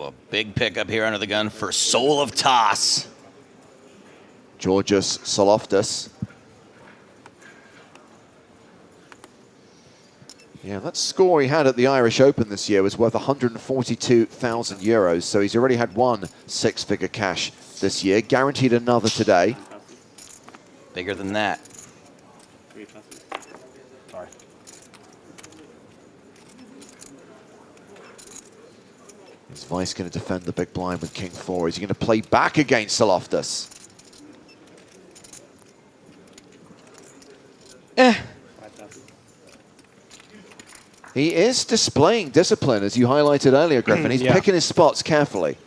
a big pickup here under the gun for Tsouloftas. Georgios Tsouloftas. Yeah, that score he had at the Irish Open this year was worth 142,000 euros. So he's already had one six-figure cash this year. Guaranteed another today. Bigger than that. Sorry. Is Weiss going to defend the big blind with King 4? Is he going to play back against Tsouloftas? He is displaying discipline, as you highlighted earlier, Griffin. He's picking his spots carefully.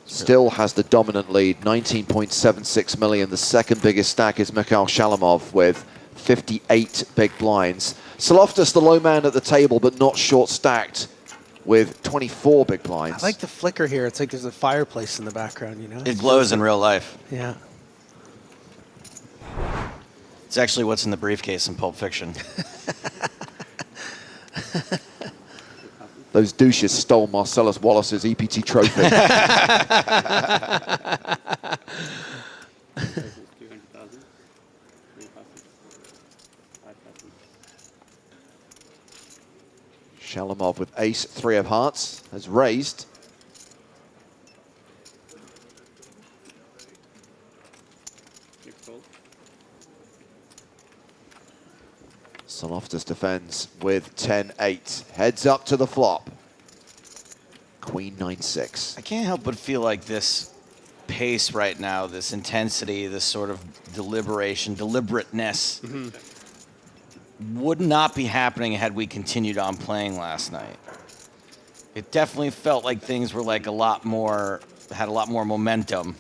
Still has the dominant lead, 19.76 million. The second biggest stack is Mikhail Shalamov with 58 big blinds. Tsouloftas, the low man at the table, but not short stacked with 24 big blinds. I like the flicker here. It's like there's a fireplace in the background, you know? It glows in real life. Yeah. It's actually what's in the briefcase in Pulp Fiction. Those douches stole Marcellus Wallace's EPT trophy. Shalamov with ace, 3 of hearts, has raised. Tsouloftas defends with 10-8. Heads up to the flop. Queen 9-6. I can't help but feel like this pace right now, this intensity, this sort of deliberation, deliberateness, would not be happening had we continued on playing last night. It definitely felt like things were like had a lot more momentum,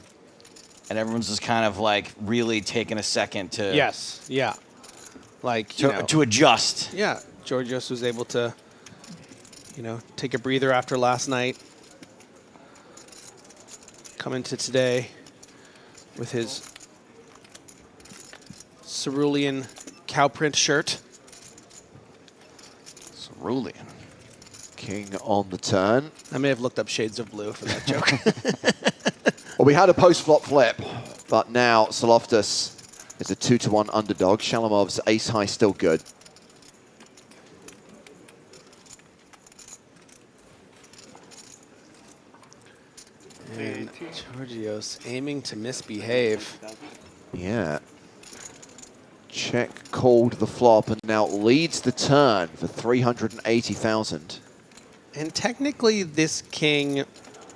and everyone's just kind of like really taking a second to like to adjust. Yeah, Georgios was able to, take a breather after last night. Come into today with his cerulean cow print shirt. Cerulean. King on the turn. I may have looked up shades of blue for that joke. Well, we had a post-flop flip, but now Tsouloftas is a 2-1 underdog. Shalamov's ace high still good. And Georgios aiming to misbehave. Yeah. Check called the flop and now leads the turn for 380,000. And technically, this king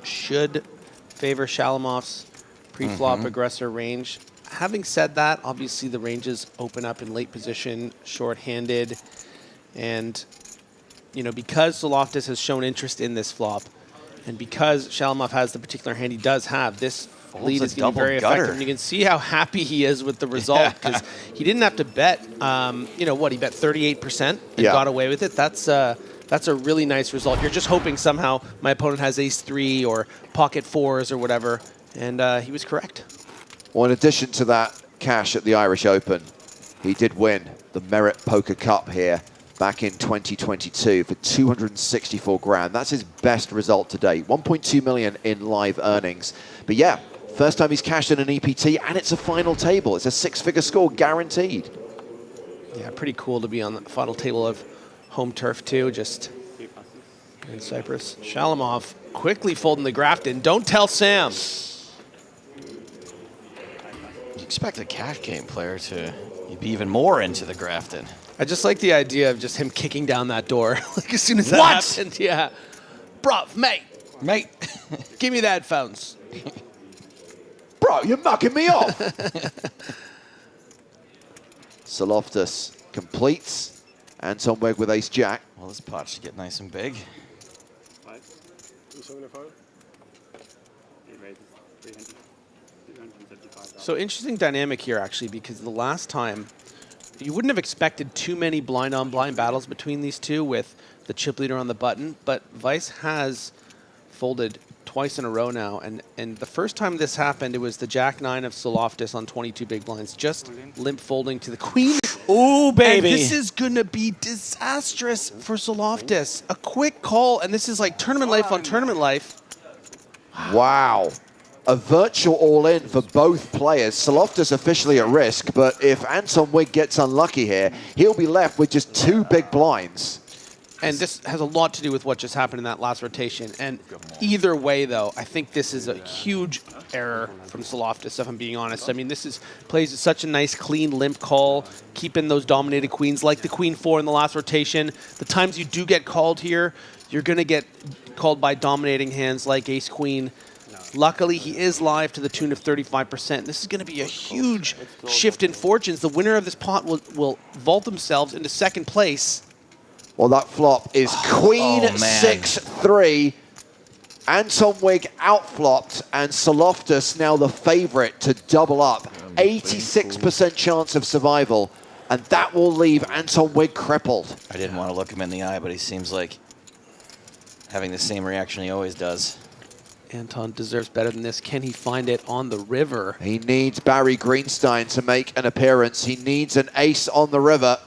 should favor Shalamov's pre-flop aggressor range. Having said that, obviously the ranges open up in late position, short-handed, and because Tsouloftas has shown interest in this flop, and because Shalamov has the particular hand he does have, this lead is going to be very effective. And you can see how happy he is with the result, because he didn't have to bet. He bet 38% and got away with it. That's a really nice result. You're just hoping somehow my opponent has ace-3 or pocket 4s or whatever, and he was correct. Well, in addition to that cash at the Irish Open, he did win the Merit Poker Cup here back in 2022 for 264 grand. That's his best result to date. 1.2 million in live earnings. But yeah, first time he's cashed in an EPT, and it's a final table. It's a 6-figure score guaranteed. Yeah, pretty cool to be on the final table of home turf too, just in Cyprus. Shalamov quickly folding the Grafton. Don't tell Sam. You expect a cash game player to be even more into the Grafton. I just like the idea of just him kicking down that door like as soon as that happened. Yeah. Bro, mate, give me the headphones. Bro, you're mucking me off. Tsouloftas completes. Anton Wigg with ace-jack. Well, this pot should get nice and big. So interesting dynamic here, actually, because the last time, you wouldn't have expected too many blind-on-blind battles between these two with the chip leader on the button, but Weiss has folded twice in a row now, and the first time this happened, it was the Jack-9 of Tsouloftas on 22 big blinds, just limp folding to the Queen Ooh, baby. And this is going to be disastrous for Tsouloftas. A quick call, and this is like tournament life on tournament life. Wow. A virtual all-in for both players. Tsouloftas officially at risk, but if Anton Wigg gets unlucky here, he'll be left with just 2 big blinds. And this has a lot to do with what just happened in that last rotation. And either way, though, I think this is a huge error from Tsouloftas, if I'm being honest. I mean, plays such a nice, clean, limp call, keeping those dominated queens like the queen 4 in the last rotation. The times you do get called here, you're going to get called by dominating hands like ace-queen. Luckily, he is live to the tune of 35%. This is going to be a huge shift in fortunes. The winner of this pot will vault themselves into second place. Well, that flop is queen 6-3. Anton Wigg outflopped, and Tsouloftas now the favorite to double up. 86% chance of survival, and that will leave Anton Wigg crippled. I didn't want to look him in the eye, but he seems like having the same reaction he always does. Anton deserves better than this. Can he find it on the river? He needs Barry Greenstein to make an appearance. He needs an ace on the river.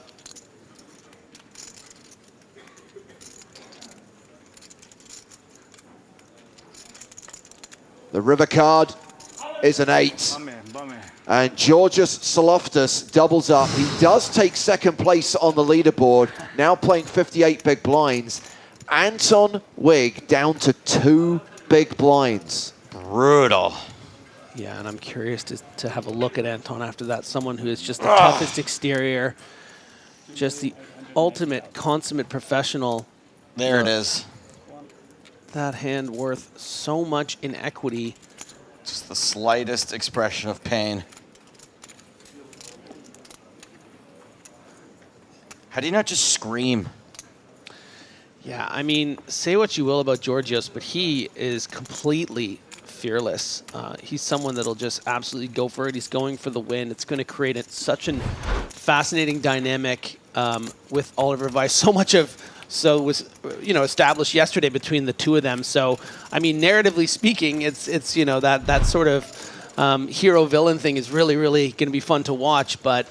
The river card is an 8. And Georgios Tsouloftas doubles up. He does take second place on the leaderboard, now playing 58 big blinds. Anton Wigg down to 2 big blinds. Brutal. Yeah, and I'm curious to have a look at Anton after that. Someone who is just the toughest exterior, just the ultimate, consummate professional. There it is. That hand worth so much in equity. Just the slightest expression of pain. How do you not just scream? Yeah, I mean, say what you will about Georgios, but he is completely fearless. He's someone that'll just absolutely go for it. He's going for the win. It's going to create such a fascinating dynamic with Oliver Weiss. So was established yesterday between the two of them. So I mean, narratively speaking, it's that sort of hero villain thing is really going to be fun to watch. But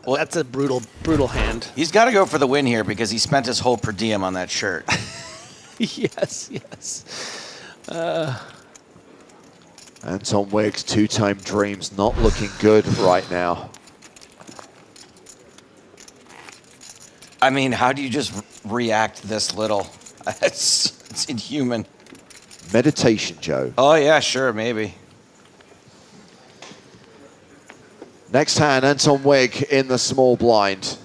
that's a brutal hand. He's got to go for the win here because he spent his whole per diem on that shirt. Yes. Anton Wigg's 2-time dreams not looking good right now. I mean, how do you just react this little? It's inhuman. Meditation, Joe. Oh, yeah, sure, maybe. Next hand, Anton Wigg in the small blind.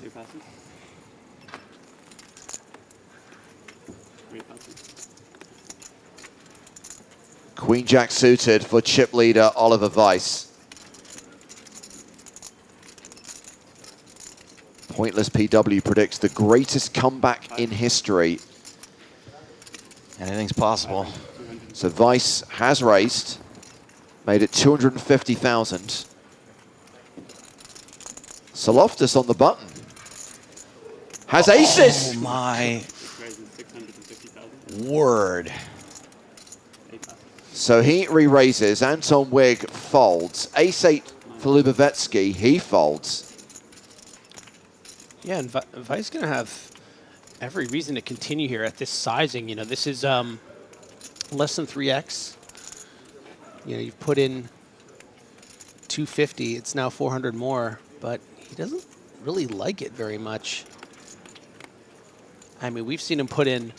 Queen Jack suited for chip leader Oliver Weiss. Pointless PW predicts the greatest comeback in history. Anything's possible. So Weiss has raised, made it 250,000. Tsouloftas on the button. Has aces! Oh my word. So he re-raises, Anton Wigg folds. Ace-8 for Lubavetsky, he folds. Yeah, and Weiss going to have every reason to continue here at this sizing. You know, this is less than 3x. You know, you've put in 250. It's now 400 more, but he doesn't really like it very much. I mean, we've seen him put in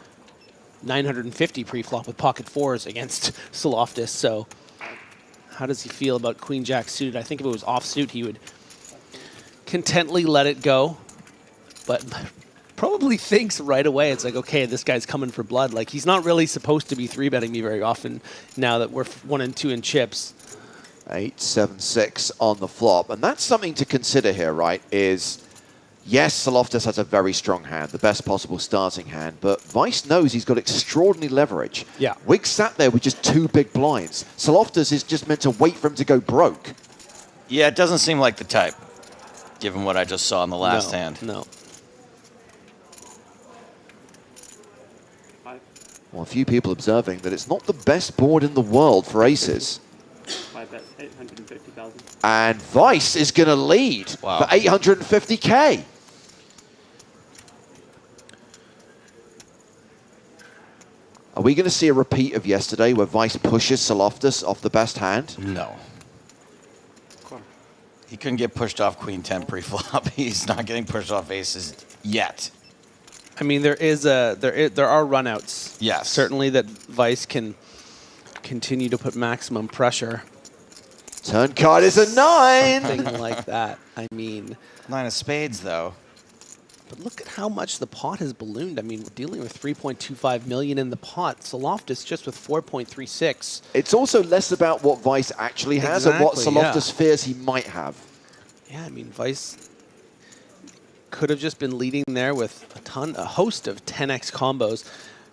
950 pre-flop with pocket 4s against Tsouloftas. So how does he feel about Queen Jack suited? I think if it was offsuit, he would contently let it go. But probably thinks right away, it's like, okay, this guy's coming for blood. Like, he's not really supposed to be 3-betting me very often now that we're 1 and 2 in chips. 8-7-6 on the flop. And that's something to consider here, right, is, yes, Tsouloftas has a very strong hand, the best possible starting hand, but Weiss knows he's got extraordinary leverage. Yeah. Wigg sat there with just 2 big blinds. Tsouloftas is just meant to wait for him to go broke. Yeah, it doesn't seem like the type, given what I just saw in the last hand. No. Well, a few people observing that it's not the best board in the world for aces. 5 bets, 850,000. And Weiss is going to lead for 850K. Are we going to see a repeat of yesterday where Vice pushes Tsouloftas off the best hand? No. He couldn't get pushed off Queen 10 pre-flop. He's not getting pushed off aces yet. I mean, there are runouts. Yes. Certainly that Vice can continue to put maximum pressure. Turn card is a 9. Something like that. I mean, 9 of spades, though. but look at how much the pot has ballooned. I mean, we're dealing with 3.25 million in the pot. Tsouloftas just with 4.36. It's also less about what Vice actually has and what Exactly, Tsouloftas fears he might have. Yeah, I mean, Vice could have just been leading there with a host of 10x combos.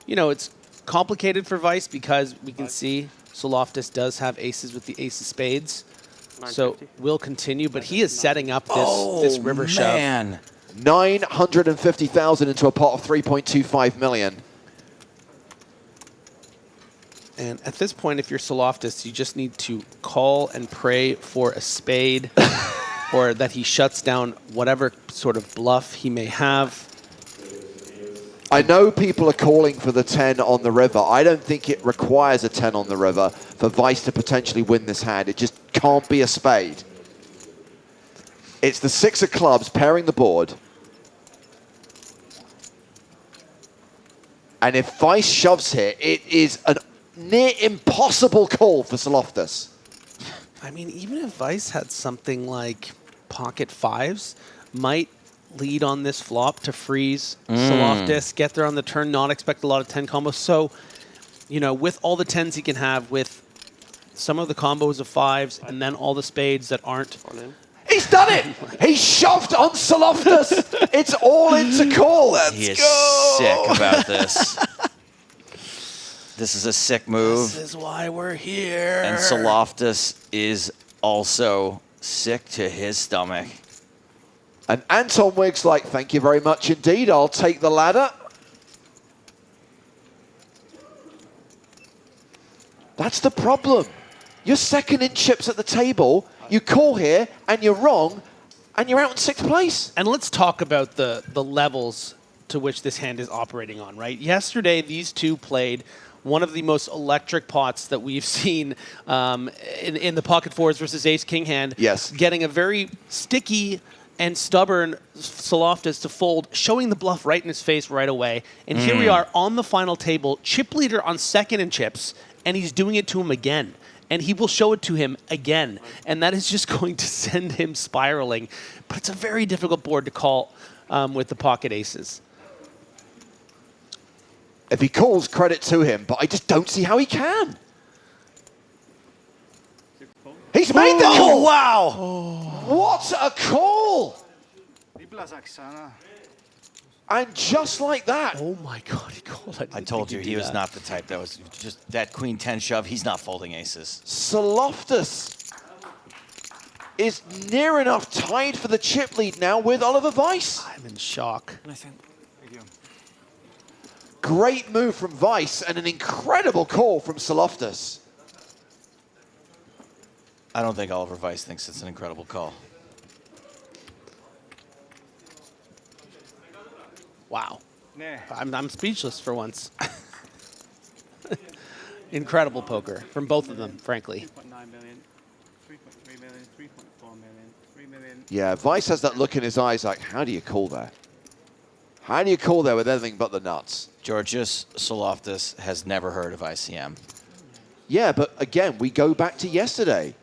You know, it's complicated for Vice because we can see Tsouloftas does have aces with the ace of spades. So we'll continue, but he is setting up this river shove. Man. 950,000 into a pot of 3.25 million. And at this point, if you're Tsouloftas, you just need to call and pray for a spade or that he shuts down whatever sort of bluff he may have. I know people are calling for the 10 on the river. I don't think it requires a 10 on the river for Vice to potentially win this hand. It just can't be a spade. It's the 6 of clubs pairing the board. And if Vice shoves here, it is a near impossible call for Tsouloftas. I mean, even if Vice had something like pocket fives, might lead on this flop to freeze Tsouloftas, get there on the turn, not expect a lot of 10 combos. So, you know, with all the 10s he can have, with some of the combos of fives, and then all the spades that aren't. He's done it! He shoved on Tsouloftas! It's all in to call. He is sick about this. This is a sick move. This is why we're here. And Tsouloftas is also sick to his stomach. And Anton Wigg's like, thank you very much indeed. I'll take the ladder. That's the problem. You're second in chips at the table. You call here, and you're wrong, and you're out in 6th place. And let's talk about the levels to which this hand is operating on, right? Yesterday, these two played one of the most electric pots that we've seen in the pocket fours versus ace-king hand. Yes. Getting a very sticky and stubborn Tsouloftas to fold, showing the bluff right in his face right away. And here we are on the final table, chip leader on second in chips, and he's doing it to him again. And he will show it to him again. And that is just going to send him spiraling. But it's a very difficult board to call with the pocket aces. If he calls, credit to him, but I just don't see how he can. He's made the call! Wow! What a call! And just like that. Oh my God, he called. I told you he was not the type that was just that Queen 10 shove. He's not folding aces. Tsouloftas is near enough tied for the chip lead now with Oliver Vice. I'm in shock. Great move from Vice and an incredible call from Tsouloftas. I don't think Oliver Vice thinks it's an incredible call. Wow. I'm speechless for once. Incredible poker from both of them, frankly. 3.9 million, 3.3 million, 3.4 million, 3 million. Yeah, Vice has that look in his eyes like, how do you call there? How do you call there with anything but the nuts? Georgios Tsouloftas has never heard of ICM. Yeah, but again, we go back to yesterday.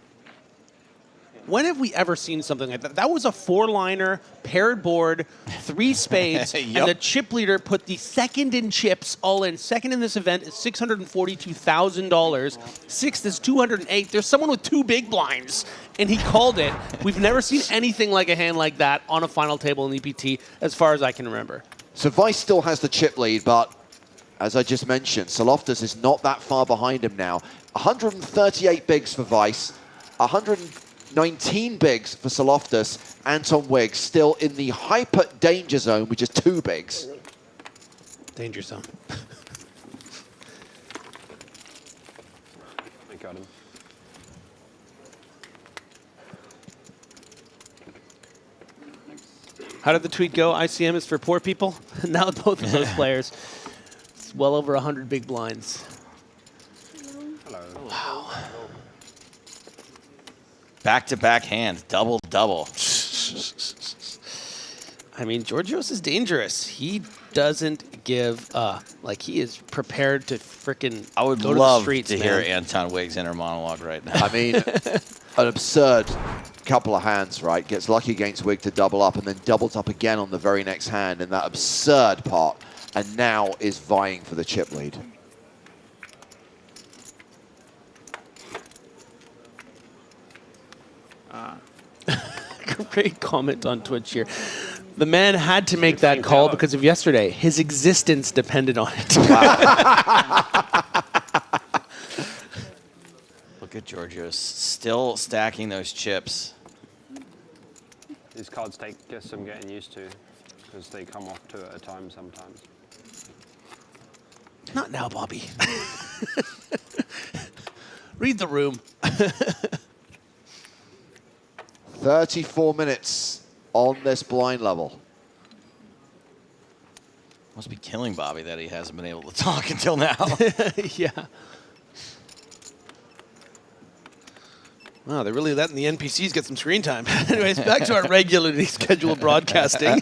When have we ever seen something like that? That was a 4-liner, paired board, 3 spades, Yep. and the chip leader put the second in chips all in. Second in this event is $642,000. 6th is 208. There's someone with 2 big blinds, and he called it. We've never seen anything like a hand like that on a final table in EPT, as far as I can remember. So Vice still has the chip lead, but as I just mentioned, Tsouloftas is not that far behind him now. 138 bigs for Vice, 119 bigs for Tsouloftas. Anton Wigg still in the hyper danger zone with just 2 bigs. Danger zone. I got him. How did the tweet go? ICM is for poor people? Now both of those players It's well over 100 big blinds. Hello. Wow. Back-to-back hands, double-double. I mean, Georgios is dangerous. He doesn't give up. Like, he is prepared to frickin' I would go to the love streets, to man. hear Anton Wigg's inner monologue right now. I mean, an absurd couple of hands, right? Gets lucky against Wigg to double up and then doubles up again on the very next hand in that absurd pot, and now is vying for the chip lead. Great comment on Twitch here. The man had to make that call because of yesterday. His existence depended on it. Look at Georgios still stacking those chips. These cards take some getting used to because they come off two at a time sometimes. Not now, Bobby. Read the room. 34 minutes on this blind level. Must be killing Bobby that he hasn't been able to talk until now. Yeah. Wow, they're really letting the NPCs get some screen time. Anyways, back to our regularly scheduled broadcasting.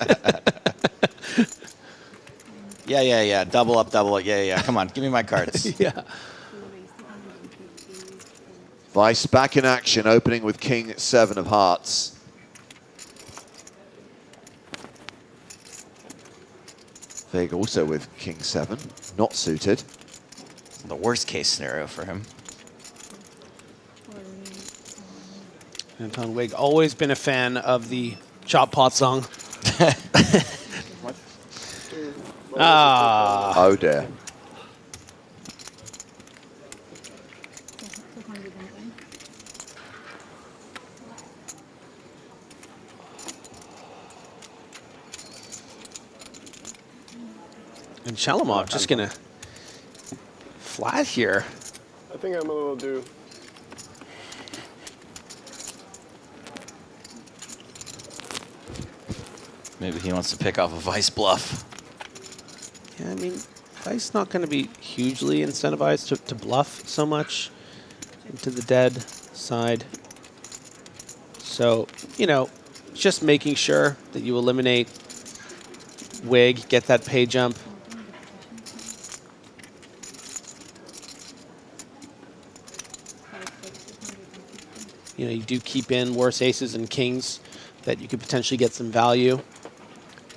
Yeah. Double up. Yeah. Come on, give me my cards. Yeah. Vice back in action, opening with King 7 of Hearts. Wigg also with King 7, not suited. The worst case scenario for him. Anton Wigg, always been a fan of the Chop Pot song. Oh dear. And Shalamov just gonna flat here. I think I'm a little due. Maybe he wants to pick off a Vice bluff. Yeah, I mean, Vice not going to be hugely incentivized to bluff so much into the dead side. So, you know, just making sure that you eliminate Wigg, get that pay jump. You know, you do keep in worse aces and kings that you could potentially get some value.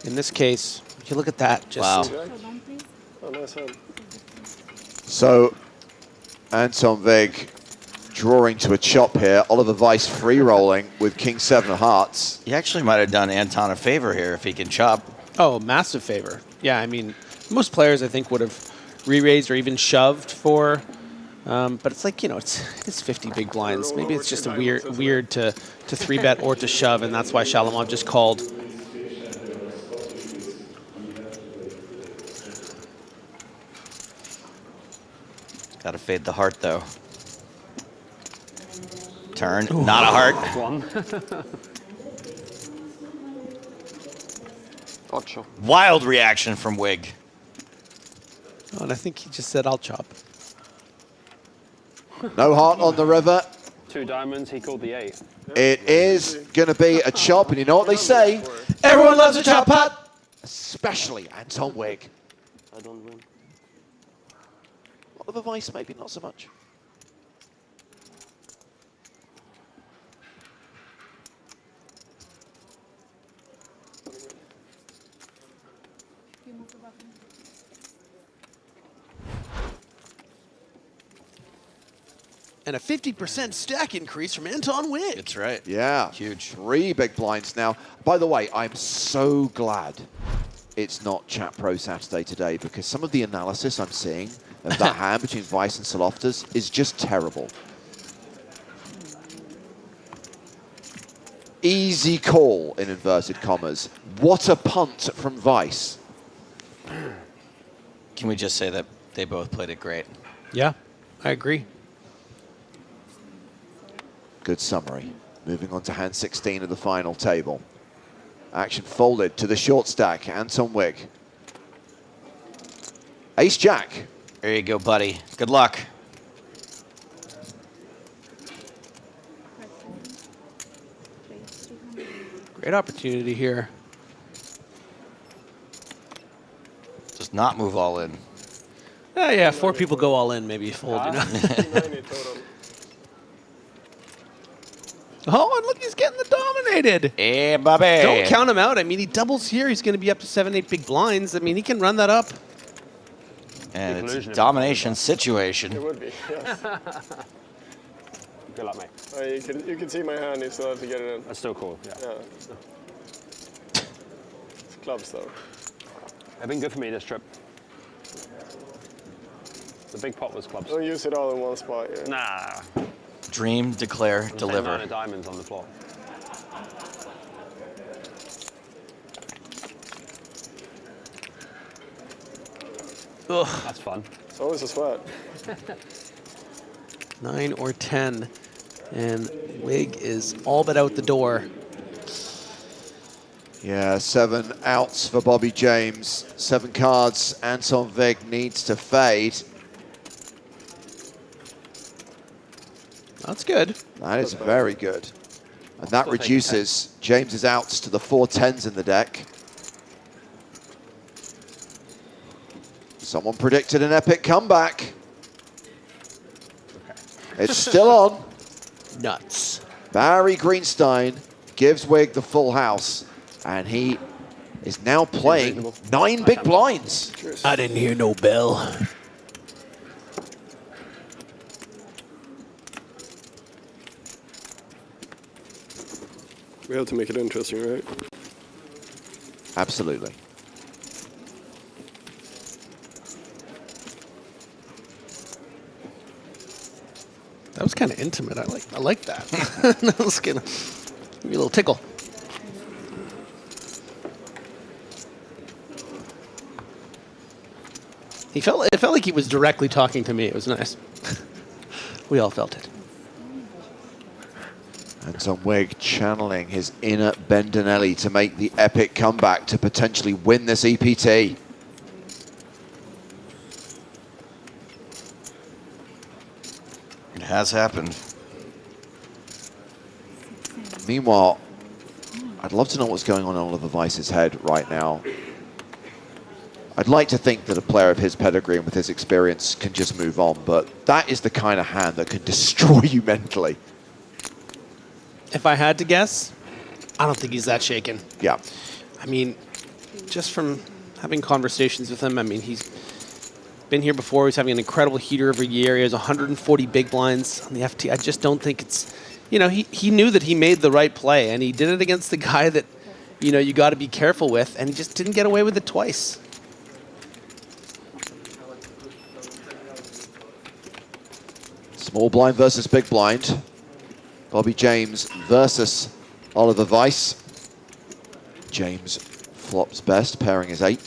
In this case, if you look at that, just Wow. Oh, nice hand. So, Anton Wigg drawing to a chop here. Oliver Vice free rolling with King 7 of Hearts. He actually might have done Anton a favor here if he can chop. Oh, massive favor. Yeah, I mean, most players, I think, would have re-raised or even shoved for, but it's like, you know, it's 50 big blinds. Maybe it's just a weird to 3-bet or to shove, and that's why Shalamov just called. Got to fade the heart, though. Turn, not a heart. One. Ocho. Wild reaction from Wigg. Oh, and I think he just said, I'll chop. No heart on the river. 2 diamonds, he called the 8. It is going to be a chop, and you know what they say? Everyone loves a chop pot. Especially Anton Wigg. I don't win. Oliver Vice, maybe not so much. And a 50% stack increase from Anton Wigg. That's right. Yeah. Huge. 3 big blinds now. By the way, I'm so glad it's not Chat Pro Saturday today, because some of the analysis I'm seeing of that hand between Vice and Tsouloftas is just terrible. Easy call, in inverted commas. What a punt from Vice. Can we just say that they both played it great? Yeah, I agree. Good summary. Moving on to hand 16 of the final table. Action folded to the short stack, Anton Wigg. Ace-Jack. There you go, buddy. Good luck. Great opportunity here. Just not move all in. Oh, yeah, 4 people go all in, maybe you fold, you know. 290 total. Oh, and look, he's getting the dominated. Hey, Bobby. Don't count him out. I mean, he doubles here. He's going to be up to 7, 8 big blinds. I mean, he can run that up. And it's a Illusion. domination It situation. would be, yes. Good luck, mate. You can see my hand, you still have to get it in. That's still cool, yeah. Yeah. It's clubs, though. They've been good for me this trip. The big pot was clubs. Don't use it all in one spot, yeah. Nah. Dream, declare, Same deliver. amount of diamonds on the floor. Ugh, That's fun. It's always a sweat. 9 or 10. And Wigg is all but out the door. Yeah, 7 outs for Bobby James. 7 cards. Anton Wigg needs to fade. That's good. That is very good. And that Still take reduces James's outs to the 4 10s in the deck. Someone predicted an epic comeback. It's still on. Nuts. Barry Greenstein gives Wigg the full house, and he is now playing 9 big blinds. I didn't hear no bell. We have to make it interesting, right? Absolutely. That was kind of intimate. I like that. That was gonna give me a little tickle. It felt like he was directly talking to me. It was nice. We all felt it. Anton Wigg channeling his inner Bendinelli to make the epic comeback to potentially win this EPT. It has happened. Meanwhile, I'd love to know what's going on in Oliver Weiss's head right now. I'd like to think that a player of his pedigree and with his experience can just move on, but that is the kind of hand that can destroy you mentally. If I had to guess, I don't think he's that shaken. Yeah. I mean, just from having conversations with him, I mean, he's been here before. He's having an incredible heater every year. He has 140 big blinds on the FT. I just don't think it's, you know, he knew that he made the right play, and he did it against the guy that, you know, you got to be careful with, and he just didn't get away with it twice. Small blind versus big blind. Bobby James versus Oliver Weiss. James flops best, pairing his 8.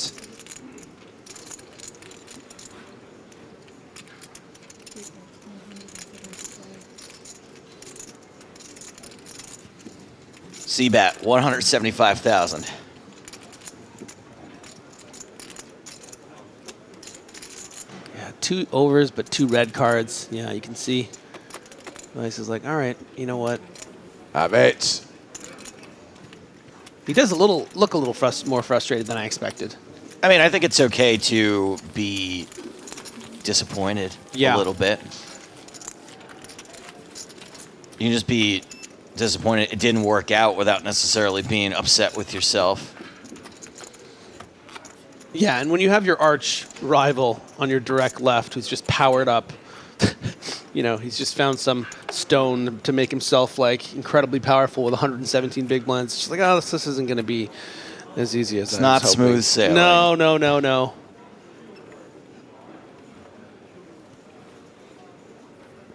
CBAT, 175,000. Yeah, 2 overs, but 2 red cards. Yeah, you can see. Weiss is like, all right, you know what? Have it. He does look a little more frustrated than I expected. I mean, I think it's okay to be disappointed a little bit. You can just be disappointed it didn't work out without necessarily being upset with yourself. Yeah, and when you have your arch rival on your direct left who's just powered up, you know, he's just found some stone to make himself like incredibly powerful with 117 big blinds. It's just like, oh, this isn't going to be as easy as It's not smooth sailing. No.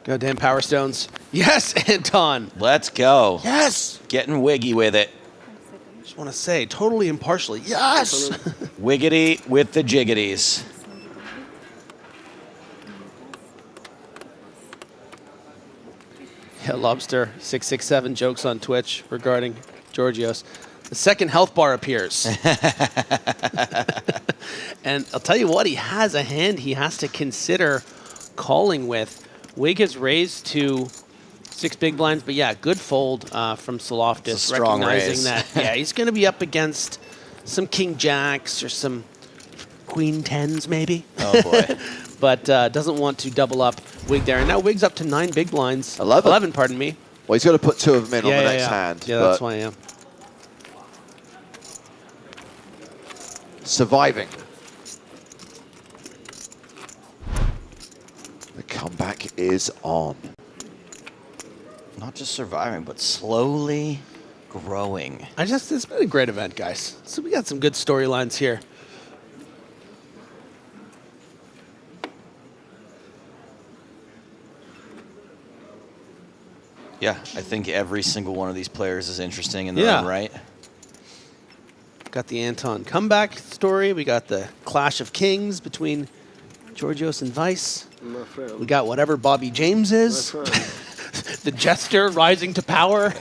Goddamn power stones. Yes, Anton. Let's go. Yes. Getting wiggy with it. Just want to say, totally impartially, yes. Wiggity with the jiggities. Yeah, Lobster667 jokes on Twitch regarding Georgios. The second health bar appears. And I'll tell you what, he has a hand he has to consider calling with. Wigg has raised to 6 big blinds, but yeah, good fold from Tsouloftas, It's a strong recognizing raise. that yeah, he's going to be up against some king jacks or some queen tens maybe. Oh boy. But doesn't want to double up Wigg there. And now Wigg's up to 9 big blinds. 11. Pardon me. Well, he's got to put 2 of them in on the next yeah. hand. Yeah, but that's why, yeah. surviving. The comeback is on. Not just surviving, but slowly growing. It's been a great event, guys. So we got some good storylines here. Yeah, I think every single one of these players is interesting in their Yeah. own right. Got the Anton comeback story. We got the clash of kings between Georgios and Vice. My friend. We got whatever Bobby James My is. friend. The jester rising to power.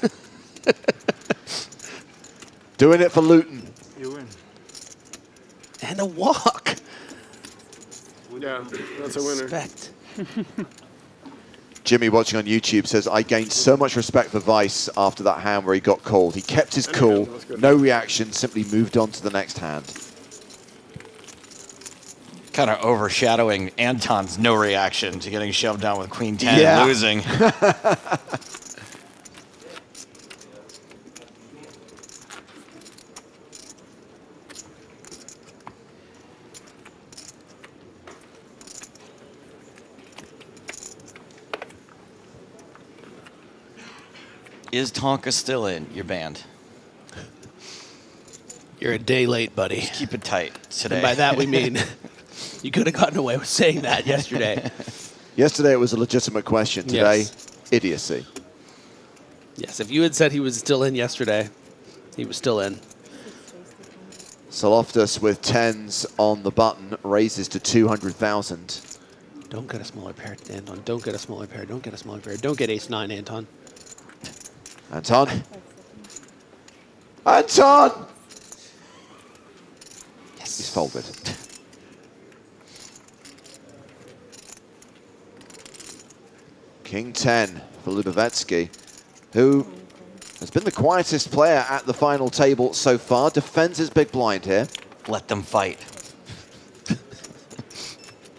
Doing it for Luton. You win. And a walk. Yeah, that's a winner. Respect. Jimmy watching on YouTube says, I gained so much respect for Vice after that hand where he got called. He kept his cool, That's good. no reaction, simply moved on to the next hand. Kind of overshadowing Anton's no reaction to getting shoved down with Queen 10 Yeah. and losing. Is Tonka still in your band? You're a day late, buddy. Keep it tight today. And by that we mean you could have gotten away with saying that yesterday. Yesterday it was a legitimate question. Today, Yes. idiocy. Yes, if you had said he was still in yesterday, he was still in. Tsouloftas with 10s on the button, raises to 200,000. Don't get a smaller pair, Anton. Don't get a smaller pair. Don't get a smaller pair. Don't get ace-9, Anton. Anton. Anton! Yes. He's folded. King 10 for Lubavetsky, who has been the quietest player at the final table so far. Defends his big blind here. Let them fight.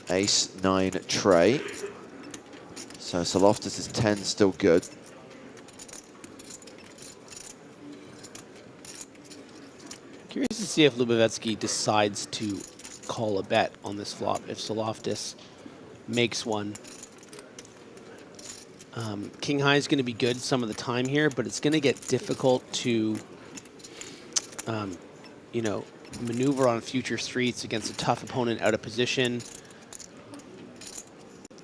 Ace-9 tray. So Tsouloftas' 10 still good. Curious to see if Lubavetsky decides to call a bet on this flop. If Tsouloftas makes one. King high is going to be good some of the time here, but it's going to get difficult to, you know, maneuver on future streets against a tough opponent out of position.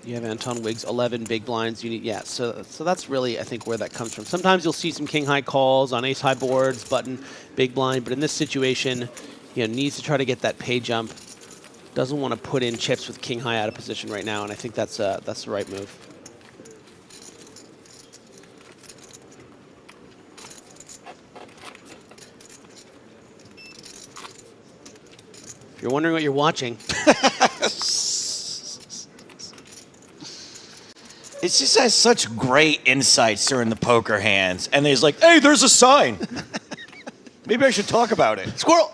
You have Anton Wigg's 11 big blinds. You need, yeah. So that's really, I think, where that comes from. Sometimes you'll see some king high calls on ace high boards, button, big blind. But in this situation, you know, needs to try to get that pay jump. Doesn't want to put in chips with king high out of position right now, and I think that's the right move. If you're wondering what you're watching. It just has such great insights during the poker hands. And he's like, hey, there's a sign. Maybe I should talk about it. Squirrel!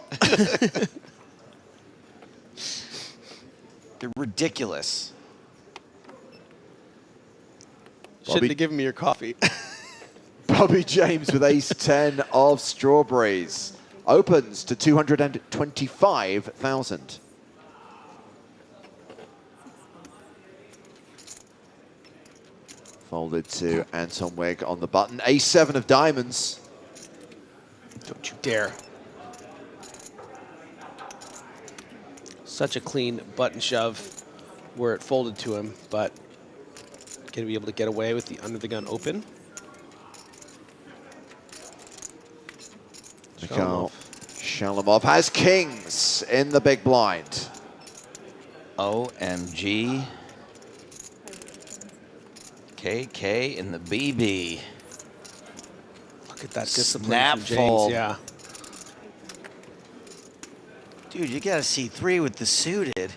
They're ridiculous. Shouldn't have given me your coffee. Bobby James with ace-10 of strawberries. Opens to 225,000. Folded to Anton Wigg on the button. Ace-7 of diamonds. Don't you dare. Such a clean button shove where it folded to him, but going to be able to get away with the under the gun open. Mikhail Shalamov has kings in the big blind. OMG. KK in the BB. Look at that discipline Snap from James. fold. Yeah. Dude, you got a C3 with the suited.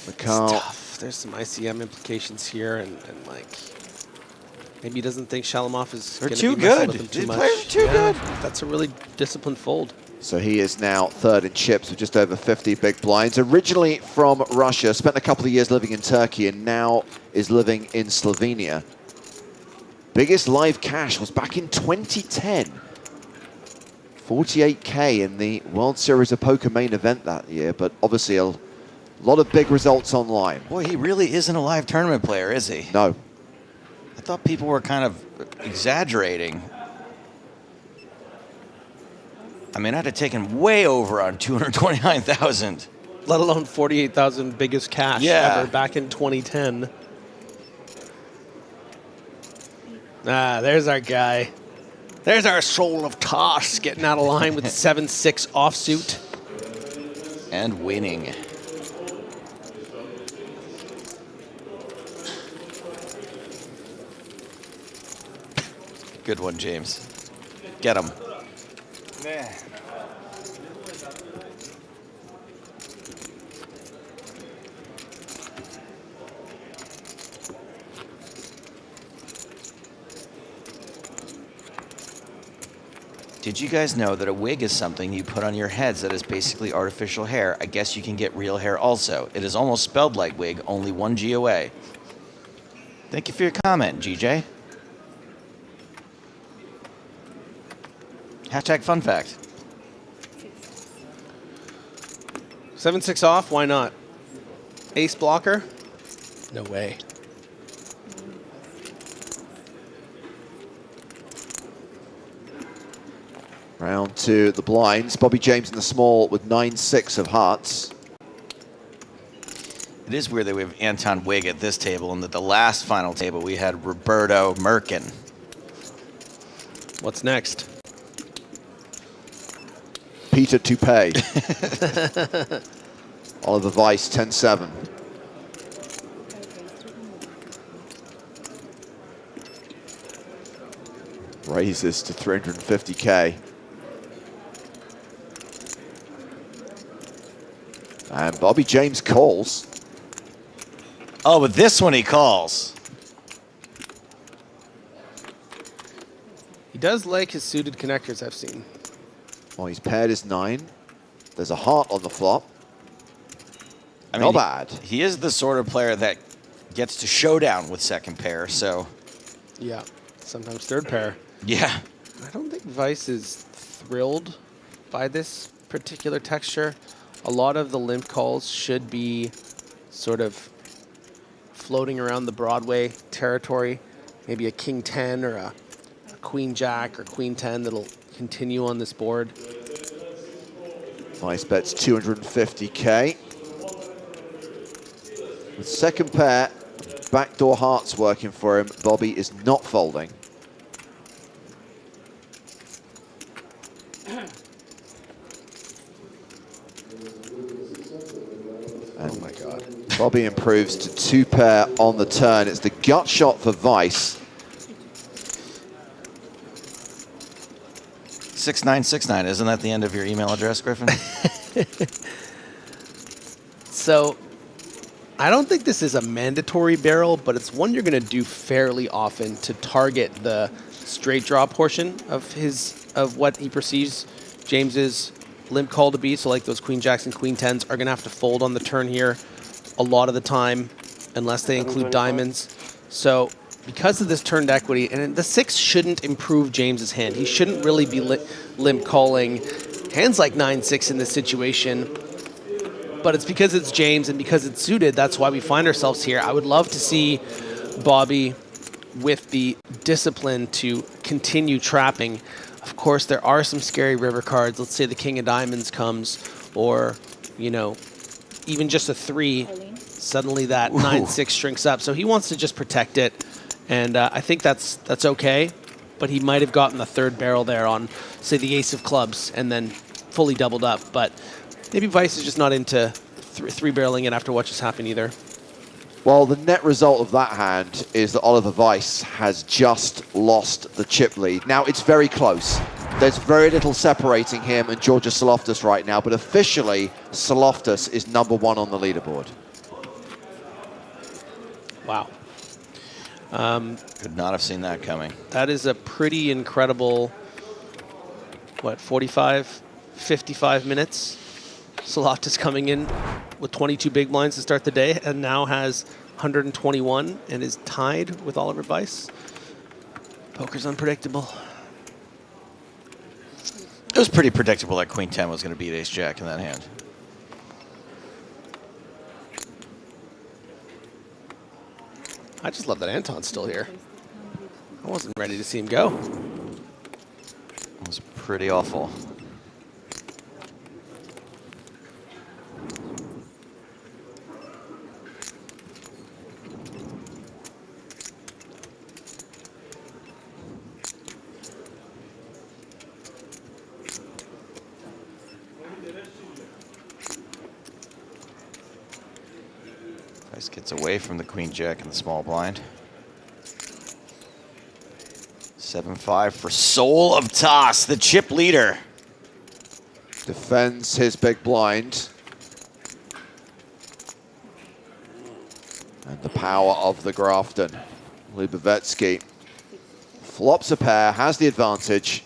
McCall. Tough. There's some ICM implications here, and like maybe he doesn't think Shalamov is They're going too to be messing good. with him too These much. players are too good. That's a really disciplined fold. So he is now third in chips with just over 50 big blinds. Originally from Russia, spent a couple of years living in Turkey, and now is living in Slovenia. Biggest live cash was back in 2010. 48K in the World Series of Poker main event that year, but obviously a lot of big results online. Boy, he really isn't a live tournament player, is he? No. I thought people were kind of exaggerating. I mean, I'd have taken way over on 229,000. Let alone 48,000 biggest cash Yeah. ever back in 2010. Ah, there's our guy. There's our Tsouloftas getting out of line with the 7-6 offsuit. And winning. Good one, James. Get him. There. Did you guys know that a wig is something you put on your heads that is basically artificial hair? I guess you can get real hair also. It is almost spelled like wig, only one G away. Thank you for your comment, GJ. Hashtag fun fact. 7-6 off, why not? Ace blocker? No way. Round two, the blinds. Bobby James in the small with 9-6 of hearts. It is weird that we have Anton Wigg at this table and that the last final table we had Roberto Merkin. What's next? Peter Toupé. Oliver Weiss, 10-7. Raises to 350K. And Bobby James calls. Oh, but this one he calls. He does like his suited connectors, I've seen. Well, he's paired his 9. There's a heart on the flop. I Not bad. He is the sort of player that gets to showdown with second pair, so Yeah, sometimes third pair. yeah. I don't think Weiss is thrilled by this particular texture. A lot of the limp calls should be sort of floating around the Broadway territory. Maybe a king 10 or a queen jack or queen 10 that'll continue on this board. Weiss bets 250K. With second pair, backdoor hearts working for him, Bobby is not folding. Oh my God. Bobby improves to 2 pair on the turn. It's the gut shot for Weiss. 6969, isn't that the end of your email address, Griffin? So I don't think this is a mandatory barrel, but it's one you're going to do fairly often to target the straight draw portion of what he perceives James's limp call to be. So like those queen jacks and queen 10s are going to have to fold on the turn here a lot of the time unless they include diamonds. So because of this turned equity, and the 6 shouldn't improve James's hand. He shouldn't really be limp calling hands like 9-6 in this situation. But it's because it's James and because it's suited, that's why we find ourselves here. I would love to see Bobby with the discipline to continue trapping. Of course, there are some scary river cards. Let's say the king of diamonds comes, or, you know, even just a 3. Suddenly that 9-6 shrinks up. So he wants to just protect it. And I think that's okay. But he might have gotten the third barrel there on, say, the ace of clubs and then fully doubled up. But maybe Weiss is just not into three-barreling it after what just happened either. Well, the net result of that hand is that Oliver Weiss has just lost the chip lead. Now, it's very close. There's very little separating him and Georgios Tsouloftas right now, but officially, Tsouloftas is #1 on the leaderboard. Wow. Could not have seen that coming. That is a pretty incredible, what, 45, 55 minutes? Tsouloftas coming in with 22 big blinds to start the day and now has 121 and is tied with Oliver Weiss. Poker's unpredictable. It was pretty predictable that Queen 10 was going to beat Ace Jack in that hand. I just love that Anton's still here. I wasn't ready to see him go. It was pretty awful. Weiss gets away from the Queen Jack in the small blind. 7-5 for Tsouloftas, the chip leader. Defends his big blind. And the power of the Grafton. Lubovetsky flops a pair, has the advantage.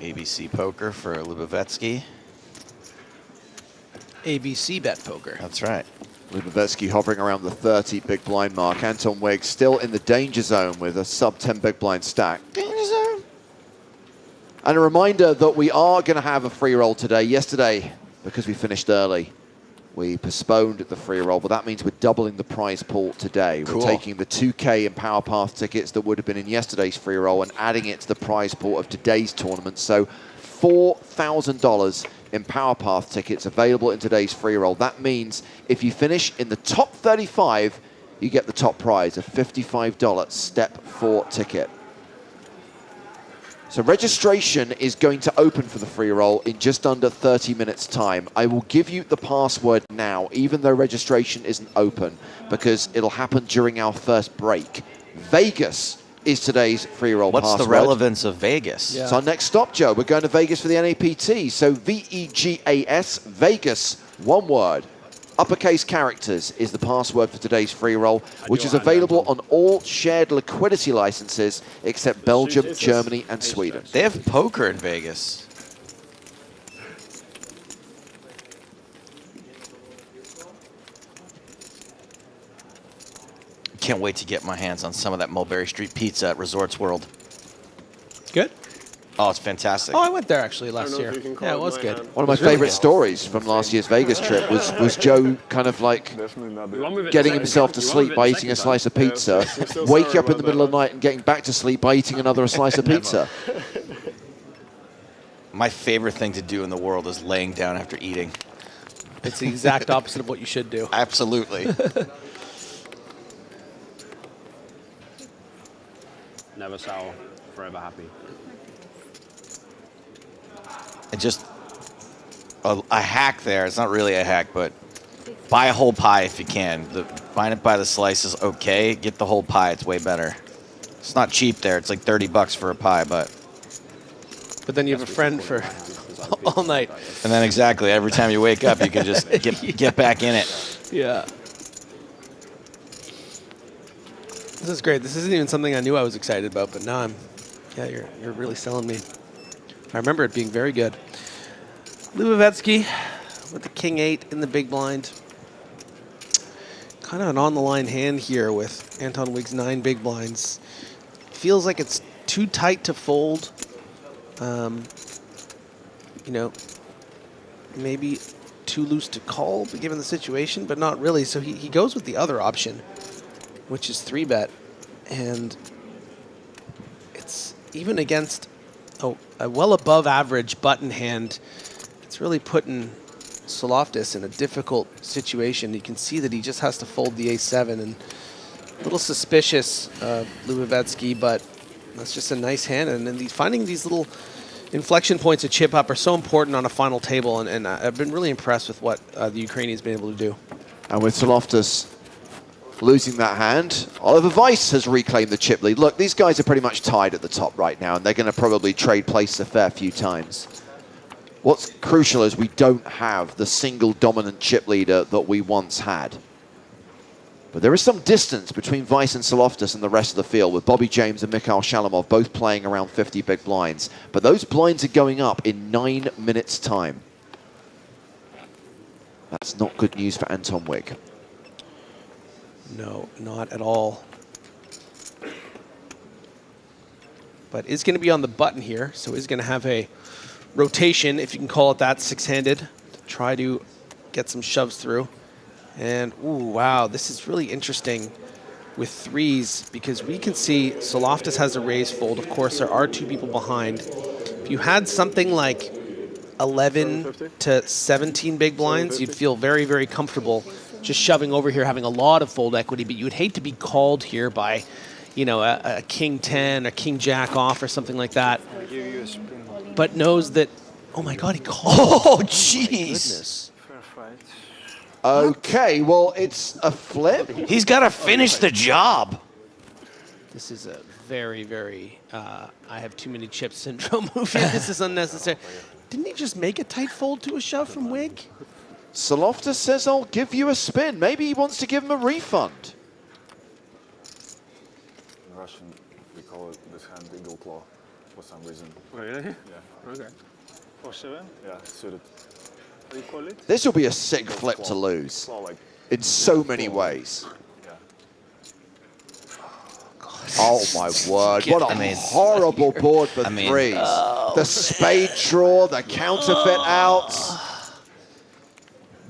ABC poker for Lubovetsky. ABC bet poker. That's right. Lubovetsky hovering around the 30 big blind mark. Anton Wigg still in the danger zone with a sub-10 big blind stack. Danger zone. And a reminder that we are going to have a free roll today. Yesterday, because we finished early, we postponed the free roll, but that means we're doubling the prize pool today. Cool. We're taking the 2K and Power Path tickets that would have been in yesterday's free roll and adding it to the prize pool of today's tournament. So $4,000 in Power Path tickets available in today's free roll. That means if you finish in the top 35, you get the top prize, a $55 Step 4 ticket. So registration is going to open for the free roll in just under 30 minutes time. I will give you the password now, even though registration isn't open, because it'll happen during our first break. Vegas is today's free roll password. What's the relevance of Vegas? Yeah. It's our next stop, Joe. We're going to Vegas for the NAPT. So VEGAS, Vegas, one word. Uppercase characters is the password for today's free roll, which is available on all shared liquidity licenses except Belgium, Germany, and Sweden. They have poker in Vegas. Can't wait to get my hands on some of that Mulberry Street pizza at Resorts World. Good? Oh, it's fantastic. Oh, I went there actually last know year. if you can call Yeah, it it was my good. hand. One of my favorite stories from last year's Vegas trip was Joe kind of like Definitely not You want with it getting the himself to second- you want sleep with by it the eating a second slice of Yeah, pizza, I'm still wake sorry up in the about middle of the that. night and getting back to sleep by eating another slice of pizza. My favorite thing to do in the world is laying down after eating. It's the exact opposite of what you should do. Absolutely. Never sour, forever happy. And just a hack there. It's not really a hack, but buy a whole pie if you can. Find it by the slice is okay. Get the whole pie. It's way better. It's not cheap there. It's like 30 bucks for a pie, but... But then you have a friend for all night. And then exactly, every time you wake up, you can just get back in it. Yeah. This is great. This isn't even something I knew I was excited about, but now yeah, you're really selling me. I remember it being very good. Lubovetsky with the King 8 in the big blind. Kind of an on-the-line hand here with Anton Wigg's 9 big blinds. Feels like it's too tight to fold. You know, maybe too loose to call, given the situation, but not really. So he goes with the other option, which is 3-bet. And it's even against a well above average button hand. It's really putting Tsouloftas in a difficult situation. You can see that he just has to fold the a7, and a little suspicious, Lubavetsky, but that's just a nice hand. And then finding these little inflection points of chip up are so important on a final table, and I've been really impressed with what the Ukrainians been able to do. And with Tsouloftas losing that hand, Oliver Weiss has reclaimed the chip lead. Look, these guys are pretty much tied at the top right now, and they're going to probably trade places a fair few times. What's crucial is we don't have the single dominant chip leader that we once had. But there is some distance between Weiss and Tsouloftas and the rest of the field, with Bobby James and Mikhail Shalamov both playing around 50 big blinds. But those blinds are going up in 9 minutes' time. That's not good news for Anton Wigg. No, not at all. But is going to be on the button here, so is going to have a rotation, if you can call it that, six-handed, to try to get some shoves through. And, ooh, wow, this is really interesting with threes, because we can see Tsouloftas has a raise fold. Of course, there are two people behind. If you had something like 11 to 17 big blinds, you'd feel very, very comfortable just shoving over here, having a lot of fold equity, but you would hate to be called here by, you know, a king 10, a king jack off or something like that. But knows that, oh my God, he called. Oh, jeez. Okay, well, it's a flip. He's got to finish the job. This is a very, very, I have too many chips syndrome move here. This is unnecessary. Didn't he just make a tight fold to a shove from Wigg? Tsouloftas says, I'll give you a spin. Maybe he wants to give him a refund. In Russian, we call it this hand eagle claw for some reason. Really? Yeah. Okay. 4-7? Yeah, suited. What do you call it? This will be a sick flip to lose Claw, like, in so many ways. yeah. Oh my word, what a horrible board for threes. The spade draw, the counterfeit outs.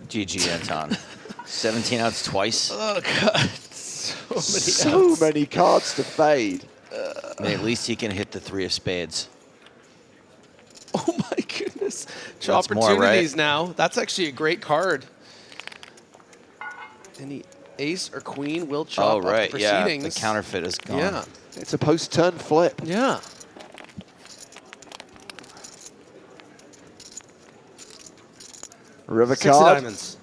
GG, Anton. 17 outs twice. Oh, God. So many cards to fade. I mean, at least he can hit the 3 of spades. Oh, my goodness. That's more, Opportunities right? now. That's actually a great card. Any ace or queen will chop Oh, up right, the yeah. proceedings. The counterfeit is gone. Yeah. It's a post-turn flip. Yeah. River 6 of card. diamonds.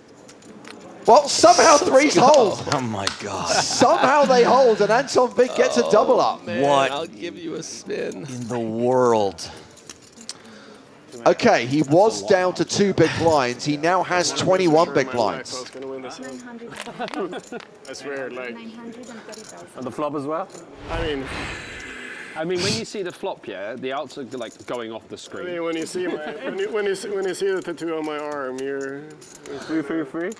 Well, somehow threes hold. Oh, my God. Somehow they hold, and Anton Wigg gets a double up. Man, What? I'll give you a spin. In the world. Okay, he was down to 2 big blinds. He now has 21 big blinds. I was gonna win this one. I swear, like, On the flop as well? I mean, when you see the flop, yeah, the outs are like going off the screen. when you see my, when you see the tattoo on my arm, you're 3-3-3.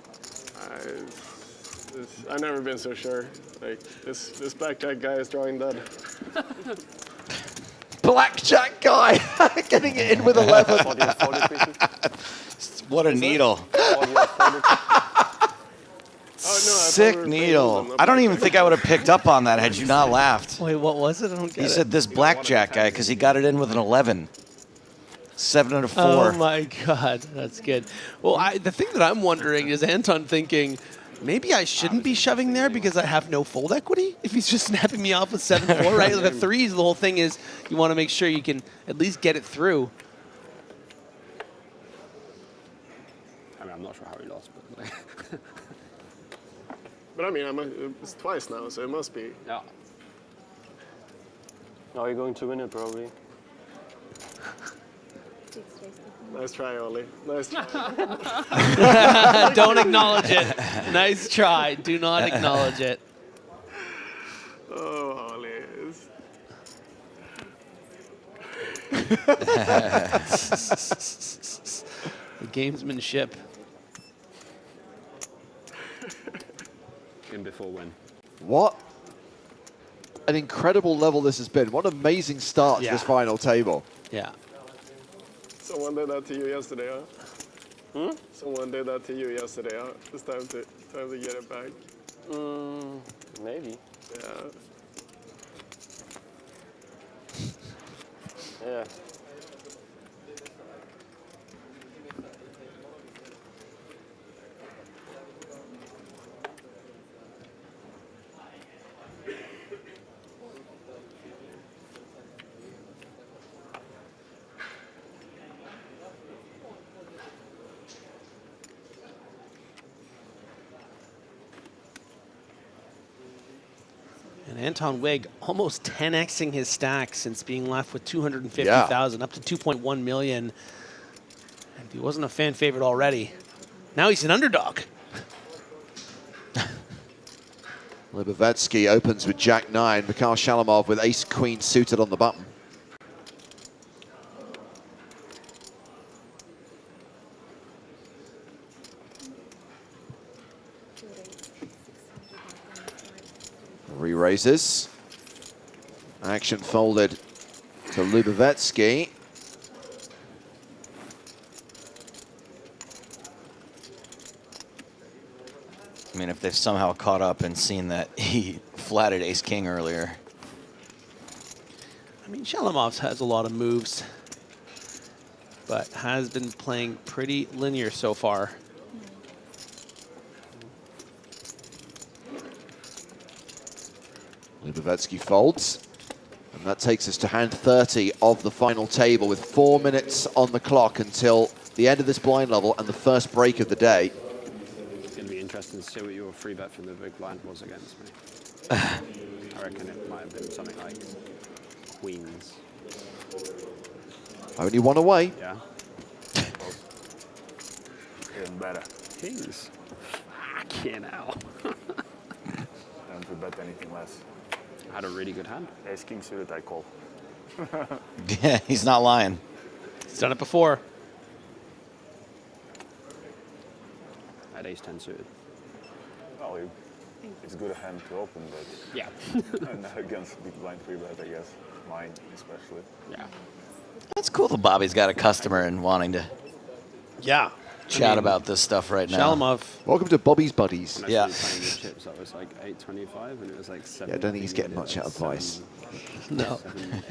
I've never been so sure. Like this blackjack guy is drawing dead. Blackjack guy getting it in with 11. What a needle. Sick needle. I don't even think I would have picked up on that had you not laughed. Wait, what was it? I don't get He it. said this blackjack guy because he got it in with an 11. 7 and a 4. Oh my God, that's good. Well, the thing that I'm wondering is Anton thinking, maybe I shouldn't be shoving there because I have no fold equity? If he's just snapping me off with 7-4, right? The threes, the whole thing is you want to make sure you can at least get it through. I mean, I'm not sure how he lost, but like, But I mean, it's twice now, so it must be. yeah. Now you're going to win it probably. Nice try, Ollie. Nice try. Don't acknowledge it. Nice try. Do not acknowledge it. Oh, Ollie. The gamesmanship. In before win. What an incredible level this has been. What an amazing start to this final table. Yeah. Someone did that to you yesterday, huh? Someone did that to you yesterday, huh? It's time to get it back. Maybe. Yeah. Yeah. Anton Wigg almost 10xing his stack since being left with 250,000 up to 2.1 million. And he wasn't a fan favorite already. Now he's an underdog. Libovetsky opens with Jack-9. Mikhail Shalamov with ace-queen suited on the button. Re-raises. Action folded to Libovetsky. I mean, if they've somehow caught up and seen that he flatted ace-king earlier. I mean, Shalamov has a lot of moves, but has been playing pretty linear so far. Libovetsky folds. And that takes us to hand 30 of the final table with 4 minutes on the clock until the end of this blind level and the first break of the day. It's going to be interesting to see what your free bet from the big blind was against me. I reckon it might have been something like queens. Only one away. Yeah. Even better. Kings. Fucking hell. Don't we bet anything less. Had a really good hand. Ace king suited, I call. Yeah, he's not lying. He's done it before. At ace 10 suited. Well, it's good a hand to open, but Yeah. not against big blind free bet, I guess. Mine especially. Yeah. That's cool that Bobby's got a customer and wanting to Yeah. chat about this stuff right now. Shalamov. Welcome to Bobby's Buddies. When I Yeah. started playing with chips, that was like 825, and it was like 7. I don't think he's getting much out of Vice. No.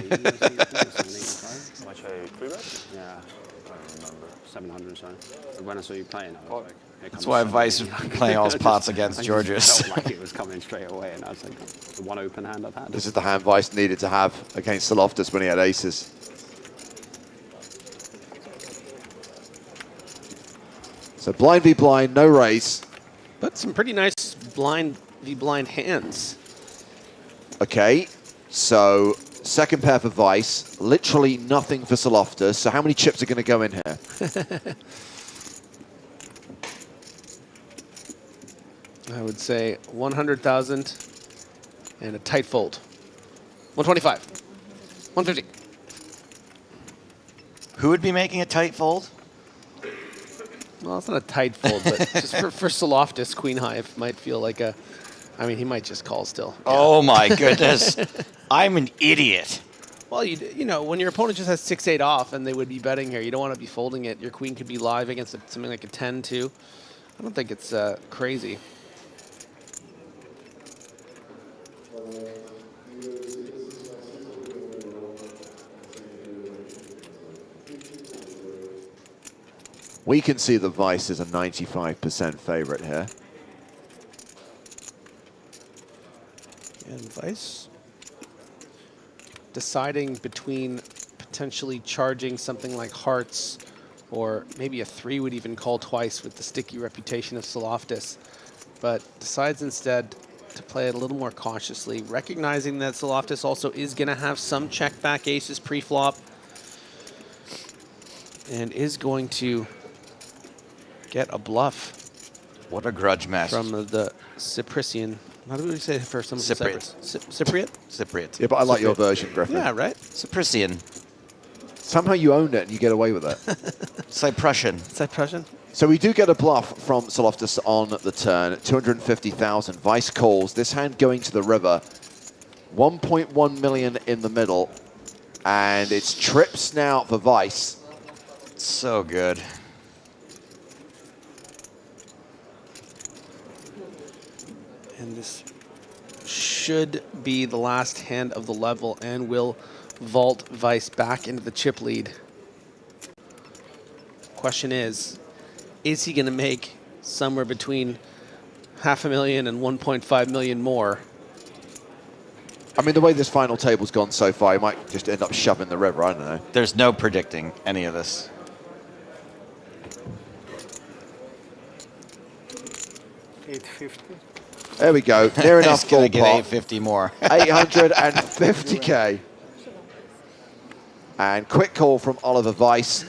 785. How much I free bet? Yeah, I don't remember. 700, sorry. But when I saw you playing, I was like, here That's comes why something. Vice was playing all his pots against I just Georgios. felt like it was coming straight away, and I was like, the one open hand I've had. This is the hand Vice needed to have against Tsouloftas when he had aces. So blind v blind, no raise. But some pretty nice blind v blind hands. Okay, so second pair for Vice, literally nothing for Tsouloftas. So how many chips are going to go in here? I would say 100,000 and a tight fold. 125. 150. Who would be making a tight fold? Well, it's not a tight fold, but just for Tsouloftas, Queen High might feel like a... I mean, he might just call still. Oh, my goodness. I'm an idiot. Well, you know, when your opponent just has 6-8 off and they would be betting here, you don't want to be folding it. Your queen could be live against something like a 10 too. I don't think it's crazy. We can see that Vice is a 95% favorite here. And Vice deciding between potentially charging something like hearts, or maybe a 3 would even call twice with the sticky reputation of Tsouloftas, but decides instead to play it a little more cautiously, recognizing that Tsouloftas also is going to have some check back aces pre-flop and is going to get a bluff What a grudge match. from the Cyprian. How do we say it for some of the Cypriot. Cypriot? Cypriot. Yeah, but I like your Cypriot. version, Griffin. Yeah, right? Cyprician. Somehow you own it and you get away with it. Cyprussian. Cyprussian? So we do get a bluff from Tsouloftas on the turn. 250,000. Vice calls. This hand going to the river. 1.1 million in the middle. And it's trips now for Vice. So good. And this should be the last hand of the level and will vault Vice back into the chip lead. Question is he going to make somewhere between $500,000 and 1.5 million more? I mean, the way this final table's gone so far, he might just end up shoving the river. I don't know. There's no predicting any of this. $850. There we go. Near enough He's gonna full get pot. 850 more. 850k. And quick call from Oliver Weiss.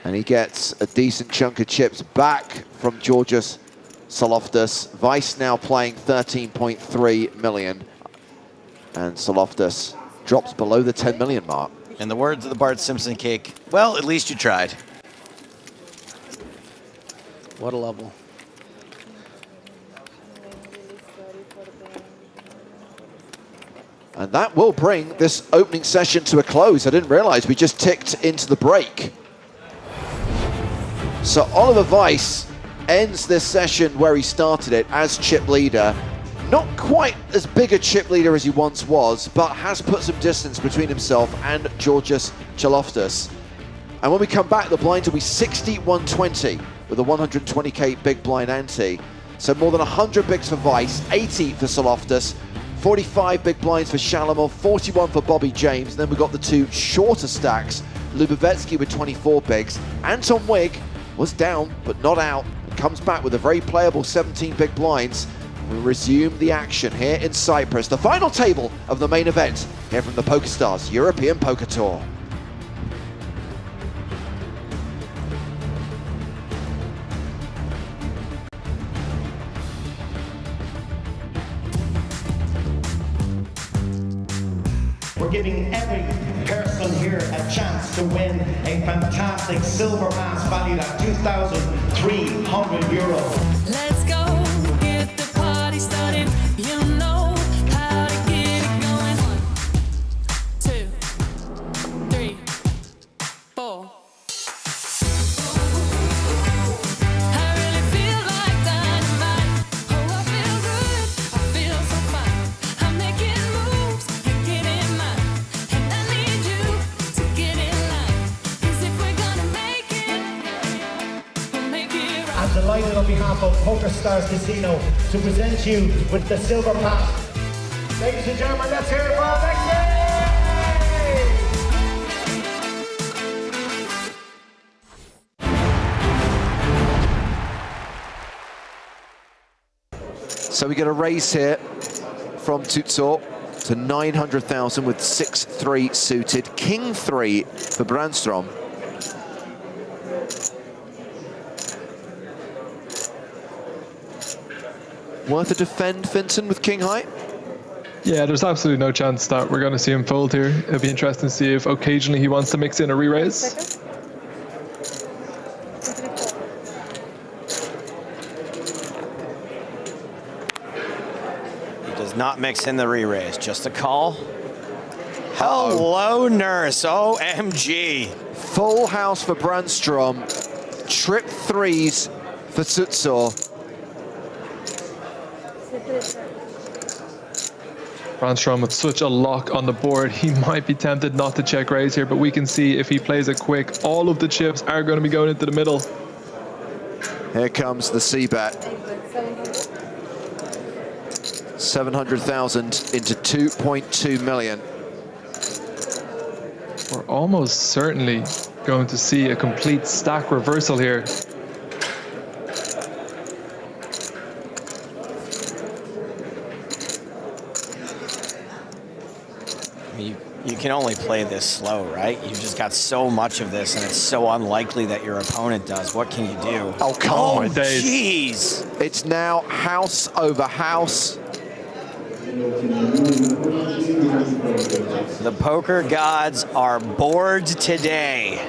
And he gets a decent chunk of chips back from Georgios Tsouloftas. Weiss now playing 13.3 million. And Tsouloftas drops below the 10 million mark. In the words of the Bart Simpson cake, well, at least you tried. What a level. And that will bring this opening session to a close. I didn't realize we just ticked into the break. So Oliver Weiss ends this session where he started it as chip leader. Not quite as big a chip leader as he once was, but has put some distance between himself and Georgios Tsouloftas. And when we come back, the blind will be 60-120 with a 120k big blind ante. So more than 100 bigs for Weiss, 80 for Tsouloftas, 45 big blinds for Shalimov, 41 for Bobby James. And then we've got the two shorter stacks, Lubovetsky with 24 bigs. Anton Wigg was down, but not out, and comes back with a very playable 17 big blinds. We resume the action here in Cyprus, the final table of the main event here from the PokerStars European Poker Tour. We're giving every person here a chance to win a fantastic silver mask valued at €2,300. Let's go, get the party started. You know how to get it going. 1, 2, 3, 4. I really feel like dynamite. Oh, I feel good. I feel so fine. I'm making moves and getting mine. And I need you to get in line. 'Cause if we're gonna make it, we'll make it right. I'm delighted on behalf of PokerStars Casino to present you with the silver mask. Ladies and gentlemen, let's hear it for Alexei! So we get a raise here from Tutsor to 900,000 with 6-3 suited. King 3 for Brandstrom. Worth a defend, Finton, with King High? Yeah, there's absolutely no chance that we're going to see him fold here. It'll be interesting to see if occasionally he wants to mix in a re-raise. He does not mix in the re-raise, just a call. Hello, Nurse, OMG. Full house for Brandstrom. Trip threes for Tutsor. Brandstrom with such a lock on the board, he might be tempted not to check raise here, but we can see if he plays it quick, all of the chips are going to be going into the middle. Here comes the C-bet. 700,000 into 2.2 million. We're almost certainly going to see a complete stack reversal here. You can only play this slow, right? You've just got so much of this, and it's so unlikely that your opponent does. What can you do? Oh, come on. my days. Jeez. It's now house over house. The poker gods are bored today.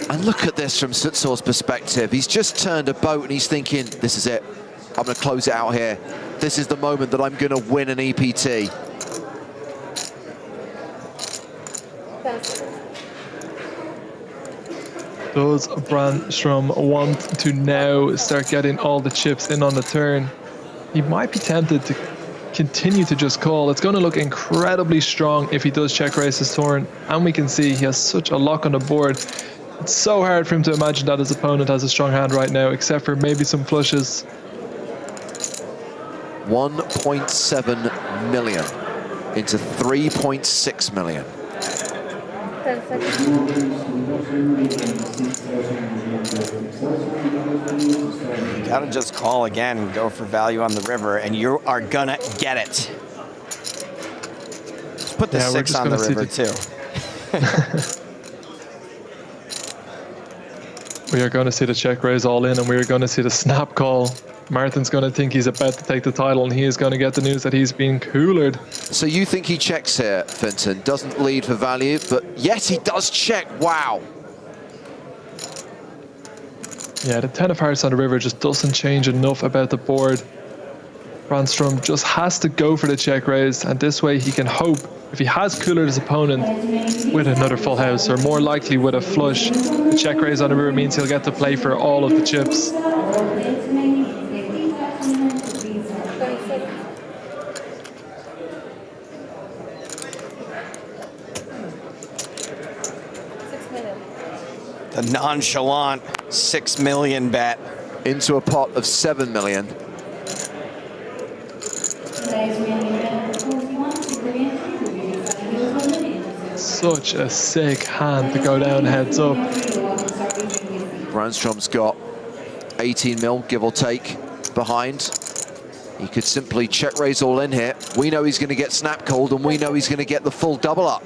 And look at this from Sutsor's perspective. He's just turned a boat and he's thinking, this is it. I'm going to close it out here. This is the moment that I'm going to win an EPT. Does Brandstrom want to now start getting all the chips in on the turn? He might be tempted to continue to just call. It's going to look incredibly strong if he does check raise his turn, and we can see he has such a lock on the board. It's so hard for him to imagine that his opponent has a strong hand right now, except for maybe some flushes. 1.7 million into 3.6 million. 10 seconds. You gotta just call again and go for value on the river, and you are gonna get it. Just put the Yeah, we're 6 just on the gonna see river too. We are going to see the check raise all in, and we are going to see the snap call. Martin's going to think he's about to take the title, and he is going to get the news that he's been coolered. So you think he checks here, Finton? Doesn't lead for value, but yes, he does check. Wow. Yeah, the 10 of hearts on the river just doesn't change enough about the board. Brandstrom just has to go for the check raise, and this way he can hope, if he has coolered his opponent with another full house, or more likely with a flush, the check raise on the river means he'll get to play for all of the chips. 20 seconds. $6 million. The nonchalant 6 million bet. Into a pot of 7 million. Such a sick hand to go down heads up. Brandstrom's got 18 mil, give or take, behind. He could simply check raise all in here. We know he's going to get snap called, and we know he's going to get the full double up.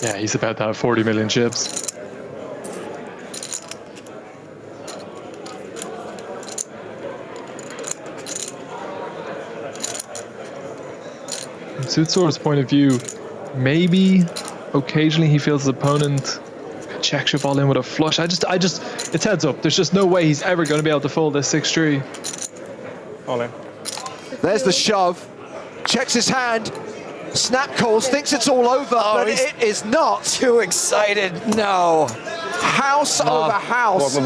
Yeah, he's about to have 40 million chips. From Sutsor's point of view, maybe occasionally he feels his opponent check shove all in with a flush. It's heads up. There's just no way he's ever going to be able to fold this 6-3. All in. There's the shove. Checks his hand. Snap calls, thinks it's all over, but it is not. Too excited. No. House over house.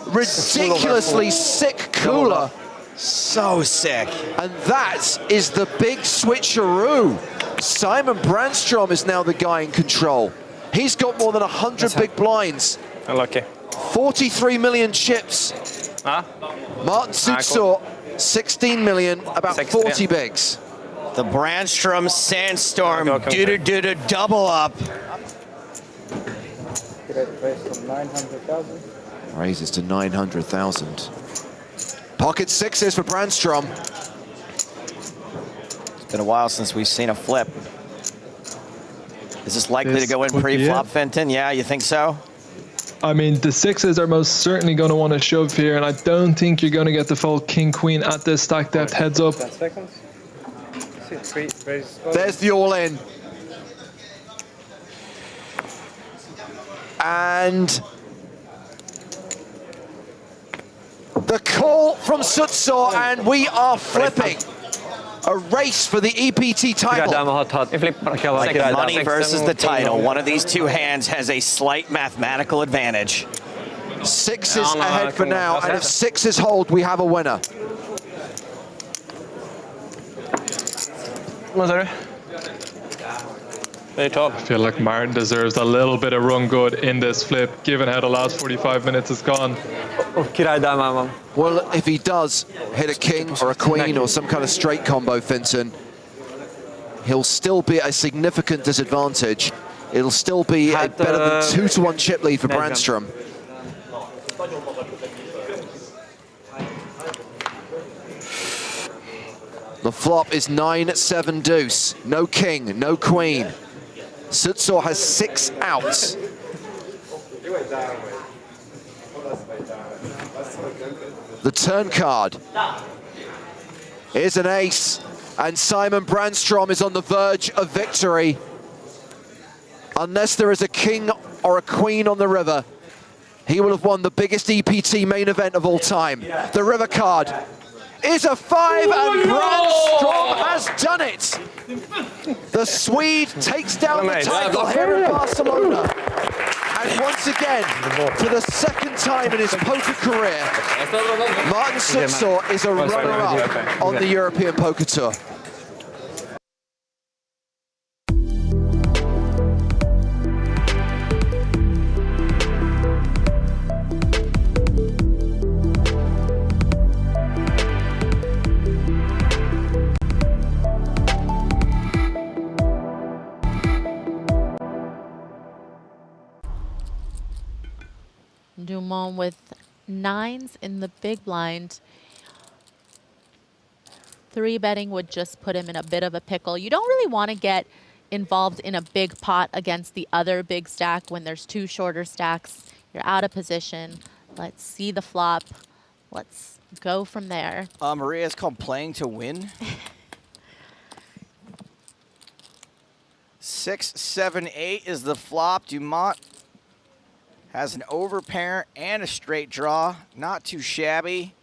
Ridiculously sick cooler. So sick. And that is the big switcheroo. Simon Brandstrom is now the guy in control. He's got more than 100 big blinds. Unlucky. 43 million chips. Martin Sutsor, 16 million, about 40 bigs. The Brandstrom Sandstorm doo-doo-doo-doo double up. Raises to 900,000. Pocket sixes for Brandstrom. It's been a while since we've seen a flip. Is this likely to go in This could be pre-flop, it. Fenton? Yeah, you think so? I mean, the sixes are most certainly going to want to shove here, and I don't think you're going to get the full king-queen at this stack depth heads up. There's the all-in. And the call from Sutsor, and we are flipping. A race for the EPT title. Like money versus the title. One of these two hands has a slight mathematical advantage. Sixes ahead for now, and if sixes hold, we have a winner. I feel like Martin deserves a little bit of run good in this flip, given how the last 45 minutes has gone. Well, if he does hit a king or a queen or some kind of straight combo, Finton, he'll still be at a significant disadvantage. It'll still be a better than 2-1 chip lead for Brandstrom. The flop is 9-7 deuce. No king, no queen. Sutsor has 6 outs. The turn card is an ace, and Simon Brandstrom is on the verge of victory. Unless there is a king or a queen on the river, he will have won the biggest EPT main event of all time. The river card is a 5, and Brandstrom has done it. The Swede takes down the title here in Barcelona. And once again, for the second time in his poker career, Martin Sutsor is a runner-up on the European Poker Tour. Dumont with 9s in the big blind. 3-betting would just put him in a bit of a pickle. You don't really want to get involved in a big pot against the other big stack when there's 2 shorter stacks. You're out of position. Let's see the flop. Let's go from there. Maria, it's called playing to win. 6, 7, 8 is the flop. Dumont has an overpair and a straight draw. Not too shabby.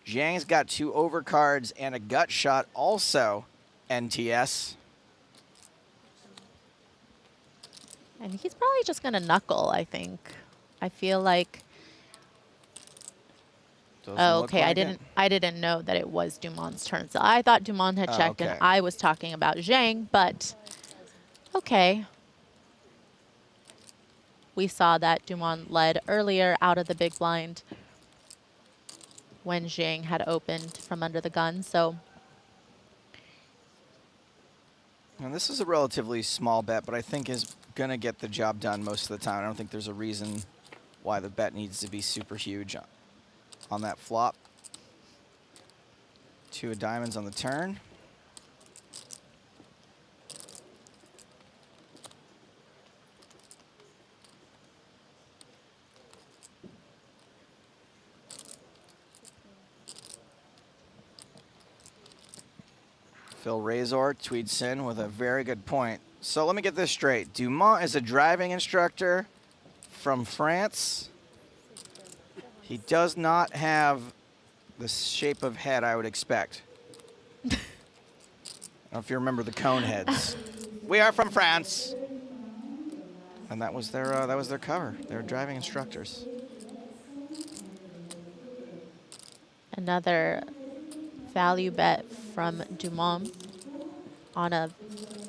Zhang's got 2 overcards and a gut shot, also NTS. And he's probably just going to knuckle, I think. I feel like... Doesn't Oh, look okay. like I didn't know that it was Dumont's turn. So I thought Dumont had checked okay. and I was talking about Zhang, but okay. We saw that Dumont led earlier out of the big blind when Zhang had opened from under the gun. So And this is a relatively small bet, but I think is going to get the job done most of the time. I don't think there's a reason why the bet needs to be super huge on that flop. 2 of diamonds on the turn. Phil Razor tweets in with a very good point. So let me get this straight. Dumont is a driving instructor from France. He does not have the shape of head I would expect. I don't know if you remember the cone heads. We are from France. And that was their cover. They were driving instructors. another value bet from Dumont on a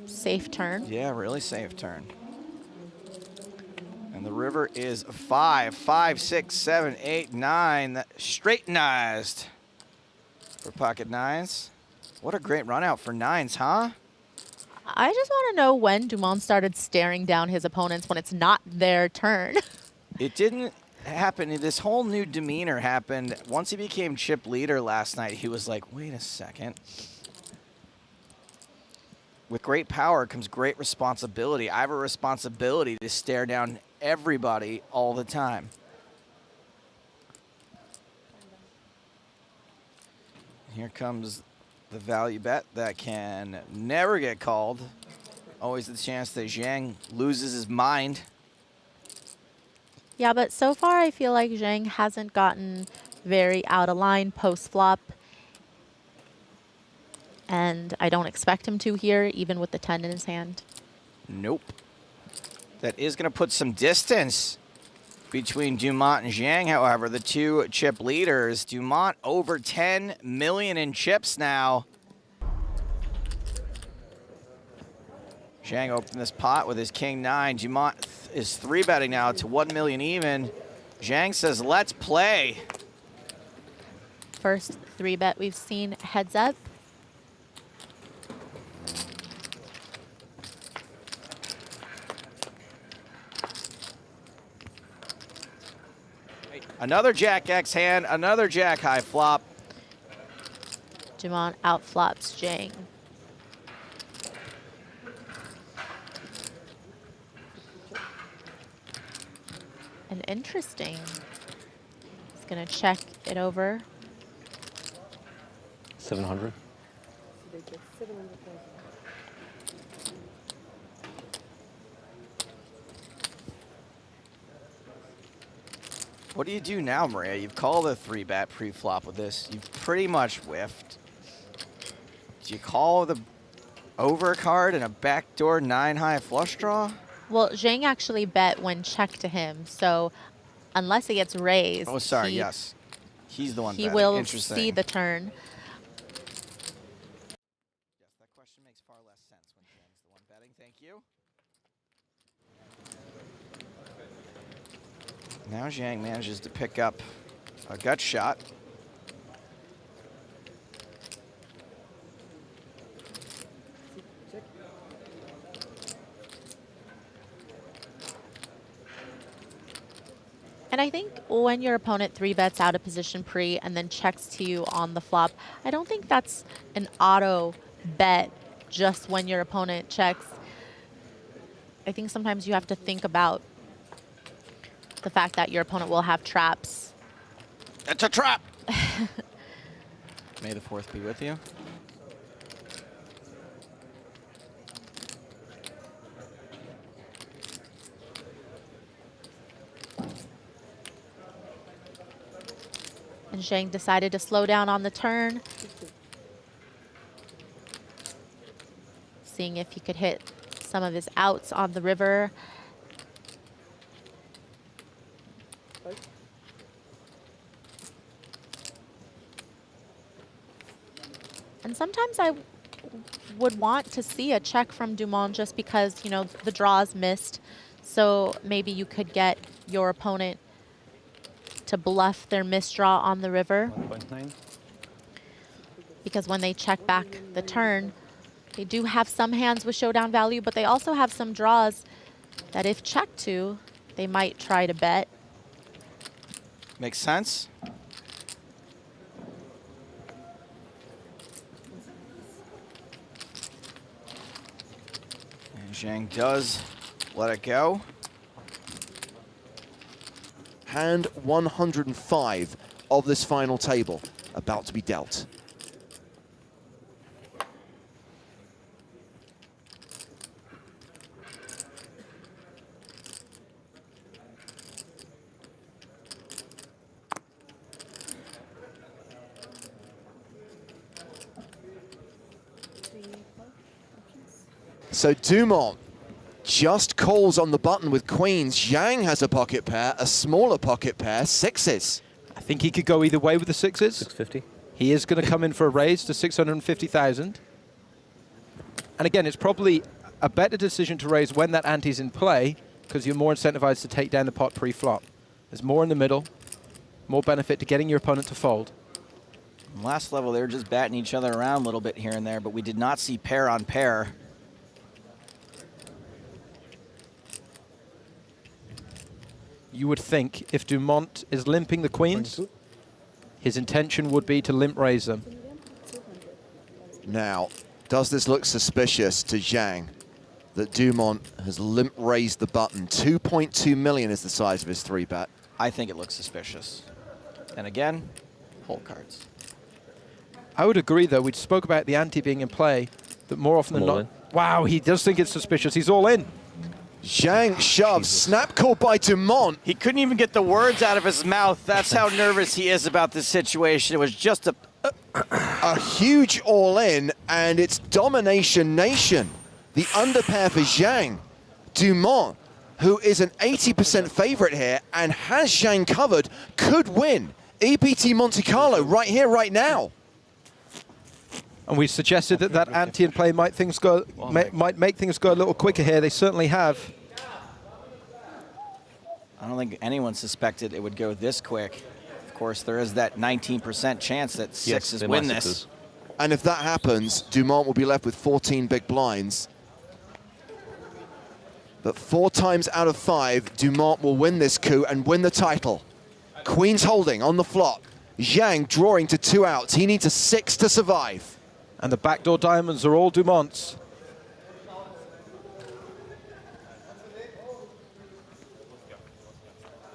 safe turn. Yeah, really safe turn. And the river is 5, 5, 6, 7, 8, 9. That straightenized for pocket nines. What a great run out for nines, huh? I just want to know when Dumont started staring down his opponents when it's not their turn. It didn't happen. This whole new demeanor happened once he became chip leader last night. He was like, wait a second. With great power comes great responsibility. I have a responsibility to stare down everybody all the time. Here comes the value bet that can never get called. Always the chance that Zhang loses his mind. Yeah, but so far I feel like Zhang hasn't gotten very out of line post-flop. And I don't expect him to here, even with the 10 in his hand. Nope. That is going to put some distance between Dumont and Zhang, however. The two chip leaders. Dumont over 10 million in chips now. Zhang opened this pot with his king 9. Dumont is 3-betting now to 1 million even. Zhang says, let's play. First 3-bet we've seen heads up. Another Jack X hand, another Jack high flop. Dumont outflops Zhang. And interesting. He's gonna check it over. 700. What do you do now, Maria? You've called a 3-bet pre-flop with this. You've pretty much whiffed. Do you call the overcard and a backdoor 9-high flush draw? Well, Zhang actually bet when checked to him, so unless it gets raised, Oh, sorry, yes. He's the one he betting. will Interesting. see the turn. Yes, that question makes far less sense when Zhang's the one betting. Thank you. Now Zhang manages to pick up a gut shot. And I think when your opponent 3-bets out of position pre and then checks to you on the flop, I don't think that's an auto bet just when your opponent checks. I think sometimes you have to think about the fact that your opponent will have traps. It's a trap. May the 4th be with you. And Zhang decided to slow down on the turn, seeing if he could hit some of his outs on the river. And sometimes I would want to see a check from Dumont just because, you know, the draw's missed. So maybe you could get your opponent to bluff their misdraw on the river. 1.9. Because when they check back the turn, they do have some hands with showdown value, but they also have some draws that if checked to, they might try to bet. Makes sense. And Zhang does let it go. Hand 105 of this final table about to be dealt. So Dumont just calls on the button with queens. Zhang has a pocket pair, a smaller pocket pair, sixes. I think he could go either way with the sixes. 650. He is going to come in for a raise to 650,000. And again, it's probably a better decision to raise when that ante's in play because you're more incentivized to take down the pot pre-flop. There's more in the middle, more benefit to getting your opponent to fold. Last level, they were just batting each other around a little bit here and there, but we did not see pair on pair. You would think if Dumont is limping the queens, his intention would be to limp raise them. Now, does this look suspicious to Zhang that Dumont has limp raised the button? 2.2 million is the size of his 3-bet. I think it looks suspicious. And again, hole cards. I would agree, though. We spoke about the ante being in play, that more often than not... Wow, he does think it's suspicious. He's all in. Zhang shoves, snap call by Dumont. He couldn't even get the words out of his mouth. That's how nervous he is about this situation. It was just a huge all-in, and it's domination nation. The underpair for Zhang. Dumont, who is an 80% favorite here and has Zhang covered, could win EPT Monte Carlo right here, right now. And we suggested that that ante in play might make things go a little quicker here. They certainly have. I don't think anyone suspected it would go this quick. Of course, there is that 19% chance that sixes win this. And if that happens, Dumont will be left with 14 big blinds. But 4 times out of 5, Dumont will win this coup and win the title. Queen's holding on the flop. Zhang drawing to 2 outs. He needs a 6 to survive. And the backdoor diamonds are all Dumont's.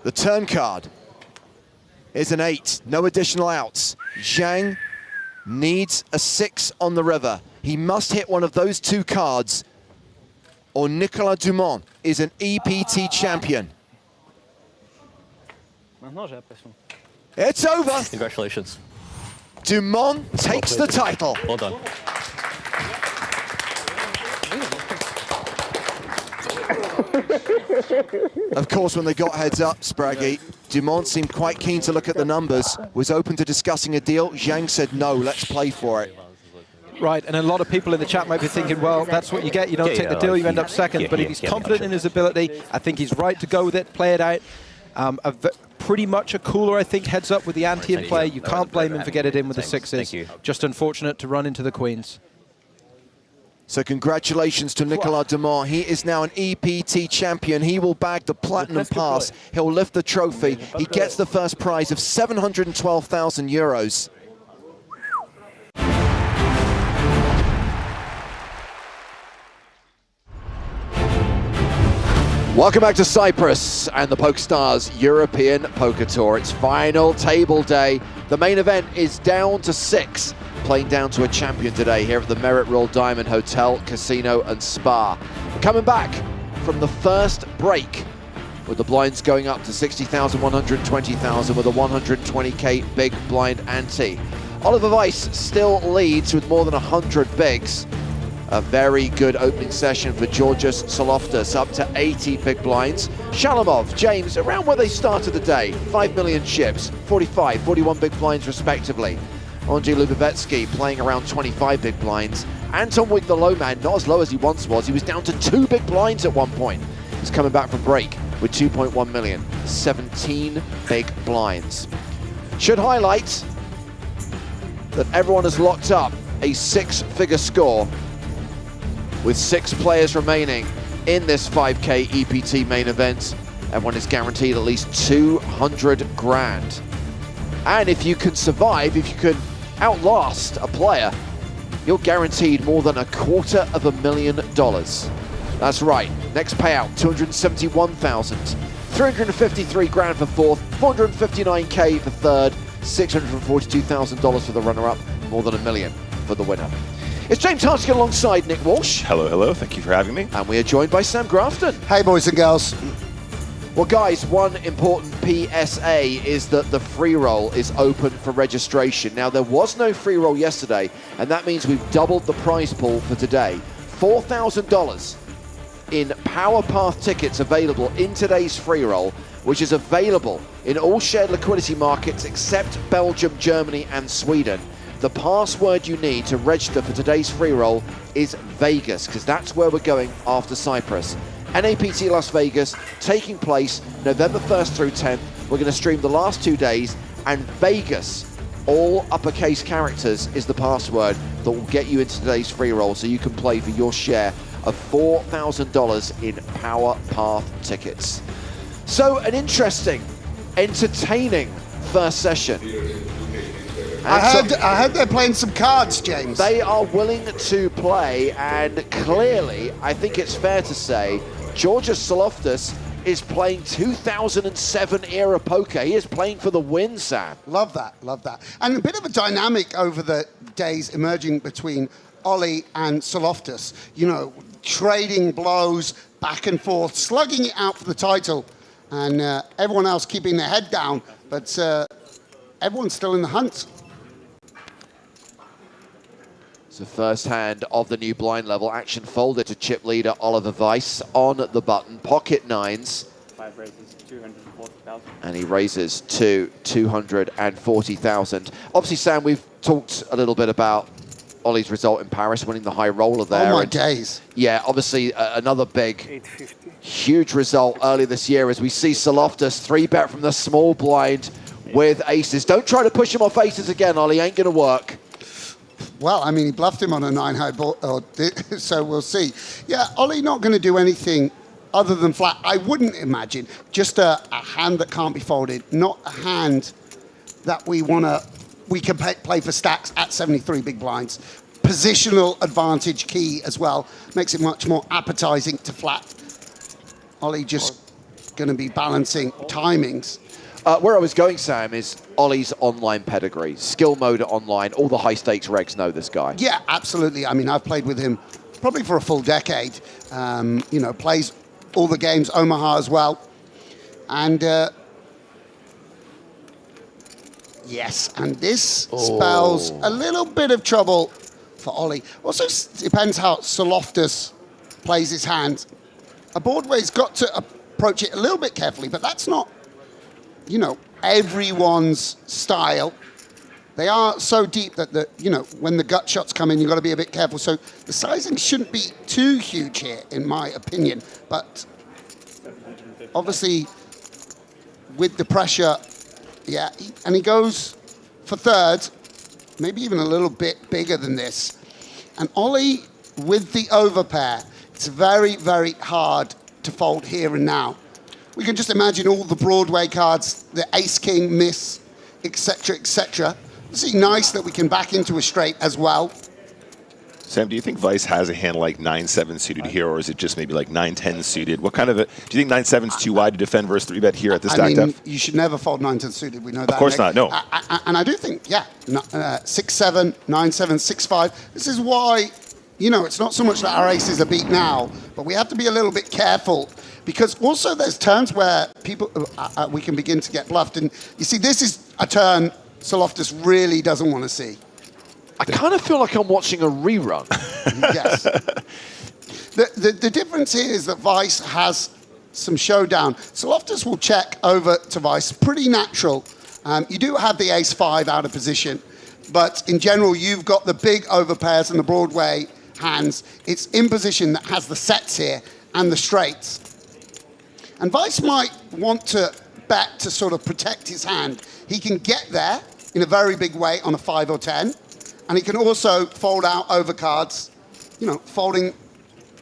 The turn card is an 8, no additional outs. Zhang needs a 6 on the river. He must hit one of those 2 cards, or Nicolas Dumont is an EPT champion. It's over. Congratulations. Dumont takes the title. Well done. Of course, when they got heads up, Spraggy, Dumont seemed quite keen to look at the numbers, was open to discussing a deal. Zhang said, no, let's play for it. Right, and a lot of people in the chat might be thinking, well, that's what you get. You don't take the deal, you end up second. But if he's confident in his ability, I think he's right to go with it, play it out. Pretty much a cooler, I think, heads up with the ante in play. You can't blame him for getting it in with the sixes. Just unfortunate to run into the queens. So congratulations to Nicolas Demont. He is now an EPT champion. He will bag the Platinum Pass. He'll lift the trophy. He gets the first prize of 712,000 euros. Welcome back to Cyprus and the PokerStars European Poker Tour. It's final table day. The main event is down to 6, playing down to a champion today here at the Merit Royal Diamond Hotel, Casino and Spa. We're coming back from the first break with the blinds going up to 60,000, 120,000 with a 120k big blind ante. Oliver Weiss still leads with more than 100 bigs. A very good opening session for Georgios Tsouloftas, up to 80 big blinds. Shalamov, James, around where they started the day, 5 million chips, 45, 41 big blinds respectively. Andrzej Lubovetsky playing around 25 big blinds. Anton Wigg, the low man, not as low as he once was. He was down to 2 big blinds at one point. He's coming back from break with 2.1 million, 17 big blinds. Should highlight that everyone has locked up a 6-figure score with 6 players remaining in this 5k EPT main event. Everyone is guaranteed at least 200 grand. And if you can survive, if you can outlast a player, you're guaranteed more than $250,000. That's right, next payout, 271,000. 353 grand for fourth, 459k for third, $642,000 for the runner-up, more than $1 million for the winner. It's James Hartigan alongside Nick Walsh. Hello, hello. Thank you for having me. And we are joined by Sam Grafton. Hey, boys and girls. Well, guys, one important PSA is that the free roll is open for registration. Now, there was no free roll yesterday, and that means we've doubled the prize pool for today. $4,000 in Power Path tickets available in today's free roll, which is available in all shared liquidity markets except Belgium, Germany, and Sweden. The password you need to register for today's free roll is Vegas, because that's where we're going after Cyprus. NAPT Las Vegas, taking place November 1st through 10th. We're going to stream the last 2 days, and Vegas, all uppercase characters, is the password that will get you into today's free roll, so you can play for your share of $4,000 in Power Path tickets. So, an interesting, entertaining first session. I heard they're playing some cards, James. They are willing to play, and clearly, I think it's fair to say, Georgios Tsouloftas is playing 2007 era poker. He is playing for the win, Sam. Love that, love that. And a bit of a dynamic over the days emerging between Ollie and Tsouloftas. You know, trading blows back and forth, slugging it out for the title, and everyone else keeping their head down, but everyone's still in the hunt. So first hand of the new blind level, action folded to chip leader Oliver Weiss on the button, pocket nines. 5 raises, 240,000. And he raises to 240,000. Obviously, Sam, we've talked a little bit about Ollie's result in Paris, winning the high roller there. Oh my days. Yeah, obviously another big, huge result earlier this year as we see Tsouloftas 3-bet from the small blind with aces. Don't try to push him off aces again, Ollie, ain't gonna work. Well, I mean, he bluffed him on a 9-high board, so we'll see. Yeah, Ollie not going to do anything other than flat. I wouldn't imagine. Just a hand that can't be folded, not a hand that we can play for stacks at 73 big blinds. Positional advantage key as well. Makes it much more appetizing to flat. Ollie just going to be balancing timings. Where I was going, Sam, is Ollie's online pedigree. Skill mode online. All the high-stakes regs know this guy. Yeah, absolutely. I mean, I've played with him probably for a full decade. You know, plays all the games, Omaha as well. And yes, and this spells a little bit of trouble for Ollie. Also depends how Tsouloftas plays his hand. A board where he's got to approach it a little bit carefully, but that's not, you know, everyone's style. They are so deep that, you know, when the gut shots come in, you've got to be a bit careful. So the sizing shouldn't be too huge here, in my opinion. But obviously, with the pressure, yeah, and he goes for third, maybe even a little bit bigger than this. And Ollie with the overpair, it's very, very hard to fold here and now. We can just imagine all the Broadway cards, the ace, king, miss, etc., etc. It's nice that we can back into a straight as well. Sam, do you think Vice has a hand like 9-7 suited here, or is it just maybe like 9-10 suited? What kind of a, do you think 9-7's too wide to defend versus 3-bet here at this stack depth? You should never fold 9-10 suited. We know that. Of course not, no. And I do think, 6-7, 9-7, 6-5. This is why, you know, it's not so much that our aces are beat now, but we have to be a little bit careful because also there's turns where people we can begin to get bluffed. And you see, this is a turn Tsouloftas really doesn't want to see. I kind of feel like I'm watching a rerun. Yes. The difference here is that Vice has some showdown. Tsouloftas will check over to Vice. Pretty natural. You do have the ace-5 out of position, but in general, you've got the big overpairs and the Broadway hands. It's in position that has the sets here and the straights. And Vice might want to bet to sort of protect his hand. He can get there in a very big way on a 5 or 10. And he can also fold out overcards, you know, folding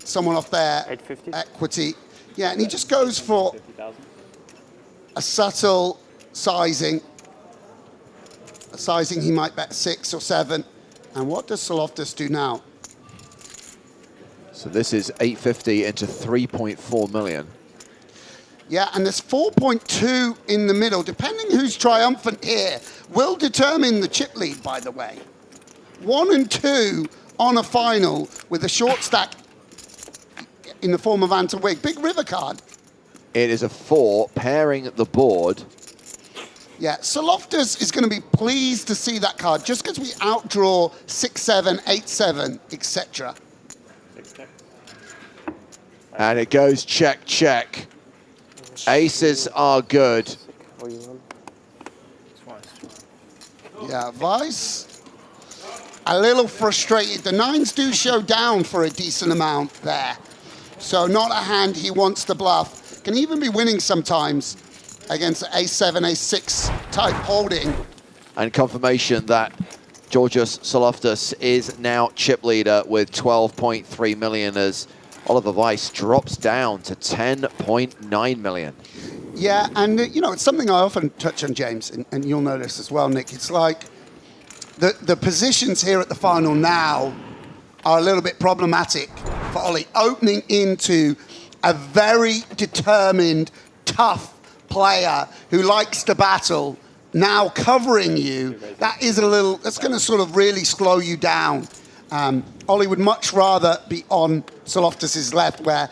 someone off their equity. Yeah, and he just goes for a subtle sizing. A sizing he might bet 6 or 7. And what does Tsouloftas do now? So this is 850 into 3.4 million. Yeah, and there's 4.2 in the middle. Depending who's triumphant here will determine the chip lead, by the way. 1 and 2 on a final with a short stack in the form of Anton Wigg. Big river card. It is a 4 pairing the board. Yeah, Tsouloftas is going to be pleased to see that card just because we outdraw 6-7, 8-7, etc. And it goes check, check. Aces are good. Yeah, Vice. A little frustrated. The 9s do show down for a decent amount there. So not a hand he wants to bluff. Can even be winning sometimes against the ace-7, ace-6 type holding. And confirmation that Georgios Tsouloftas is now chip leader with 12.3 million as Oliver Vice drops down to 10.9 million. Yeah, and you know, it's something I often touch on, James, and you'll know this as well, Nick. It's like the positions here at the final now are a little bit problematic for Ollie. Opening into a very determined, tough player who likes to battle, now covering you, that's going to sort of really slow you down. Ollie would much rather be on Tsouloftas' left, where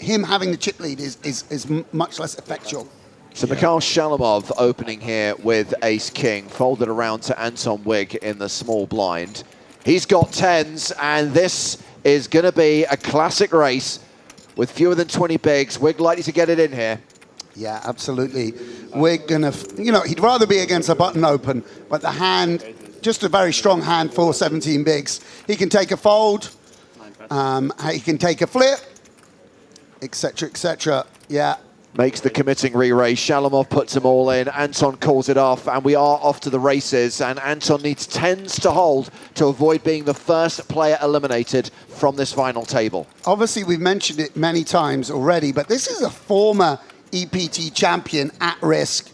him having the chip lead is much less effectual. So Mikhail Shalamov opening here with ace-king, folded around to Anton Wigg in the small blind. He's got 10s, and this is going to be a classic race with fewer than 20 bigs. Wigg likely to get it in here. Yeah, absolutely. Wigg gonna, you know, he'd rather be against a button open, but the hand, just a very strong hand for 17 bigs. He can take a fold, he can take a flip, etc., etc. Yeah. Makes the committing re-raise. Shalamov puts them all in. Anton calls it off, and we are off to the races. And Anton needs 10s to hold to avoid being the first player eliminated from this final table. Obviously, we've mentioned it many times already, but this is a former EPT champion at risk.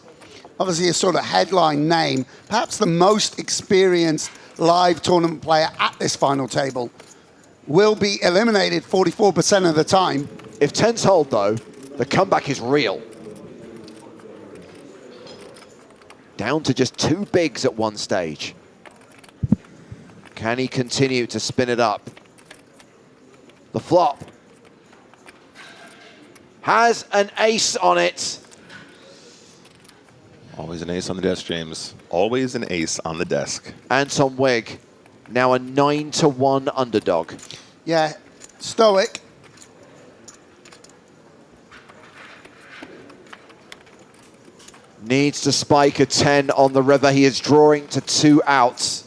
Obviously, a sort of headline name, perhaps the most experienced live tournament player at this final table. Will be eliminated 44% of the time. If 10s hold, though, the comeback is real. Down to just 2 bigs at one stage. Can he continue to spin it up? The flop has an ace on it. Always an ace on the desk, James. Always an ace on the desk. Anton Wigg, now a 9-1 underdog. Yeah, stoic. Needs to spike a 10 on the river. He is drawing to 2 outs.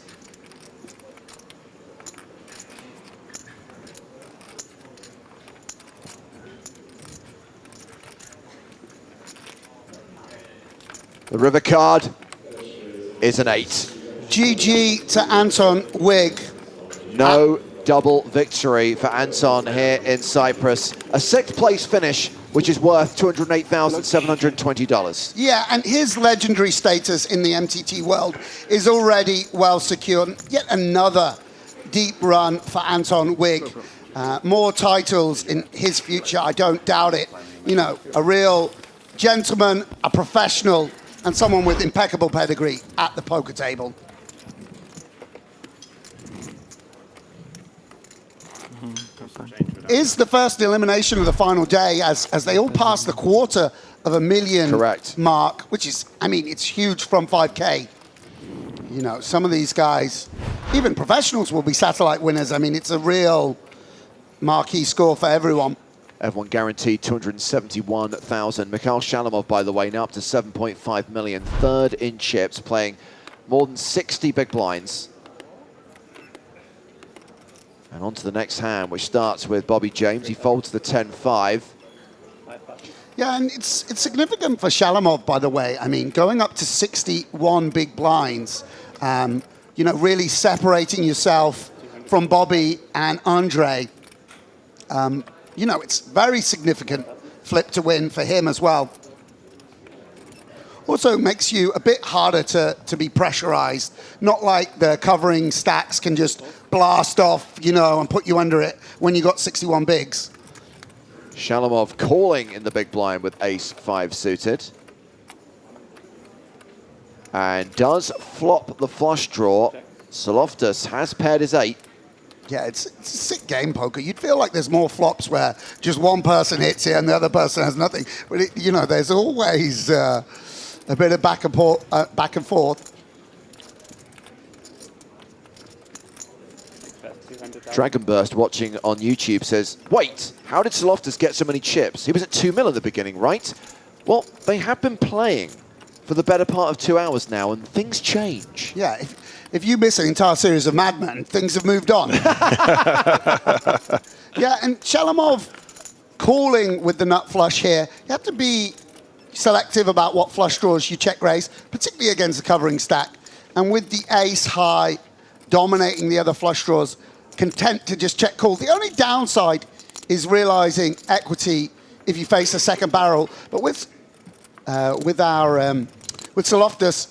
The river card is an 8. GG to Anton Wigg. No double victory for Anton here in Cyprus. A 6th place finish, which is worth $208,720. Yeah, and his legendary status in the MTT world is already well secured. Yet another deep run for Anton Wigg. More titles in his future, I don't doubt it. You know, a real gentleman, a professional, and someone with impeccable pedigree at the poker table. Is the first elimination of the final day as they all pass the $250,000 mark, which is, I mean, it's huge from 5K. You know, some of these guys, even professionals, will be satellite winners. I mean, it's a real marquee score for everyone. Everyone guaranteed 271,000. Mikhail Shalamov, by the way, now up to 7.5 million. 3rd in chips, playing more than 60 big blinds. And on to the next hand, which starts with Bobby James. He folds the 10-5. Yeah, and it's significant for Shalamov, by the way. I mean, going up to 61 big blinds, you know, really separating yourself from Bobby and Andre. You know, it's very significant flip to win for him as well. Also makes you a bit harder to be pressurized. Not like the covering stacks can just blast off, you know, and put you under it when you got 61 bigs. Shalamov calling in the big blind with ace-5 suited. And does flop the flush draw. Tsouloftas has paired his 8. Yeah, it's a sick game, poker. You'd feel like there's more flops where just one person hits here and the other person has nothing. But, you know, there's always a bit of back and forth. Dragonburst watching on YouTube says, wait, how did Tsouloftas get so many chips? He was at 2 mil in the beginning, right? Well, they have been playing for the better part of 2 hours now, and things change. Yeah, if you miss an entire series of Mad Men, things have moved on. Yeah, and Shalamov calling with the nut flush here. You have to be selective about what flush draws you check raise, particularly against the covering stack. And with the ace high dominating the other flush draws, content to just check call. The only downside is realizing equity if you face a second barrel. But with Tsouloftas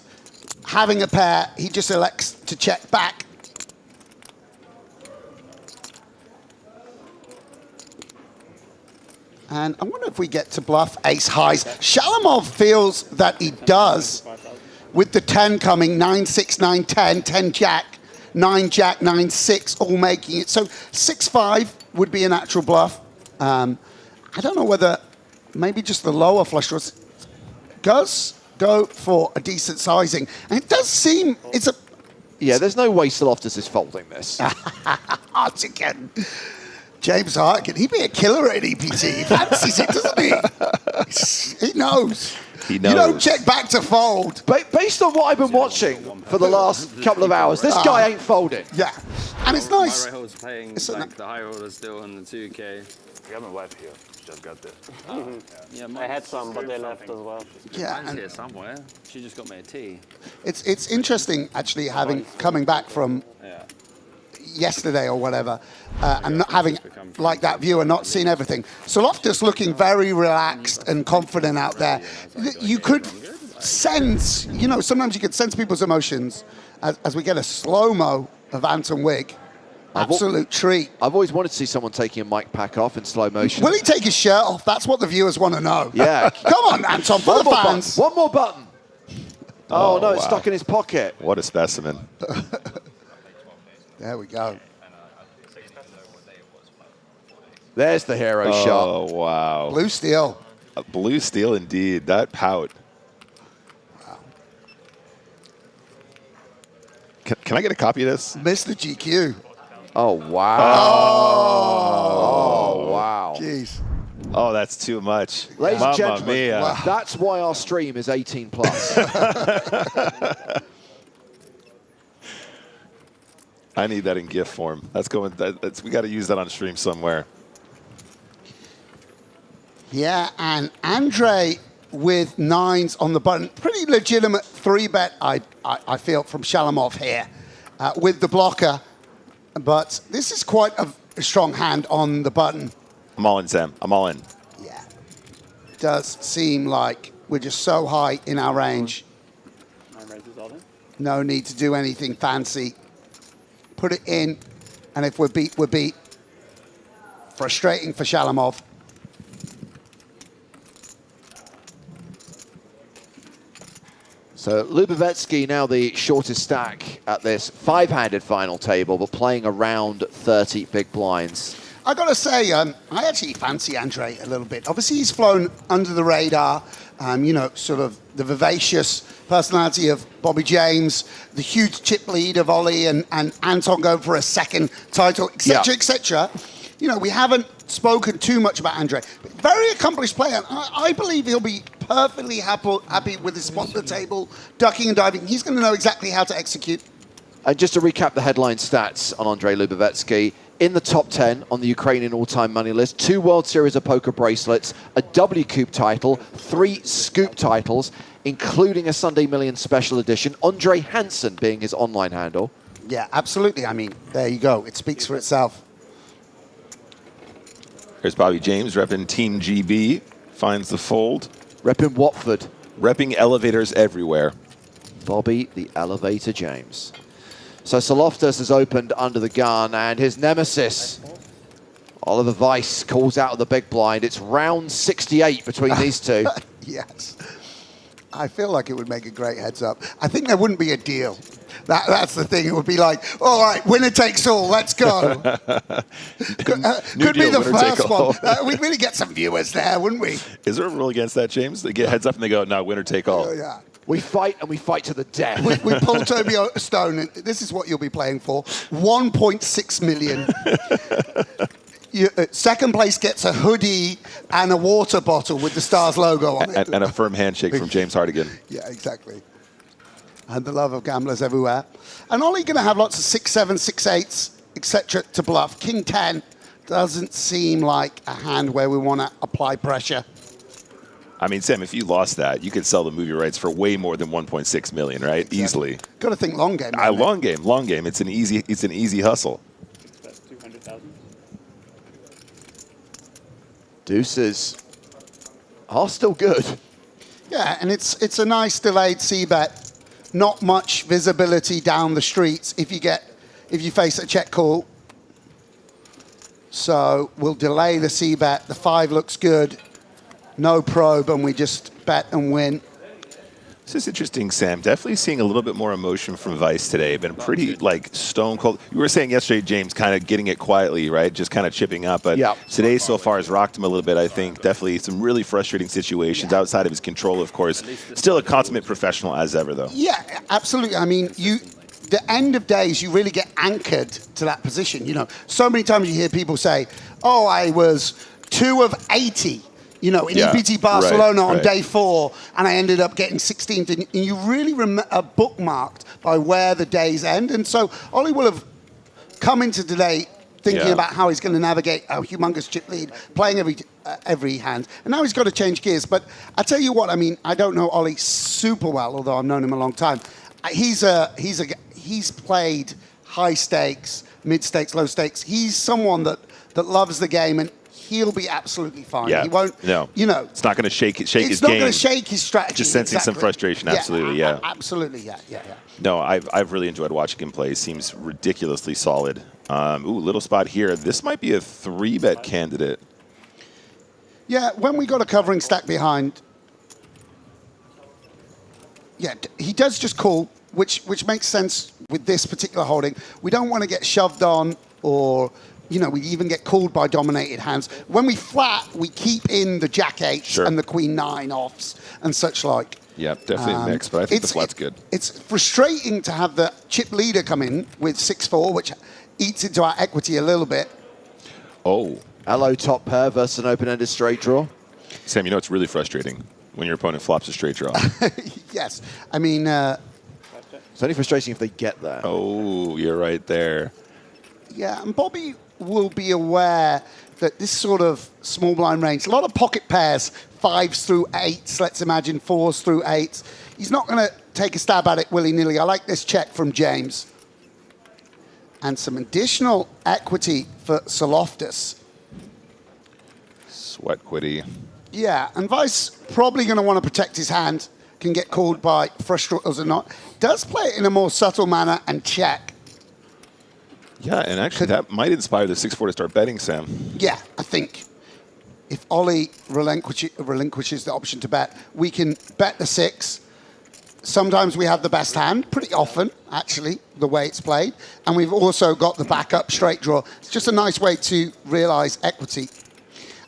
having a pair, he just elects to check back. And I wonder if we get to bluff ace highs. Shalamov feels that he does with the 10 coming, 9-6, 9-10, 10 jack, 9 jack, 9-6, all making it. So 6-5 would be a natural bluff. I don't know whether maybe just the lower flush draws does go for a decent sizing. And it does seem it's a... Yeah, there's no way Tsouloftas is folding this. Hartigan. James Hartigan, he'd be a killer at EPT. He fancies it, doesn't he? He knows. He knows. You don't check back to fold. Based on what I've been watching for the last couple of hours, this guy ain't folding. Yeah. And it's nice. My right hold's playing like the high roller still on the 2K. We have my wife here. She just got this. Yeah, I had some, but they left as well. Yeah, Mine's here somewhere. She just got me a tea. it's interesting actually coming back from yesterday or whatever, and not having like that viewer not seen everything. Tsouloftas looking very relaxed and confident out there. You could sense, you know, sometimes you could sense people's emotions as we get a slow-mo of Anton Wigg. Absolute treat. I've always wanted to see someone taking a mic pack off in slow motion. Will he take his shirt off? That's what the viewers want to know. Yeah. Come on, Anton, for the fans. One more button. Oh, no, it's stuck in his pocket. What a specimen. There we go. There's the hero shot. Oh, wow. Blue steel. A blue steel indeed. That pout. Wow. Can I get a copy of this? Mr. GQ. Oh, wow. Oh, wow. Jeez. Oh, that's too much. Ladies and gentlemen, mia. that's why our stream is 18 plus. I need that in GIF form. That's going. We got to use that on stream somewhere. Yeah, and Andre with 9s on the button. Pretty legitimate 3-bet, I feel, from Shalamov here. With the blocker, But this is quite a strong hand on the button. I'm all in, Sam. I'm all in. Yeah. Does seem like we're just so high in our range. No need to do anything fancy. Put it in, and if we're beat, we're beat. Frustrating for Shalamov. So Lubavetsky now the shortest stack at this 5-handed final table, but playing around 30 big blinds. I got to say, I actually fancy Andre a little bit. Obviously, he's flown under the radar. You know, sort of the vivacious personality of Bobby James, the huge chip lead of Ollie and Anton going for a second title, etc., etc. You know, we haven't spoken too much about Andre. Very accomplished player. I believe he'll be perfectly happy with his spot at the table, ducking and diving. He's going to know exactly how to execute. And just to recap the headline stats on Andre Lubavetsky, in the top 10 on the Ukrainian all-time money list, 2 World Series of Poker bracelets, a W Coupe title, 3 Scoop titles, including a Sunday Million special edition, Andre Hansen being his online handle. Yeah, absolutely. I mean, there you go. It speaks for itself. Here's Bobby James repping Team GB, finds the fold. Repping Watford. Repping elevators everywhere. Bobby the Elevator James. So Tsouloftas has opened under the gun, and his nemesis, Oliver Weiss, calls out of the big blind. It's round 68 between these two. Yes. I feel like it would make a great heads up. I think there wouldn't be a deal. That's the thing. It would be like, all right, winner takes all. Let's go. Could be the first one. We'd really get some viewers there, wouldn't we? Is there a rule against that, James? They get heads up and they go, no, winner take all. Yeah. We fight, and we fight to the death. We pull Toby Stone, and this is what you'll be playing for. 1.6 million. Second place gets a hoodie and a water bottle with the Stars logo on it. And a firm handshake from James Hardigan. Yeah, exactly. And the love of gamblers everywhere. And Ollie going to have lots of 6-7, 6-8s, etc. to bluff. King 10 doesn't seem like a hand where we want to apply pressure. I mean, Sam, if you lost that, you could sell the movie rights for way more than 1.6 million, right? Exactly. Easily. Got to think long game. Long game. It's an easy hustle. That's 200,000. Deuces are still good. Yeah, and it's a nice delayed c-bet. Not much visibility down the streets if you face a check call. So we'll delay the c-bet. The 5 looks good. No probe, and we just bet and win. This is interesting, Sam. Definitely seeing a little bit more emotion from Weiss today. Been pretty, like, stone cold. You were saying yesterday, James, kind of getting it quietly, right? Just kind of chipping up. But today so far has rocked him a little bit, I think. Definitely some really frustrating situations outside of his control, of course. Still a consummate professional as ever, though. Yeah, absolutely. I mean, the end of days, you really get anchored to that position. You know, so many times you hear people say, oh, I was 2 of 80. You know, in EPT Barcelona on day 4, and I ended up getting 16th. And you really are bookmarked by where the days end. And so Ollie will have come into today thinking about how he's going to navigate a humongous chip lead, playing every hand. And now he's got to change gears. But I tell you what, I mean, I don't know Ollie super well, although I've known him a long time. He's played high stakes, mid stakes, low stakes. He's someone that loves the game, and he'll be absolutely fine. Yeah. He won't, you know. It's not going to shake his game. It's not going to shake his strategy. Just sensing some frustration, absolutely, Absolutely, yeah. No, I've really enjoyed watching him play. Seems ridiculously solid. Little spot here. This might be a 3-bet candidate. Yeah, when we got a covering stack behind, he does just call, which makes sense with this particular holding. We don't want to get shoved on or... You know, we even get called by dominated hands. When we flat, we keep in the Jack 8 and the Queen 9 offs and such like. Yeah, definitely a mix, but I think the flat's good. It's frustrating to have the chip leader come in with 6-4, which eats into our equity a little bit. Oh. Hello, top pair versus an open-ended straight draw. Sam, you know it's really frustrating when your opponent flops a straight draw. Yes. I mean... it's only frustrating if they get there. Oh, you're right there. Yeah, and Bobby will be aware that this sort of small blind range, a lot of pocket pairs, 5s through 8s, let's imagine 4s through 8s. He's not going to take a stab at it willy-nilly. I like this check from James. and some additional equity for Tsouloftas. Sweat quitty. Yeah, and Vice probably going to want to protect his hand. Can get called by frustrators or not. Does play it in a more subtle manner and check. Yeah, and actually that might inspire the 6-4 to start betting, Sam. Yeah, I think if Ollie relinquishes the option to bet, we can bet the 6. Sometimes we have the best hand, pretty often, actually, the way it's played. And we've also got the backup straight draw. It's just a nice way to realize equity.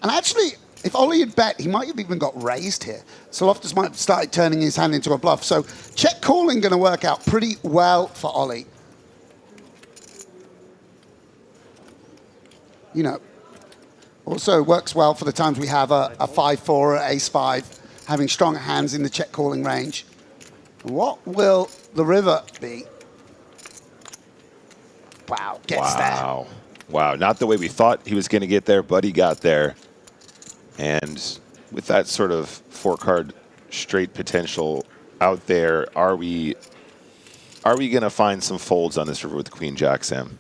And actually, if Ollie had bet, he might have even got raised here. Tsouloftas might have started turning his hand into a bluff. So check calling going to work out pretty well for Ollie. You know, also works well for the times we have a 5-4 or ace-5, having stronger hands in the check calling range. What will the river be? Wow, gets there. Wow, not the way we thought he was going to get there, but he got there. And with that sort of 4-card straight potential out there, are we going to find some folds on this river with Queen Jack, Sam?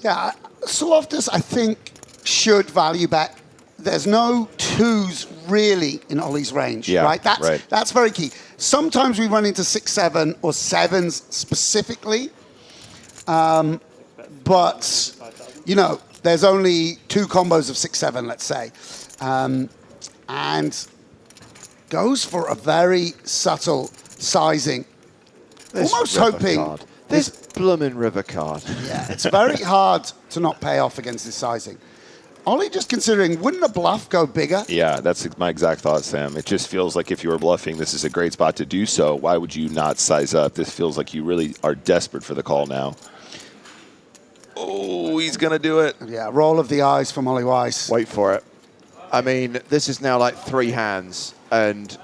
Yeah, Tsouloftas, I think, should value bet. There's no 2s really in Ollie's range, right? That's very key. Sometimes we run into 6-7 or 7s specifically, but you know, there's only 2 combos of 6-7, let's say, and goes for a very subtle sizing, almost hoping. This bloomin' river card. Yeah, it's very hard to not pay off against this sizing. Ollie just considering, wouldn't a bluff go bigger? Yeah, that's my exact thought, Sam. It just feels like if you were bluffing, this is a great spot to do so. Why would you not size up? This feels like you really are desperate for the call now. Oh, he's going to do it. Yeah, roll of the eyes from Ollie Weiss. Wait for it. I mean, this is now like 3 hands, and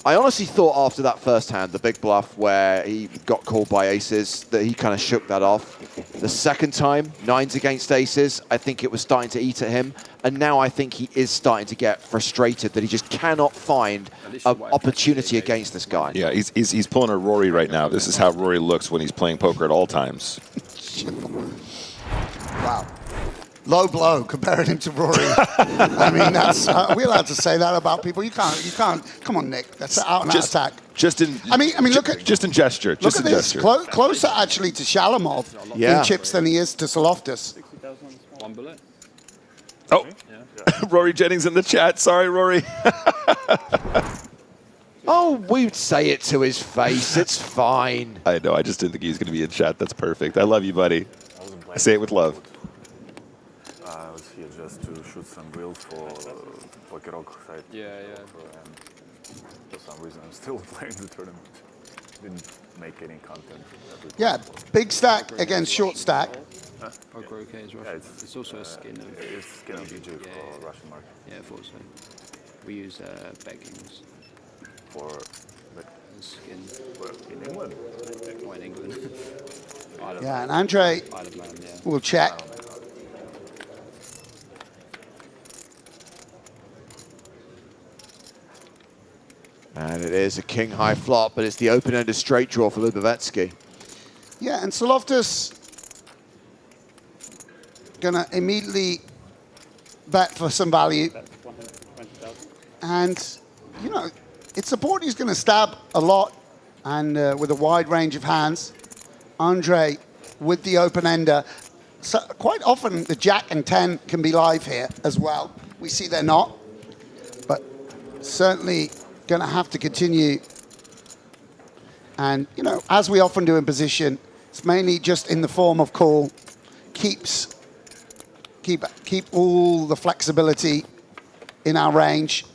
I honestly thought after that first hand, the big bluff where he got called by aces, that he kind of shook that off. The second time, 9s against aces, I think it was starting to eat at him. And now I think he is starting to get frustrated that he just cannot find an opportunity against this guy. Yeah, he's pulling a Rory right now. This is how Rory looks when he's playing poker at all times. Wow. Low blow comparing him to Rory. I mean, that's are we allowed to say that about people? You can't. Come on, Nick. That's an out-and-out attack. I mean, look at just in gesture. Look at this. Closer actually to Shalamov in chips than he is to Tsouloftas. 1 bullet. Oh, Rory Jennings in the chat. Sorry, Rory. Oh, we'd say it to his face. It's fine. I know. I just didn't think he was going to be in chat. That's perfect. I love you, buddy. I say it with love. I was here just to shoot some reels for pokergo site. Yeah. For some reason, I'm still playing the tournament. Didn't make any content. Yeah, big stack against short stack. Poker okay as well. Yeah, it's also a skin of it's skin of BG for Russian market. Yeah, I thought so. We use backings For skin. in England? Oh, in England. Yeah, and Andre will check. And it is a king high flop, but it's the open-ended straight draw for Lubavetsky. Yeah, and Tsouloftas gonna immediately bet for some value. And, you know, it's a board he's gonna stab a lot and with a wide range of hands. Andre with the open-ender. So quite often the Jack and 10 can be live here as well. We see they're not, but certainly going to have to continue. And, you know, as we often do in position, it's mainly just in the form of call. Keep all the flexibility in our range.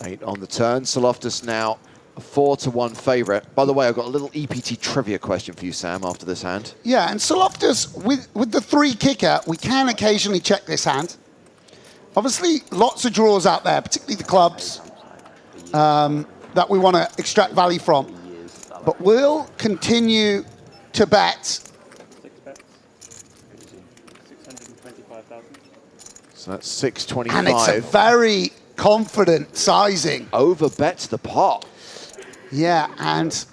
8 on the turn. Tsouloftas now a 4-1 favourite. By the way, I've got a little EPT trivia question for you, Sam, after this hand. Yeah, and Tsouloftas, with the 3 kicker, we can occasionally check this hand. Obviously, lots of draws out there, particularly the clubs, that we want to extract value from. But we'll continue to bet. 6 bets. 625,000. So that's 625. And it's a very confident sizing. Over bets the pot. Yeah, and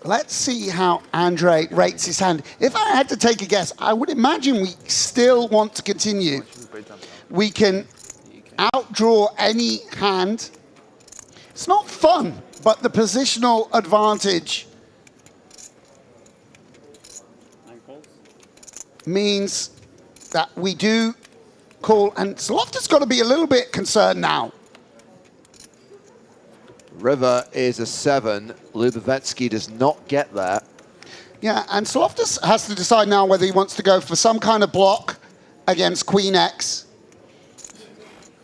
let's see how Andre rates his hand. If I had to take a guess, I would imagine we still want to continue. We can outdraw any hand. It's not fun, but the positional advantage means that we do call, and Tsouloftas got to be a little bit concerned now. River is a 7. Lubavetsky does not get there. Yeah, and Tsouloftas has to decide now whether he wants to go for some kind of block against Queen X,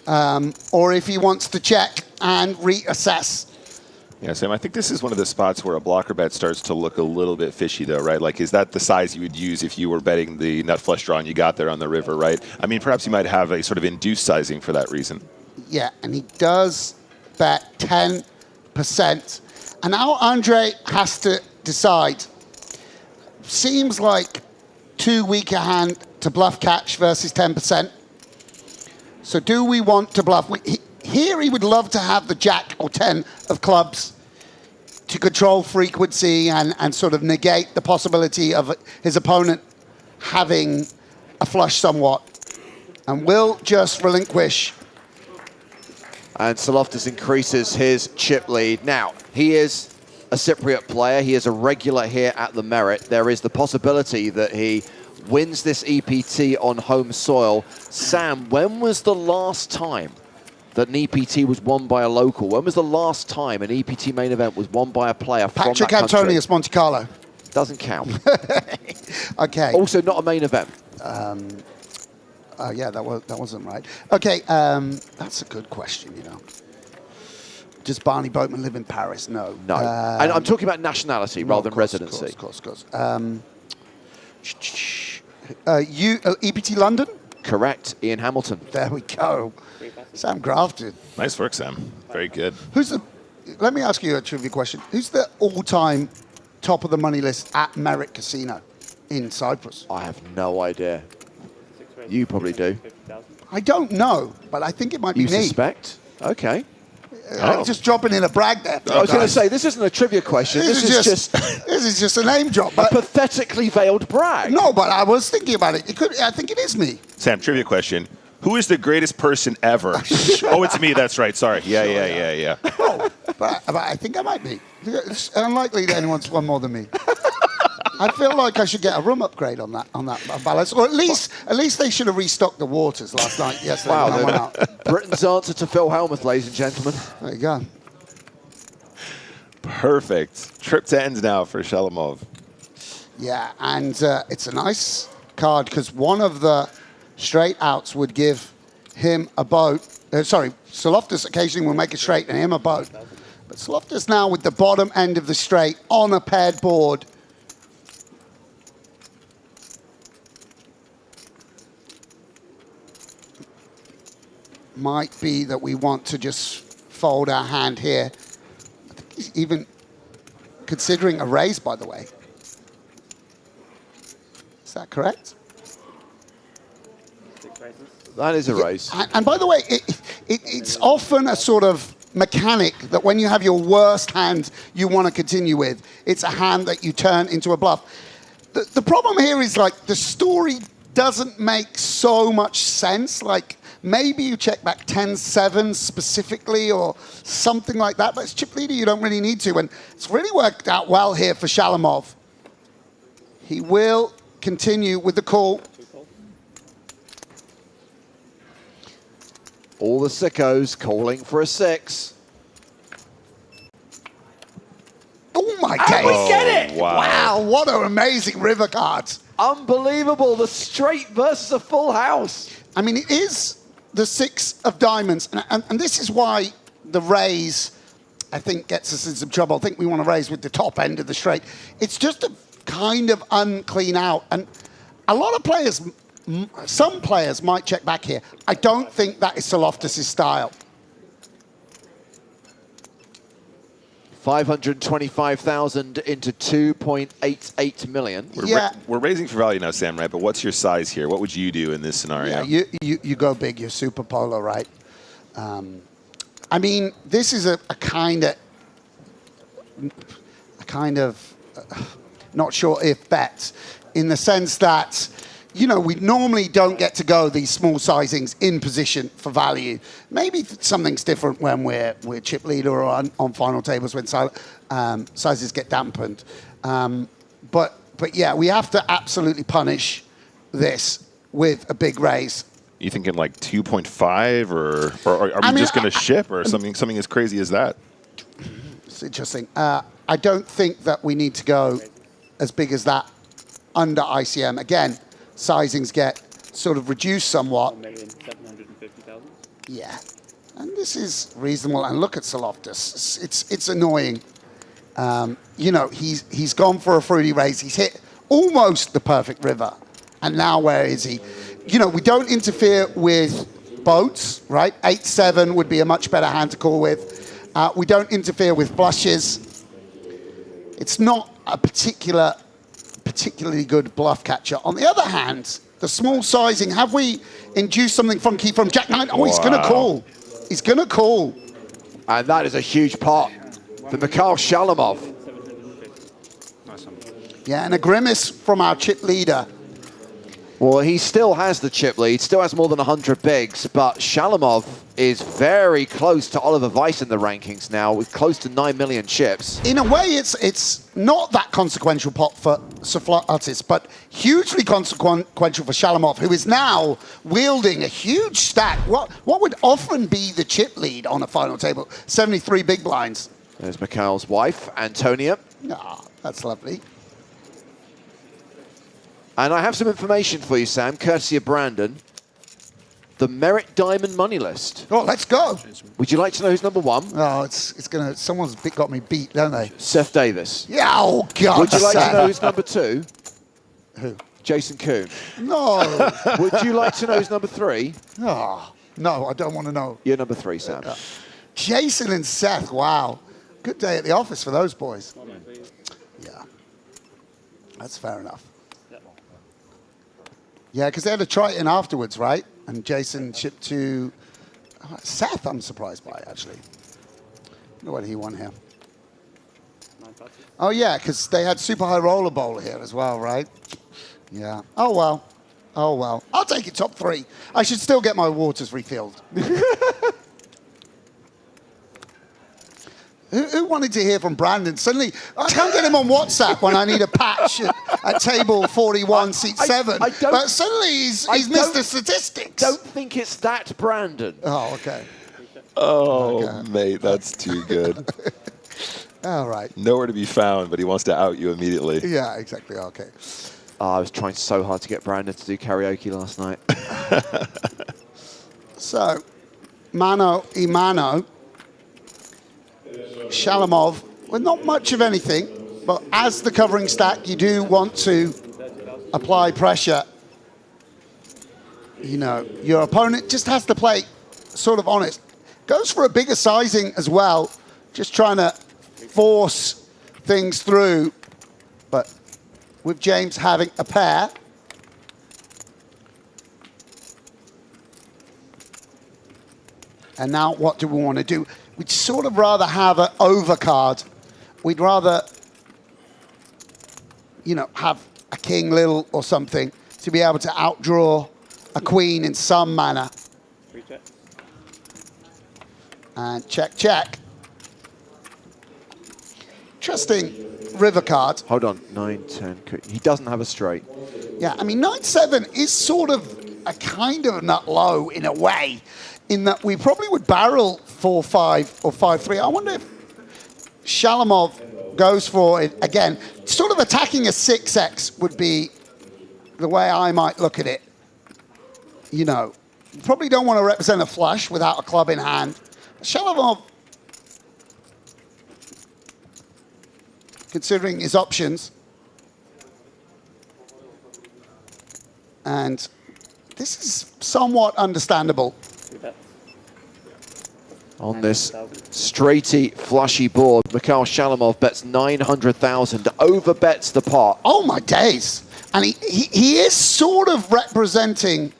or if he wants to check and reassess. Yeah, Sam, I think this is one of the spots where a blocker bet starts to look a little bit fishy, though, right? Like, is that the size you would use if you were betting the nut flush draw and you got there on the river, right? I mean, perhaps you might have a sort of induced sizing for that reason. Yeah, and he does bet 10%. And now Andre has to decide. Seems like too weak a hand to bluff catch versus 10%. So do we want to bluff? Here he would love to have the jack or 10 of clubs to control frequency and sort of negate the possibility of his opponent having a flush somewhat. And will just relinquish. And Tsouloftas increases his chip lead. Now, he is a Cypriot player. He is a regular here at the Merit. There is the possibility that he wins this EPT on home soil. Sam, when was the last time that an EPT was won by a local? When was the last time an EPT main event was won by a player from that Patrick country? Antonius, Monte Carlo. Doesn't count. Okay. Also not a main event. Yeah, that wasn't right. Okay, that's a good question, you know. Does Barney Boatman live in Paris? No. No. And I'm talking about nationality rather than residency. Of course. EPT London? Correct. Ian Hamilton. There we go. Sam Grafton. Nice work, Sam. Very good. Let me ask you a trivia question. Who's the all-time top of the money list at Merit Casino in Cyprus? I have no idea. You probably do. I don't know, but I think it might be You me. suspect? Okay. I'm just dropping in a brag there. I was going to say, this isn't a trivia question. This is just this is just a name drop. a pathetically veiled brag. No, but I was thinking about it. I think it is me. Sam, trivia question. Who is the greatest person ever? Oh, it's me. That's right. Sorry. Yeah. Oh, but I think I might be. It's unlikely that anyone's won more than me. I feel like I should get a room upgrade on that balance, or at least they should have restocked the waters last night. Yesterday. Wow, Britain's answer to Phil Helmuth, ladies and gentlemen. There you go. Perfect. Trip to ends now for Shalamov. Yeah, and it's a nice card because one of the straight outs would give him a boat. Tsouloftas occasionally will make a straight and him a boat. But Tsouloftas now with the bottom end of the straight on a paired board. Might be that we want to just fold our hand here. I think he's even considering a raise, by the way. Is that correct? That is a raise. And by the way, it's often a sort of mechanic that when you have your worst hand you want to continue with, it's a hand that you turn into a bluff. The problem here is like the story doesn't make so much sense. Like maybe you check back 10-7 specifically or something like that, but it's chip leader, you don't really need to. And it's really worked out well here for Shalamov. He will continue with the call. All the sickos calling for a 6. Oh my And days. we get it! Wow, what an amazing river card. Unbelievable, the straight versus a full house. I mean, it is the 6 of diamonds, and this is why the raise, I think, gets us in some trouble. I think we want to raise with the top end of the straight. It's just a kind of unclean out, and a lot of players, some players might check back here. I don't think that is Tsouloftas' style. 525,000 into 2.88 million. We're raising for value now, Sam, right? But what's your size here? What would you do in this scenario? Yeah, you go big. You're super polo, right? I mean, this is a kind of not sure if bets, in the sense that, you know, we normally don't get to go these small sizings in position for value. Maybe something's different when we're chip leader or on final tables when sizes get dampened. But yeah, we have to absolutely punish this with a big raise. You thinking like 2.5, or are we just going to ship, or something as crazy as that? It's interesting. I don't think that we need to go as big as that under ICM. Again, sizings get sort of reduced somewhat. 1,750,000. Yeah, and this is reasonable. And look at Tsouloftas. It's annoying. You know, he's gone for a fruity raise. He's hit almost the perfect river, and now where is he? You know, we don't interfere with boats, right? 8-7 would be a much better hand to call with. We don't interfere with blushes. It's not a particularly good bluff catcher. On the other hand, the small sizing, have we induced something funky from Jack 9? Oh, he's going to call. He's going to call. And that is a huge pot for Mikhail Shalamov. Yeah, and a grimace from our chip leader. Well, he still has the chip lead, still has more than 100 bigs, but Shalamov is very close to Oliver Weiss in the rankings now, with close to 9 million chips. In a way, it's not that consequential pot for Tsouloftas, but hugely consequential for Shalamov, who is now wielding a huge stack. What would often be the chip lead on a final table? 73 big blinds. There's Mikhail's wife, Antonia. Ah, that's lovely. And I have some information for you, Sam, courtesy of Brandon. The Merit Diamond money list. Oh, let's go. Would you like to know who's number one? Oh, it's gonna. Someone's got me beat, don't they? Seth Davis. Yeah. Oh God. Would you like to know who's number two? Who? Jason Kuhn. No. Would you like to know who's number three? Oh, no, I don't want to know. You're number three, Sam. Jason and Seth. Wow. Good day at the office for those boys. Yeah. That's fair enough. Yeah, because they had a try-in afterwards, right? And Jason shipped to Seth. I'm surprised by, actually. I wonder what he won here. Oh, yeah, because they had Super High Roller Bowl here as well, right? Yeah. Oh, well. Oh, well. I'll take it top three. I should still get my waters refilled. Who wanted to hear from Brandon? Suddenly, I can't get him on WhatsApp when I need a patch at table 41, seat 7. But suddenly he's missed the statistics. Don't think it's that Brandon. Oh, okay. Oh, Okay. mate, that's too good. All right. Nowhere to be found, but he wants to out you immediately. Yeah, exactly. Okay. Oh, I was trying so hard to get Brandon to do karaoke last night. So, mano y mano. Shalamov, well, not much of anything, but as the covering stack, you do want to apply pressure. You know, your opponent just has to play sort of honest. Goes for a bigger sizing as well, just trying to force things through. But with James having a pair, and now what do we want to do? We'd sort of rather have an overcard. We'd rather, you know, have a king little or something to be able to outdraw a queen in some manner. And check, check. Interesting river card. Hold on, 9-10. He doesn't have a straight. Yeah, I mean, 9-7 is sort of a kind of nut low in a way, in that we probably would barrel 4-5 or 5-3. I wonder if Shalamov goes for it again. Sort of attacking a 6x would be the way I might look at it. You know, you probably don't want to represent a flush without a club in hand. Shalamov, considering his options, and this is somewhat understandable. On this straighty, flushy board, Mikhail Shalamov bets 900,000, over bets the pot. Oh my days. And he is sort of representing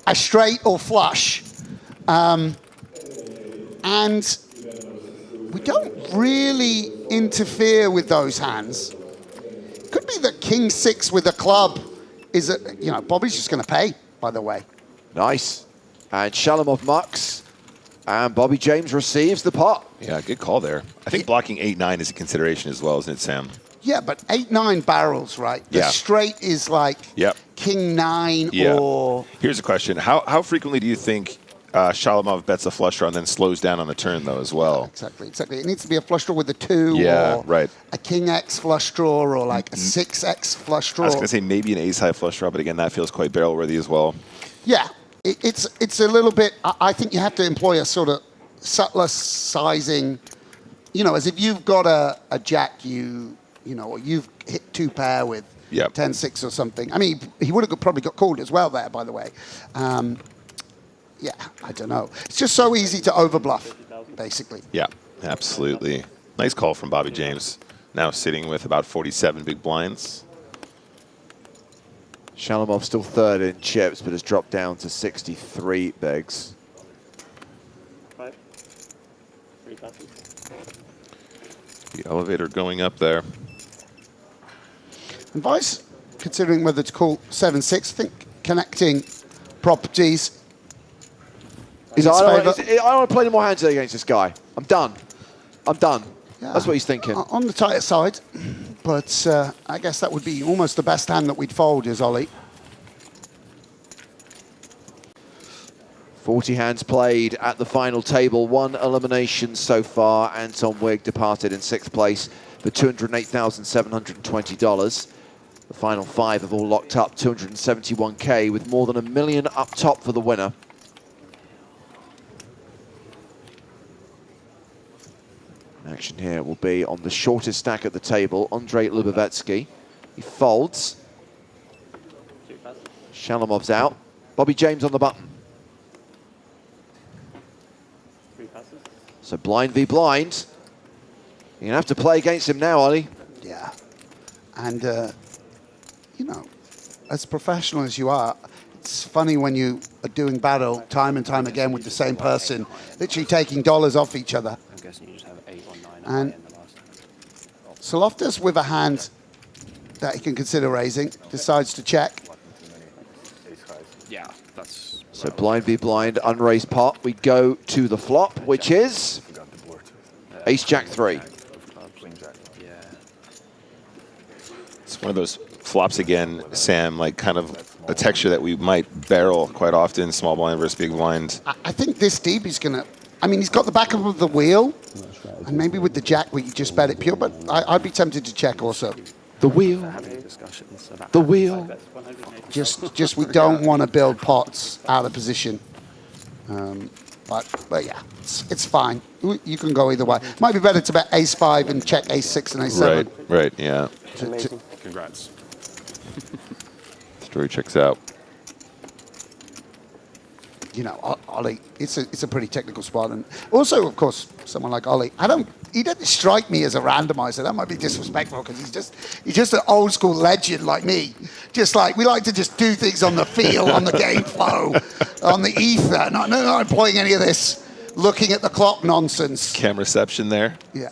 a straight or flush. And we don't really interfere with those hands. king six with a club is, Bobby's just going to pay, by the way. Nice. And Shalamov mucks, and Bobby James receives the pot. Yeah, good call there. I think blocking 8-9 is a consideration as well, isn't it, Sam? Yeah, but 8-9 barrels, right? The straight is like king 9 or... Here's a question. How frequently do you think Shalamov bets a flush draw and then slows down on the turn, though, as well? Exactly. It needs to be a flush draw with a 2 or a king X flush draw or like a 6X flush draw. I was going to say maybe an ace-high flush draw, but again, that feels quite barrel-worthy as well. Yeah, it's a little bit... I think you have to employ a sort of subtler sizing, as if you've got a jack, or you've hit 2 pair with 10-6 or something. I mean, he would have probably got called as well there, by the way. Yeah, I don't know. It's just so easy to overbluff, basically. Yeah, absolutely. Nice call from Bobby James. Now sitting with about 47 big blinds. Shalamov still third in chips, but has dropped down to 63 bigs. 5. 3 passes. The elevator going up there. And Vice, considering whether to call 7-6, I think connecting properties. I don't want to play any more hands against this guy. I'm done. Yeah. That's what he's thinking. On the tighter side, but I guess that would be almost the best hand that we'd fold is Ollie. 40 hands played at the final table. 1 elimination so far. Anton Wigg departed in 6th place for $208,720. The final 5 have all locked up 271K with more than $1 million up top for the winner. Action here will be on the shortest stack at the table, Andrei Lubovetsky. He folds. Shalamov's out. Bobby James on the button. 3 passes. So blind v blind. You're going to have to play against him now, Ollie. Yeah. And, as professional as you are, it's funny when you are doing battle time and time again with the same person, literally taking dollars off each other. I'm guessing you just have 8 or 9 And Tsouloftas with a hand that he can consider raising, decides to check. Yeah, that's... So blind v blind, unraised pot. We go to the flop, which is Ace-Jack 3. It's one of those flops again, Sam, like kind of a texture that we might barrel quite often, small blind versus big blind. I think this deep he's going to... I mean, he's got the backup of the wheel, and maybe with the jack we just bet it pure, but I'd be tempted to check also. The wheel. The wheel. Just we don't want to build pots out of position. But yeah, it's fine. You can go either way. Might be better to bet ace-5 and check ace-6 and ace-7. Right, yeah. Congrats. Story checks out. Ollie, it's a pretty technical spot, and also, of course, someone like Ollie. He doesn't strike me as a randomizer. That might be disrespectful because he's just an old school legend like me. Just like we like to just do things on the feel, on the game flow, on the ether. Not employing any of this looking at the clock nonsense. Cam reception there. Yeah.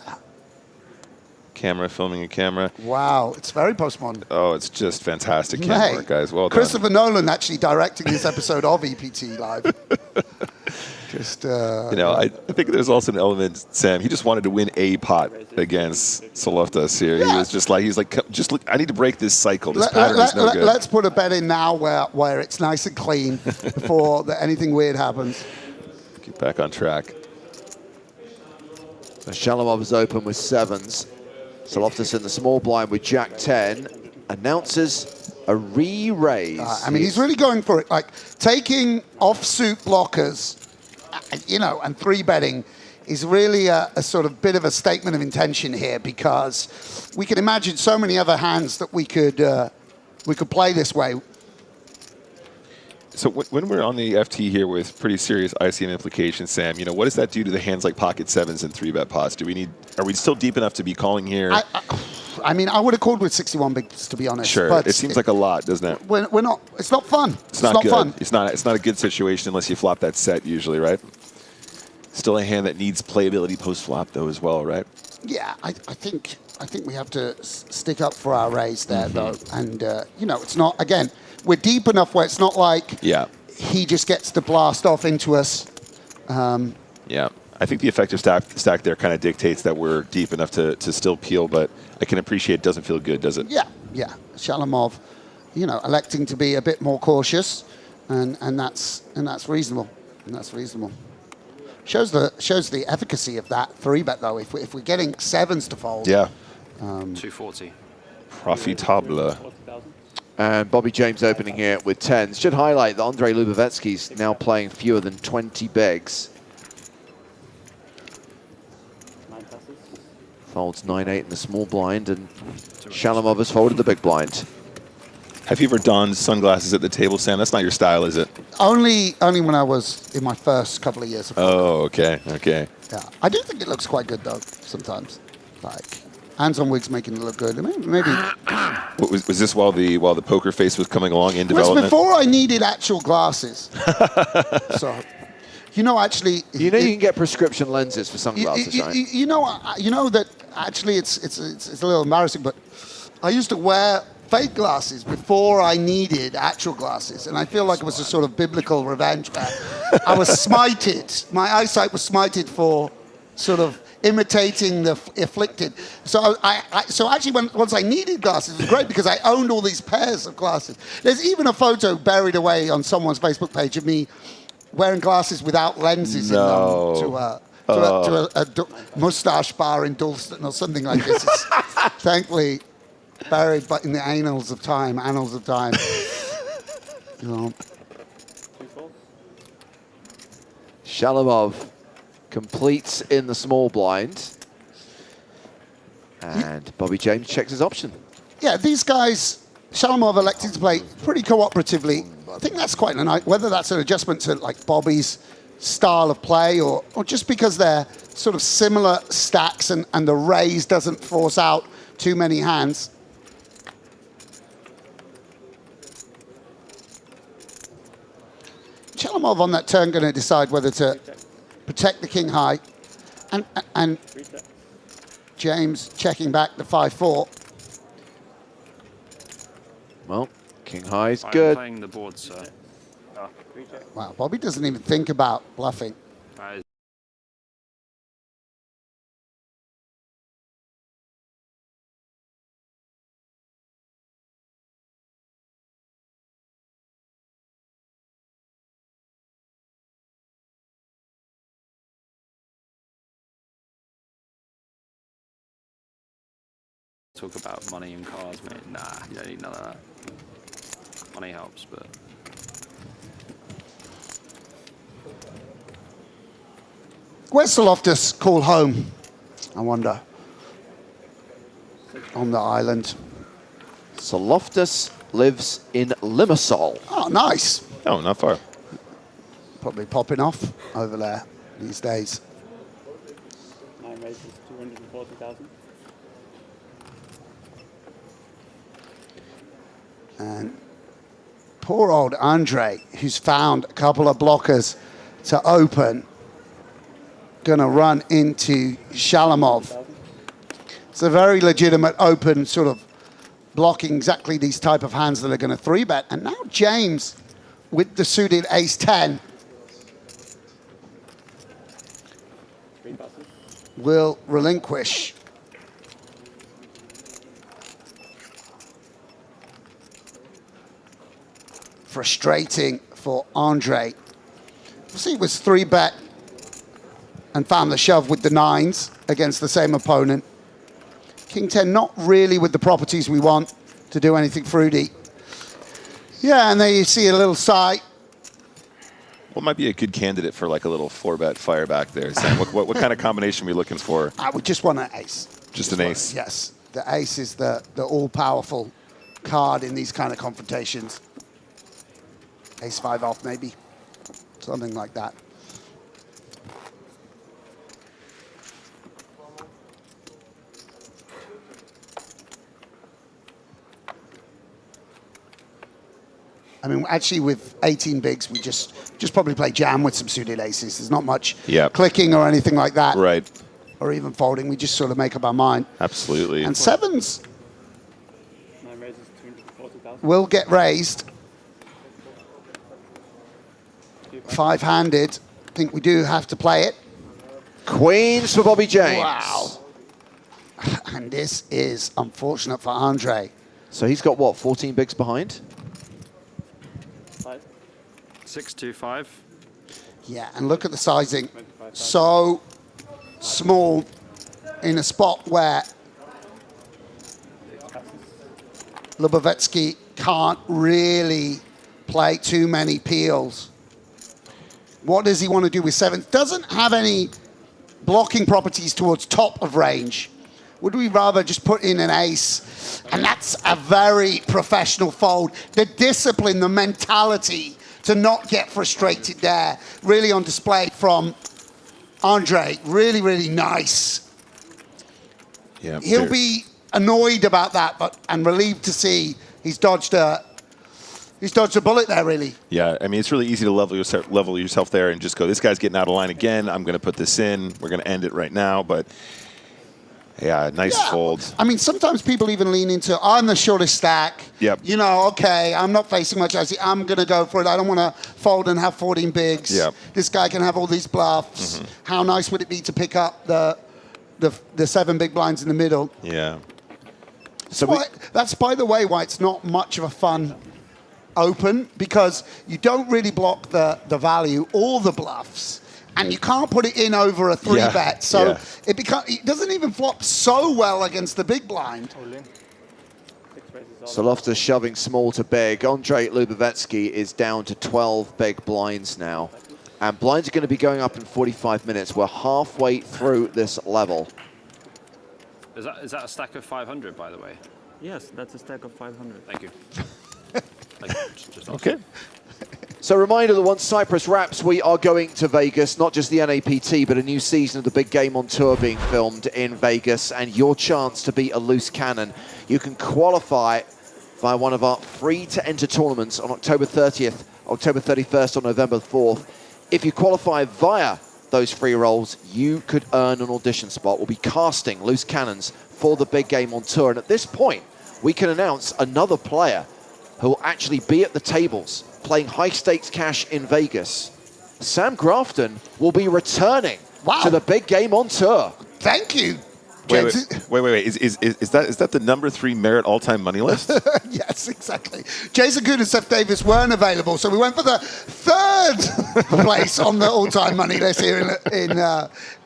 Camera filming a camera. Wow, it's very postmodern. Oh, it's just fantastic camera work, guys. Well done. Christopher Nolan actually directing this episode of EPT Live. Just I think there's also an element, Sam. He just wanted to win a pot against Tsouloftas here. Yeah. He was just like, look, I need to break this cycle. This pattern is no good. Let's put a bet in now where it's nice and clean before anything weird happens. Get back on track. So Shalamov is open with 7s. Tsouloftas in the small blind with Jack 10 announces a re-raise. I mean, he's really going for it. Like taking offsuit blockers, and 3-betting is really a sort of bit of a statement of intention here, because we can imagine so many other hands that we could play this way. So when we're on the FT here with pretty serious ICM implications, Sam, what does that do to the hands like pocket 7s and 3-bet pots? Are we still deep enough to be calling here? I mean, I would have called with 61 bigs, to be honest. Sure, but it seems like a lot, doesn't it? We're not. It's not fun. It's not good. Fun. It's not a good situation unless you flop that set usually, right? Still a hand that needs playability post-flop, though, as well, right? Yeah, I think we have to stick up for our raise there, though. And, you know, it's not, again, we're deep enough where it's not like he just gets to blast off into us. Yeah. I think the effective stack there kind of dictates that we're deep enough to still peel, but I can appreciate it doesn't feel good, does it? Yeah, yeah. Shalamov, you know, electing to be a bit more cautious, and that's reasonable. And that's reasonable. Shows the efficacy of that 3-bet, though. If we're getting 7s to fold. Yeah. 240. Profitable. And Bobby James opening here with 10s. Should highlight that Andrei Lubovetsky's now playing fewer than 20 bigs. Folds 9-8 in the small blind, and Shalamov has folded the big blind. Have you ever donned sunglasses at the table, Sam? That's not your style, is it? Only when I was in my first couple of years of poker. Oh, okay, okay. Yeah, I do think it looks quite good, though, sometimes. Like, hands on Wigg's making it look good. I mean, maybe. Was this while the poker face was coming along in It was development? before I needed actual glasses. So, you know, actually, You know, you can get prescription lenses for sunglasses, right? you know that actually it's a little embarrassing, but I used to wear fake glasses before I needed actual glasses, and I feel like it was a sort of biblical revenge where I was smited. My eyesight was smited for sort of imitating the afflicted. So so actually, once I needed glasses, it was great because I owned all these pairs of glasses. There's even a photo buried away on someone's Facebook page of me wearing glasses without lenses in them to a mustache bar in Dalston or something like this. It's thankfully buried but in the annals of time. You know. Shalamov completes in the small blind. And Bobby James checks his option. Yeah, these guys, Shalamov elected to play pretty cooperatively. I think that's quite a nice, whether that's an adjustment to like Bobby's style of play or just because they're sort of similar stacks and the raise doesn't force out too many hands. Shalamov on that turn going to decide whether to protect the king high, and James checking back the 5-4. Well, king high is I'm good. playing the board, sir. Wow, Bobby doesn't even think about bluffing. Talk about money and cars, mate. Nah, you don't need none of that. Money helps, but Where's Tsouloftas call home? I wonder. On the island. Tsouloftas lives in Limassol. Oh, nice. Oh, not far. Probably popping off over there these days. 9 raises, 240,000. And poor old Andre, who's found a couple of blockers to open, gonna run into Shalamov. It's a very legitimate open, sort of blocking exactly these type of hands that are gonna 3-bet. And now James with the suited ace-10 will relinquish. Frustrating for Andre. See, it was 3-bet and found the shove with the 9s against the same opponent. King 10 not really with the properties we want to do anything fruity. Yeah, and there you see a little sight. What might be a good candidate for like a little 4-bet fire back there, Sam? What kind of combination are we looking for? I would just want an ace. Just an ace? Yes, the ace is the all-powerful card in these kind of confrontations. Ace-5 off, maybe. Something like that. I mean, actually, with 18 bigs, we just probably play jam with some suited aces. There's not much clicking or anything like that. Right. Or even folding. We just sort of make up our mind. Absolutely. And sevens My raise is 240,000. will get raised. Five-handed. I think we do have to play it. Queens for Bobby James. Wow. And this is unfortunate for Andre. So he's got, what, 14 bigs behind? 625. Yeah, and look at the sizing. So small in a spot where Lubovetsky can't really play too many peels. What does he want to do with sevens? Doesn't have any blocking properties towards top of range. Would we rather just put in an ace? And that's a very professional fold. The discipline, the mentality to not get frustrated there, really on display from Andre. Really, really nice. Yeah, He'll be annoyed about that, and relieved to see he's dodged a bullet there, really. Yeah, I mean, it's really easy to level yourself there and just go, this guy's getting out of line again. I'm going to put this in. We're going to end it right now. But, yeah, nice fold. I mean, sometimes people even lean into, I'm the shortest stack. Yep. You know, okay, I'm not facing much. I'm going to go for it. I don't want to fold and have 14 bigs. Yep. This guy can have all these bluffs. How nice would it be to pick up the 7 big blinds in the middle? Yeah. So that's, by the way, why it's not much of a fun open, because you don't really block the value or the bluffs, and you can't put it in over a 3-bet. So it doesn't even flop so well against the big blind. Tsouloftas shoving small to big. Andre Lubovetsky is down to 12 big blinds now. And blinds are going to be going up in 45 minutes. We're halfway through this level. Is that a stack of 500, by the way? Yes, that's a stack of 500. Thank you. Okay. So reminder that once Cyprus wraps, we are going to Vegas, not just the NAPT, but a new season of the big game on tour being filmed in Vegas, and your chance to be a loose cannon. You can qualify via one of our free-to-enter tournaments on October 30th, October 31st, or November 4th. If you qualify via those free rolls, you could earn an audition spot. We'll be casting loose cannons for the big game on tour, and at this point, we can announce another player who will actually be at the tables playing high-stakes cash in Vegas. Sam Grafton will be returning to the big game on tour. Thank you. Wait. Is that the number 3 Merit all-time money list? Yes, exactly. Jason Good and Seth Davis weren't available, so we went for the 3rd place on the all-time money list here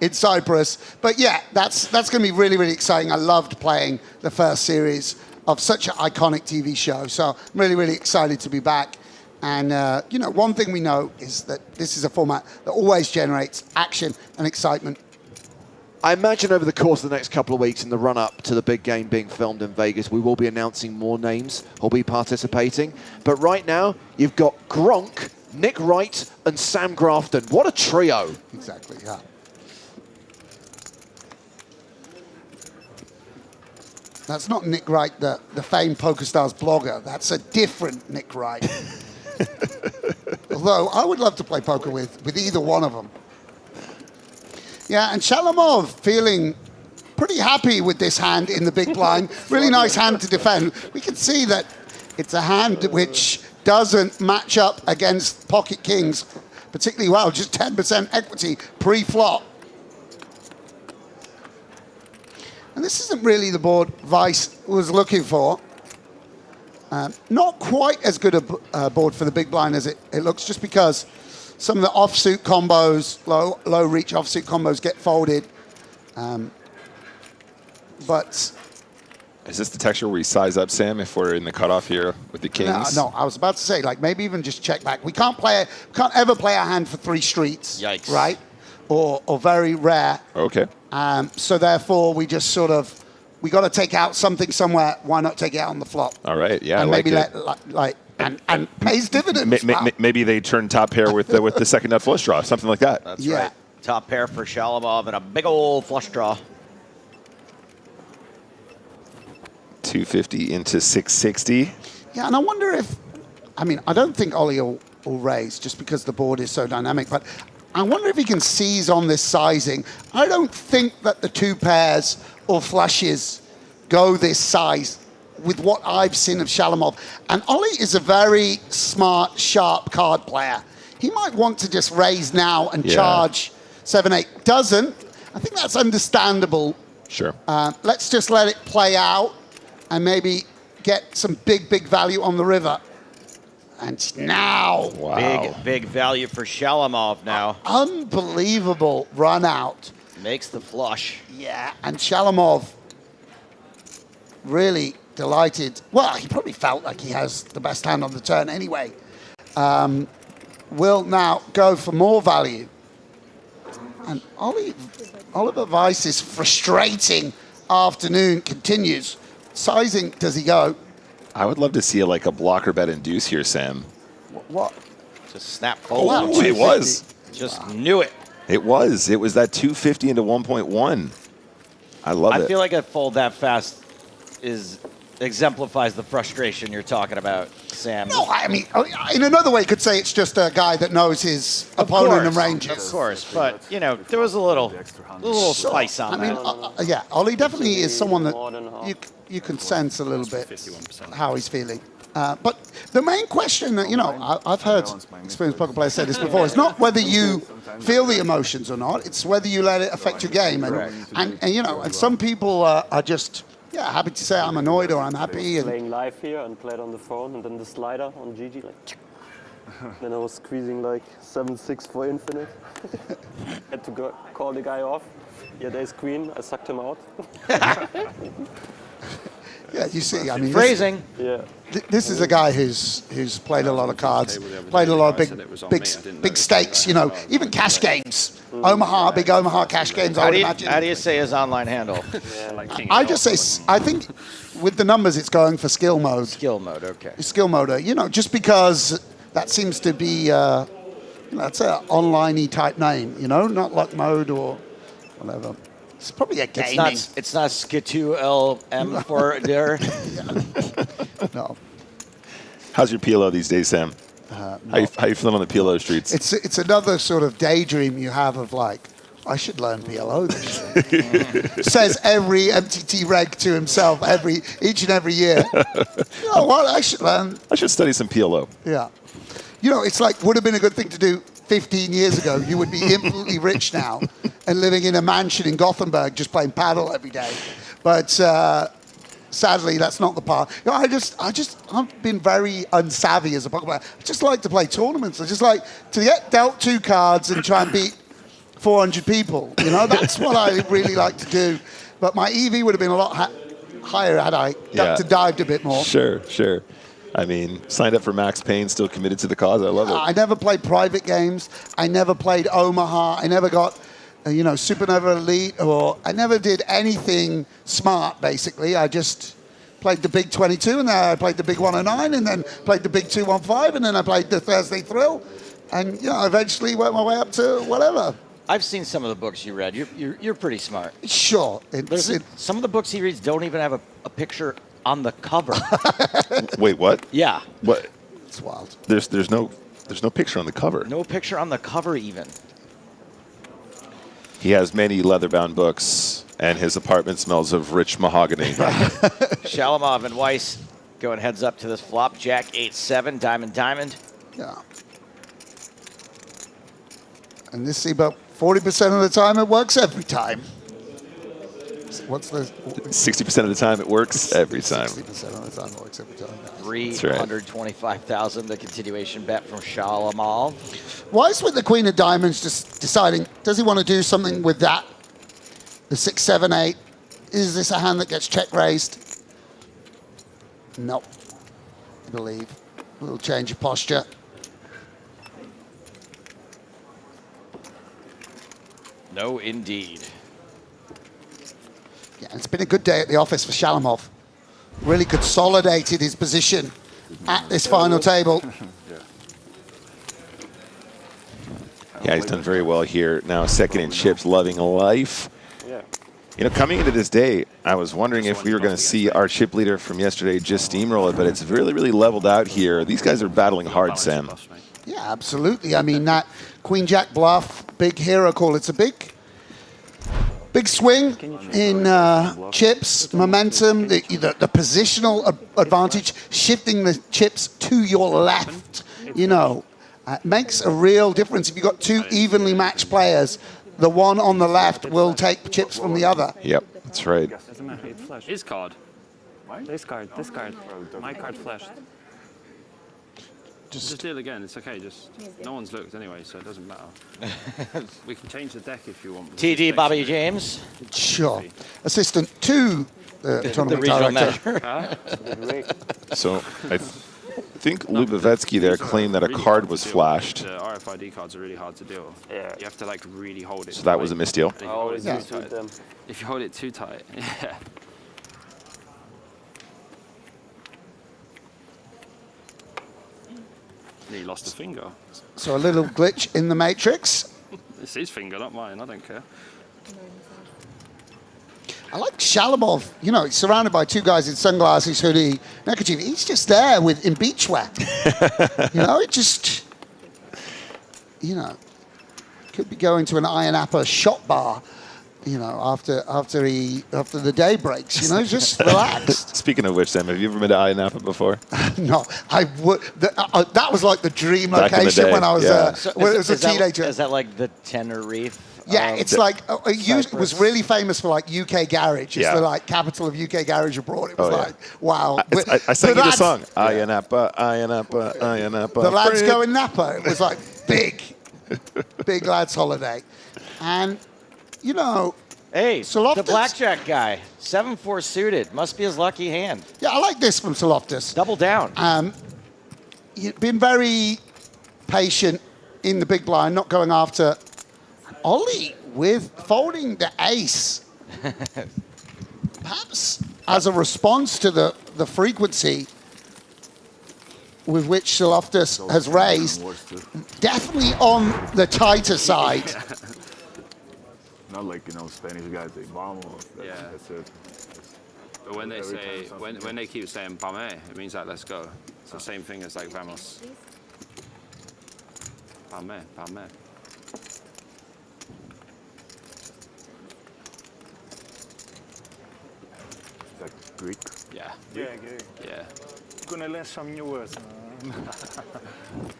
in Cyprus. But yeah, that's going to be really, really exciting. I loved playing the first series of such an iconic TV show, so I'm really, really excited to be back. And you know, one thing we know is that this is a format that always generates action and excitement. I imagine over the course of the next couple of weeks in the run-up to the big game being filmed in Vegas, we will be announcing more names who'll be participating. But right now, you've got Gronk, Nick Wright, and Sam Grafton. What a trio. Exactly, yeah. That's not Nick Wright, the famed PokerStars blogger. That's a different Nick Wright. Although I would love to play poker with either one of them. Yeah, and Shalamov feeling pretty happy with this hand in the big blind. Really nice hand to defend. We can see that it's a hand which doesn't match up against pocket kings particularly well. Just 10% equity pre-flop. And this isn't really the board Vice was looking for. Not quite as good a board for the big blind as it looks, just because some of the offsuit combos, low reach offsuit combos get folded. But is this the texture where we size up, Sam, if we're in the cutoff here with the kings? No, I was about to say, like, maybe even just check back. We can't ever play a hand for 3 streets. Yikes. Right? Or very rare. Okay. So therefore, we just sort of, we got to take out something somewhere. Why not take it out on the flop? All right. Yeah. And I like maybe it. and pays dividends. Maybe they turn top pair with the second nut flush draw, something like that. That's right. Top pair for Shalamov and a big old flush draw. 250 into 660. Yeah, and I wonder if I mean, I don't think Ollie will raise just because the board is so dynamic, but I wonder if he can seize on this sizing. I don't think that the 2 pairs or flushes go this size with what I've seen of Shalamov. And Ollie is a very smart, sharp card player. He might want to just raise now and charge 7-8. Doesn't. I think that's understandable. Sure. Let's just let it play out and maybe get some big value on the river. And now. Wow. Big value for Shalamov now. Unbelievable run out. Makes the flush. Yeah, and Shalamov really delighted. Well, he probably felt like he has the best hand on the turn anyway. Will now go for more value. And Oliver Weiss's frustrating afternoon continues. Sizing, does he go? I would love to see a blocker bet induce here, Sam. What? Just snap Oh, fold. it was. Just knew it. It was. It was that 250 into 1.1. I love it. I feel like a fold that fast exemplifies the frustration you're talking about, Sam. No, I mean, in another way, you could say it's just a guy that knows his opponent and ranges. Of course, but, there was a little spice on that. Yeah, Ollie definitely is someone that you can sense a little bit how he's feeling. But the main question that, I've heard experienced poker players say this before, it's not whether you feel the emotions or not, it's whether you let it affect your game. And some people are just, happy to say I'm annoyed or I'm happy. Playing live here and played on the phone, and then the slider on GG, then I was squeezing 7-6 for infinite. Had to call the guy off. Yeah, there's queen. I sucked him out. Yeah, you see, I mean, phrasing. This is a guy who's played a lot of cards, played a lot of big stakes. Even cash games, big Omaha cash games. I would imagine. How do you say his online handle? I just say, I think with the numbers, it's going for skill mode. Skill mode, okay. Skill mode, just because that seems to be, that's an online-y type name, not luck mode or whatever. It's probably a gaming. It's not Skitu LM for there. No. How's your PLO these days, Sam? How you feeling on the PLO streets? It's another sort of daydream you have of I should learn PLO this year. Says every MTT reg to himself each and every year. You know what? I should learn. I should study some PLO. Yeah. It's would have been a good thing to do 15 years ago. You would be infinitely rich now and living in a mansion in Gothenburg just playing paddle every day. But sadly, that's not the path. I've been very unsavvy as a poker player. I just like to play tournaments. I just like to get dealt 2 cards and try and beat 400 people. That's what I really like to do. But my EV would have been a lot higher had I ducked and dived a bit more. Sure. I mean, signed up for Max Payne, still committed to the cause. I love it. I never played private games. I never played Omaha. I never got, Supernova Elite, or I never did anything smart, basically. I just played the big 22, and then I played the big 109, and then played the big 215, and then I played the Thursday Thrill, and, eventually worked my way up to whatever. I've seen some of the books you read. You're pretty smart. Sure. Some of the books he reads don't even have a picture on the cover. Wait, what? Yeah. What? It's wild. There's no picture on the cover. No picture on the cover even. He has many leather-bound books, and his apartment smells of rich mahogany. Shalamov and Weiss going heads up to this flop. Jack 8-7, diamond. Yeah. And this, about 40% of the time, it works every time. What's the 60% of the time it works every time. 60% of the time it works every time. 325,000. The continuation bet from Shalamov. Weiss with the Queen of Diamonds, just deciding, does he want to do something with that? The 6, 7, 8. Is this a hand that gets check raised? Nope. I believe. A little change of posture. No, indeed. Yeah, it's been a good day at the office for Shalamov. Really consolidated his position at this final table. Yeah, he's done very well here. Now second in chips, loving life. Yeah. You know, coming into this day, I was wondering if we were going to see our chip leader from yesterday just steamroll it, but it's really, really leveled out here. These guys are battling hard, Sam. Yeah, absolutely. I mean, that Queen Jack bluff, big hero call. It's a big swing in chips, momentum, the positional advantage, shifting the chips to your left, you know, makes a real difference. If you've got two evenly matched players, the one on the left will take chips from the other. Yep, that's right. Doesn't matter, it flashed. His card. This card. My card flashed. Just do it again, it's okay, just no one's looked anyway, so it doesn't matter. We can change the deck if you want. TD Bobby James. Sure. Assistant to the tournament director. So I think Lubavetsky there claimed that a card was flashed. The RFID cards are really hard to deal. Yeah. You have to like really hold it. So that was a misdeal. If you hold it too tight, yeah. He lost a finger. So a little glitch in the matrix. It's his finger, not mine. I don't care. I like Shalamov. You know, he's surrounded by two guys in sunglasses, hoodie, neckerchief. He's just there in beachwear. You know, it just, you know, could be going to an Iron Apple shot bar. You know, after the day breaks, you know, just relaxed. Speaking of which, Sam, have you ever been to Iron Apple before? No, I would. That was like the dream Back in the location day, when I was yeah. when I was a teenager. Is that like the Tenerife? Yeah, it's like it was really famous for like UK garage. It's the like capital of UK garage abroad. It was like wow. I sang you the song. Iron Apple, Iron Apple, Iron Apple. The lads go in Napa. It was like big lads holiday, and you know. Hey, Tsouloftas. the blackjack guy, 7-4 suited. Must be his lucky hand. Yeah, I like this from Tsouloftas. Double down. You've been very patient in the big blind, not going after Ollie with folding the ace. Perhaps as a response to the frequency with which Tsouloftas has raised, definitely on the tighter side. Not like, you know, Spanish guys, they bomb. That's it. But when they say, when they keep saying "Pame," it means like "let's go." It's the same thing as like "vamos." Pame, pame. Is that Greek? Yeah. Yeah, good. Yeah. Gonna learn some new words.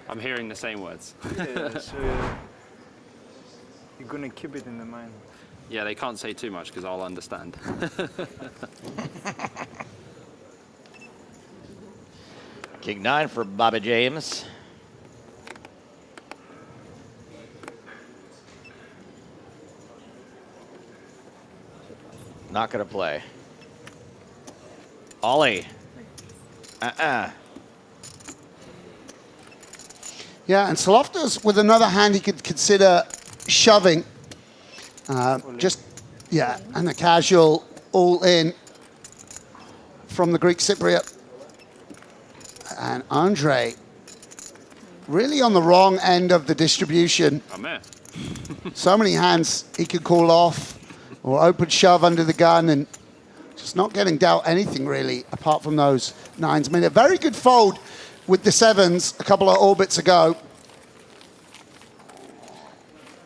I'm hearing the same words. Yeah, so you're gonna keep it in the mind. Yeah, they can't say too much because I'll understand. King 9 for Bobby James. Not gonna play. Ollie. Yeah, and Tsouloftas with another hand he could consider shoving. And a casual all in from the Greek Cypriot. And Andre really on the wrong end of the distribution. Amen. So many hands he could call off or open shove under the gun and just not getting dealt anything really apart from those nines. I mean, a very good fold with the sevens a couple of orbits ago.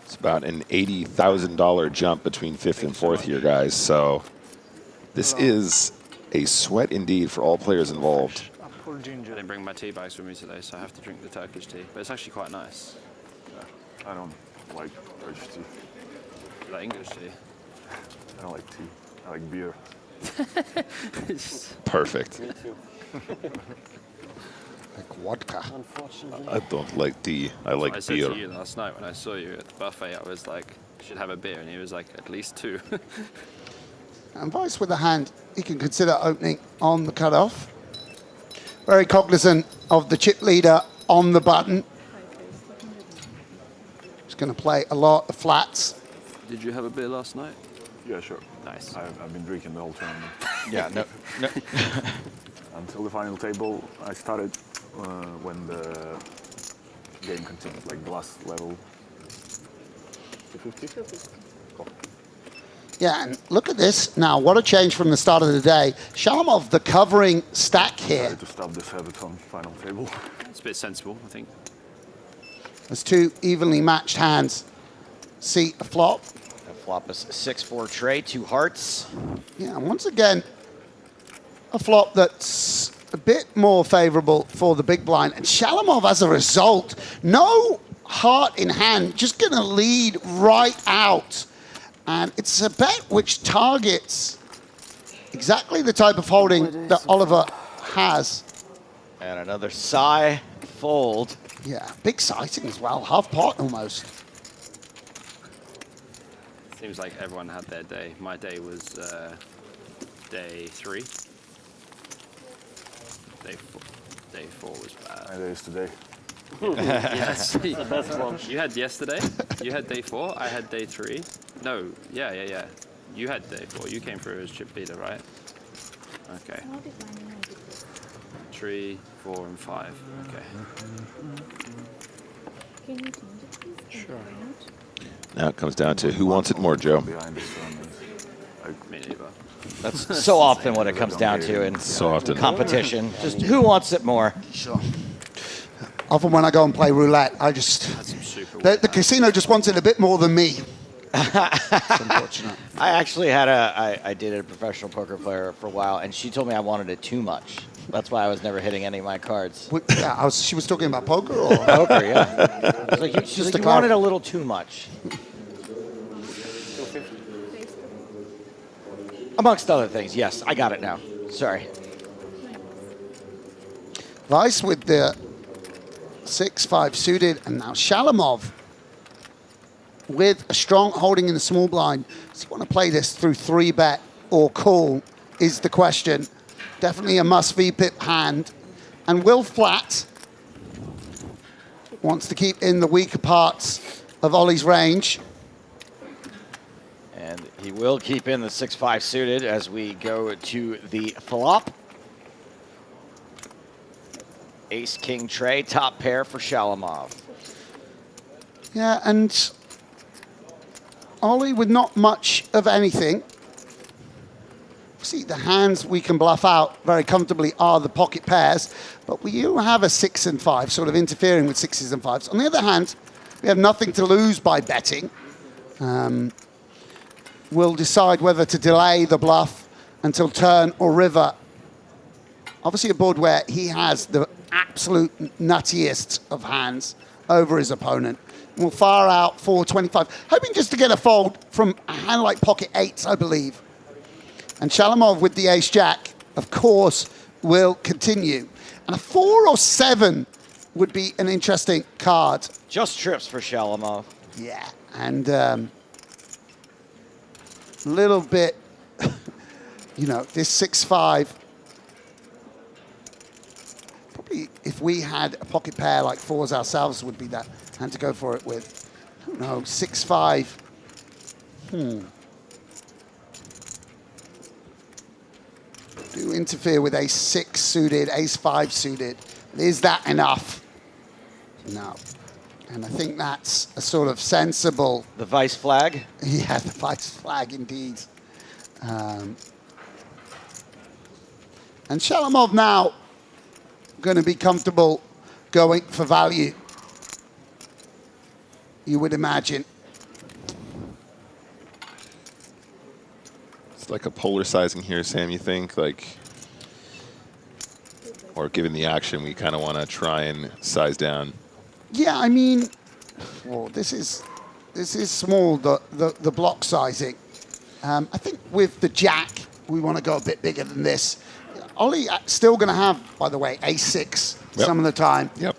It's about an $80,000 jump between 5th and 4th here, guys. So this is a sweat indeed for all players involved. I didn't bring my tea bags with me today, so I have to drink the Turkish tea. But it's actually quite nice. I don't like Turkish tea. You like English tea? I don't like tea. I like beer. Perfect. Me too. Like vodka. Unfortunately. I don't like tea. I like I said beer. to you last night when I saw you at the buffet, I was like, you should have a beer. And he was like, at least 2. And Vice with a hand he can consider opening on the cutoff. Very cognizant of the chip leader on the button. He's going to play a lot of flats. Did you have a beer last night? Yeah, sure. Nice. I've been drinking the whole tournament. Yeah, no. Until the final table, I started when the game continued, like the last level. 250? Cool. Yeah, and look at this now. What a change from the start of the day. Shalamov, the covering stack here. To stop this habit on final table. It's a bit sensible, I think. There's two evenly matched hands. See a flop. The flop is 6-4 tray, 2 hearts. Yeah, and once again, a flop that's a bit more favorable for the big blind. And Shalamov, as a result, no heart in hand, just going to lead right out. And it's a bet which targets exactly the type of holding that Oliver has. And another sigh fold. Yeah, big sighting as well, half pot almost. Seems like everyone had their day. My day was day 3. Day 4 was bad. My day is today. Yes. The best one. You had yesterday. You had day 4. I had day 3. No. Yeah. You had day 4. You came through as chip leader, right? Okay. 3, 4, and 5. Okay. Can you change it, please? Sure. Now it comes down to who wants it more, Joe. Me neither. That's so often what it comes down to in competition. Just who wants it more? Sure. Often when I go and play roulette, I just... The casino just wants it a bit more than me. It's unfortunate. I actually had I dated a professional poker player for a while, and she told me I wanted it too much. That's why I was never hitting any of my cards. Yeah, she was talking about poker or? Poker, yeah. She's like, you wanted a little too much. Amongst other things, yes. I got it now. Sorry. Weiss with the 6-5 suited, and now Shalamov with a strong holding in the small blind. Does he want to play this through 3-bet or call is the question. Definitely a must VPIP hand. And Will Flat wants to keep in the weaker parts of Ollie's range. And he will keep in the 6-5 suited as we go to the flop. Ace, king, tray, top pair for Shalamov. Yeah, and Ollie with not much of anything. See, the hands we can bluff out very comfortably are the pocket pairs, but we do have a 6 and 5, sort of interfering with 6s and 5s. On the other hand, we have nothing to lose by betting. We'll decide whether to delay the bluff until turn or river. Obviously a board where he has the absolute nuttiest of hands over his opponent. We'll fire out for 25, hoping just to get a fold from a hand like pocket 8s, I believe. And Shalamov with the ace-jack, of course, will continue. And a 4 or 7 would be an interesting card. Just trips for Shalamov. Yeah, and a little bit, you know, this 6-5. Probably if we had a pocket pair like 4s ourselves would be that hand to go for it with. I don't know, 6-5. Do interfere with ace-6 suited, ace-5 suited. Is that enough? No. And I think that's a sort of sensible... The vice flag? Yeah, the vice flag indeed. And Shalamov now going to be comfortable going for value, you would imagine. It's like a polar sizing here, Sam, you think? Like, or given the action, we kind of want to try and size down. Yeah, I mean, well, this is small, the block sizing. I think with the jack, we want to go a bit bigger than this. Ollie still going to have, by the way, ace-6 some of the time. Yep.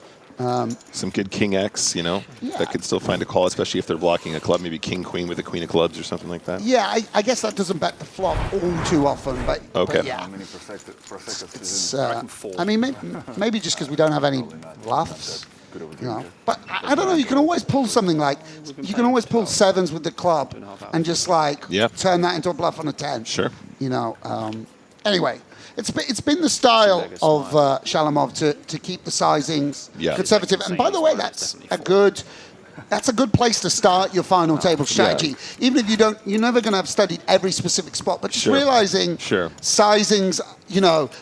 Some good king X, you know, Yeah. that could still find a call, especially if they're blocking a club, maybe king queen with a queen of clubs or something like that. Yeah, I guess that doesn't bet the flop all too often, but, Okay. but yeah. How many perspectives It's, I mean, maybe just because we don't have any bluffs. You know, but I don't know. You can always pull something like you can always pull 7s with the club and just like turn that into a bluff on a 10. Sure. You know. Anyway, it's been the style of Shalamov to keep the sizings conservative. And by the way, that's a good That's a good place to start your final table strategy. Even if you're never going to have studied every specific spot, but just realizing sizings,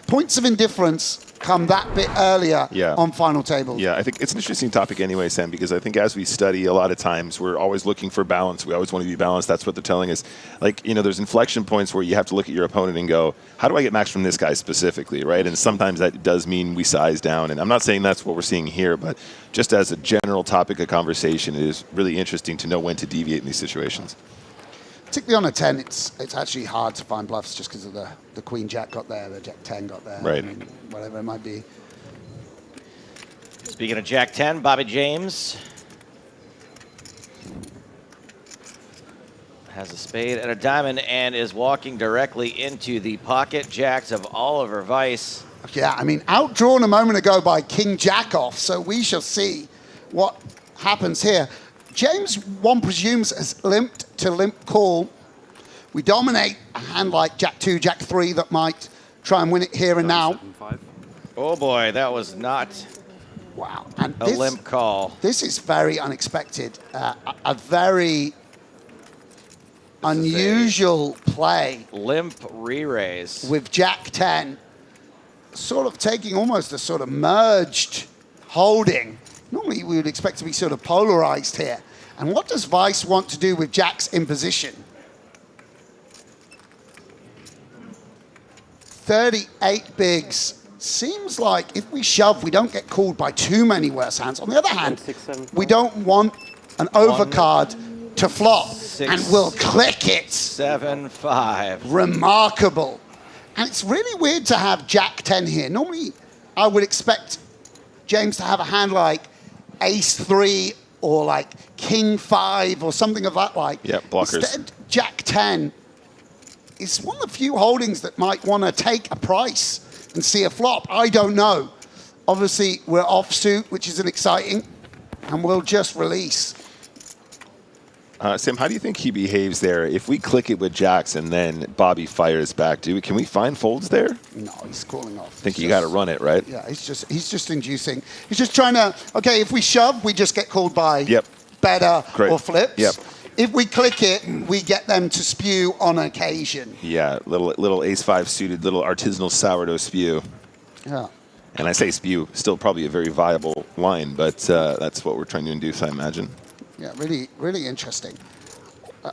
points of indifference come that bit earlier on final tables. Yeah, I think it's an interesting topic anyway, Sam, because I think as we study, a lot of times we're always looking for balance. We always want to be balanced. That's what they're telling us. Like, there's inflection points where you have to look at your opponent and go, how do I get max from this guy specifically, right? And sometimes that does mean we size down. And I'm not saying that's what we're seeing here, but just as a general topic of conversation, it is really interesting to know when to deviate in these situations. Particularly on a 10, it's actually hard to find bluffs just because of the Queen Jack got there, the Jack 10 got there. Right. I mean, whatever it might be. Speaking of Jack 10, Bobby James has a spade and a diamond and is walking directly into the pocket jacks of Oliver Weiss. Yeah, I mean, outdrawn a moment ago by King Jack off, so we shall see what happens here. James, one presumes, has limped to limp call. We dominate a hand like Jack 2, Jack 3 that might try and win it here and now. Oh boy, that was not and a limp call. This is very unexpected. A very unusual play. Limp re-raise. With Jack 10 sort of taking almost a sort of merged holding. Normally we would expect to be sort of polarized here. And what does Weiss want to do with Jacks in position? 38 bigs. Seems like if we shove, we don't get called by too many worse hands. On the other hand, we don't want an overcard to flop, and we'll click it. 7-5. Remarkable. And it's really weird to have Jack 10 here. Normally, I would expect James to have a hand like Ace 3 or like King 5 or something of that like. Yeah, blockers. Instead, Jack 10 is one of the few holdings that might want to take a price and see a flop. I don't know. Obviously, we're offsuit, which isn't exciting, and we'll just release. Sam, how do you think he behaves there? If we click it with jacks and then Bobby fires back, can we find folds there? No, he's calling off. I think you got to run it, right? Yeah, he's just inducing. He's just trying to, okay, if we shove, we just get called by better or flips. Yep. If we click it, we get them to spew on occasion. Yeah, little ace 5 suited, little artisanal sourdough spew. Yeah. And I say spew, still probably a very viable line, but that's what we're trying to induce, I imagine. Yeah, really, really interesting. I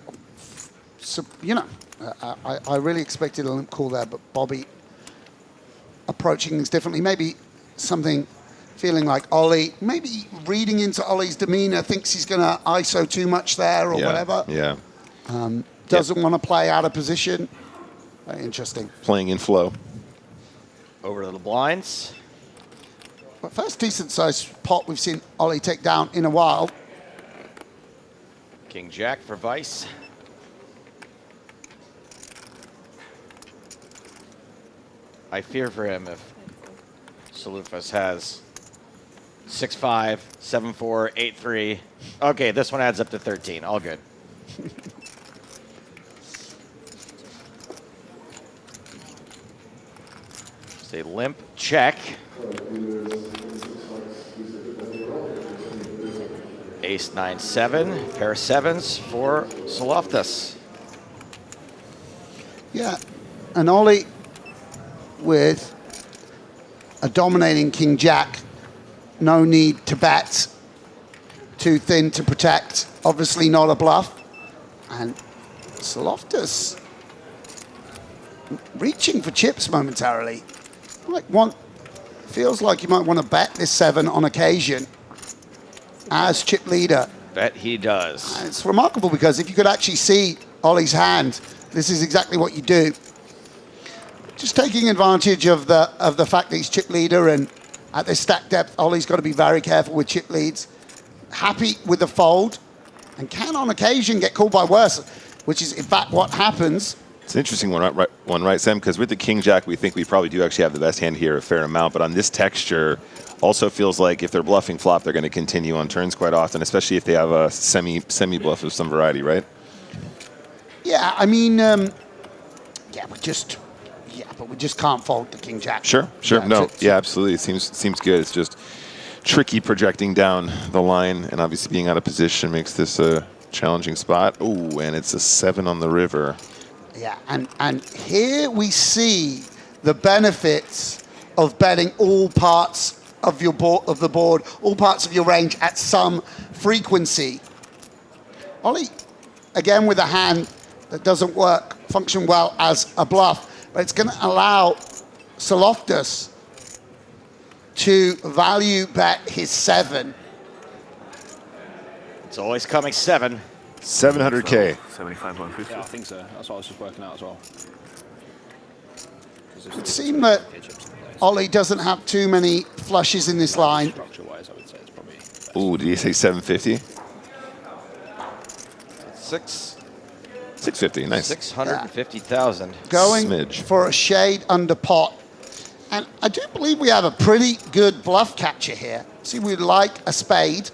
really expected a limp call there, but Bobby approaching things differently. Maybe something feeling like Ollie, maybe reading into Ollie's demeanor, thinks he's going to ISO too much there or whatever. Yeah. Doesn't want to play out of position. Very interesting. Playing in flow. Over to the blinds. But first decent sized pot we've seen Ollie take down in a while. King Jack for Weiss. I fear for him if Tsouloftas has 6-5, 7-4, 8-3. Okay, this one adds up to 13. All good. Just a limp check. Ace 9-7, pair of sevens for Tsouloftas. Yeah, and Ollie with a dominating King Jack. No need to bet. Too thin to protect. Obviously not a bluff. And Tsouloftas reaching for chips momentarily. Feels like you might want to bet this 7 on occasion as chip leader. Bet he does. And it's remarkable because if you could actually see Ollie's hand, this is exactly what you do. Just taking advantage of the fact that he's chip leader, and at this stack depth, Ollie's got to be very careful with chip leads. Happy with the fold, and can on occasion get called by worse, which is in fact what happens. It's an interesting one, right, Sam? Because with the King Jack, we think we probably do actually have the best hand here a fair amount, but on this texture, also feels like if they're bluffing flop, they're going to continue on turns quite often, especially if they have a semi bluff of some variety, right? Yeah, I mean, but we just can't fold the King Jack. Sure. Yeah, No, absolutely. It seems good. It's just tricky projecting down the line, and obviously being out of position makes this a challenging spot. Ooh, and it's a 7 on the river. Yeah, and here we see the benefits of betting all parts of your board, all parts of your range at some frequency. Ollie, again with a hand that doesn't function well as a bluff, but it's going to allow Tsouloftas to value bet his 7. It's always coming 7. 700K. 75-150. Yeah, I think so. That's what I was just working out as well. It would seem that Ollie doesn't have too many flushes in this line. Structure-wise, I would say it's probably. Ooh, did he say 750? 650, nice. 650,000. Going Smidge. for a shade under pot. And I do believe we have a pretty good bluff catcher here. See, we'd like a spade.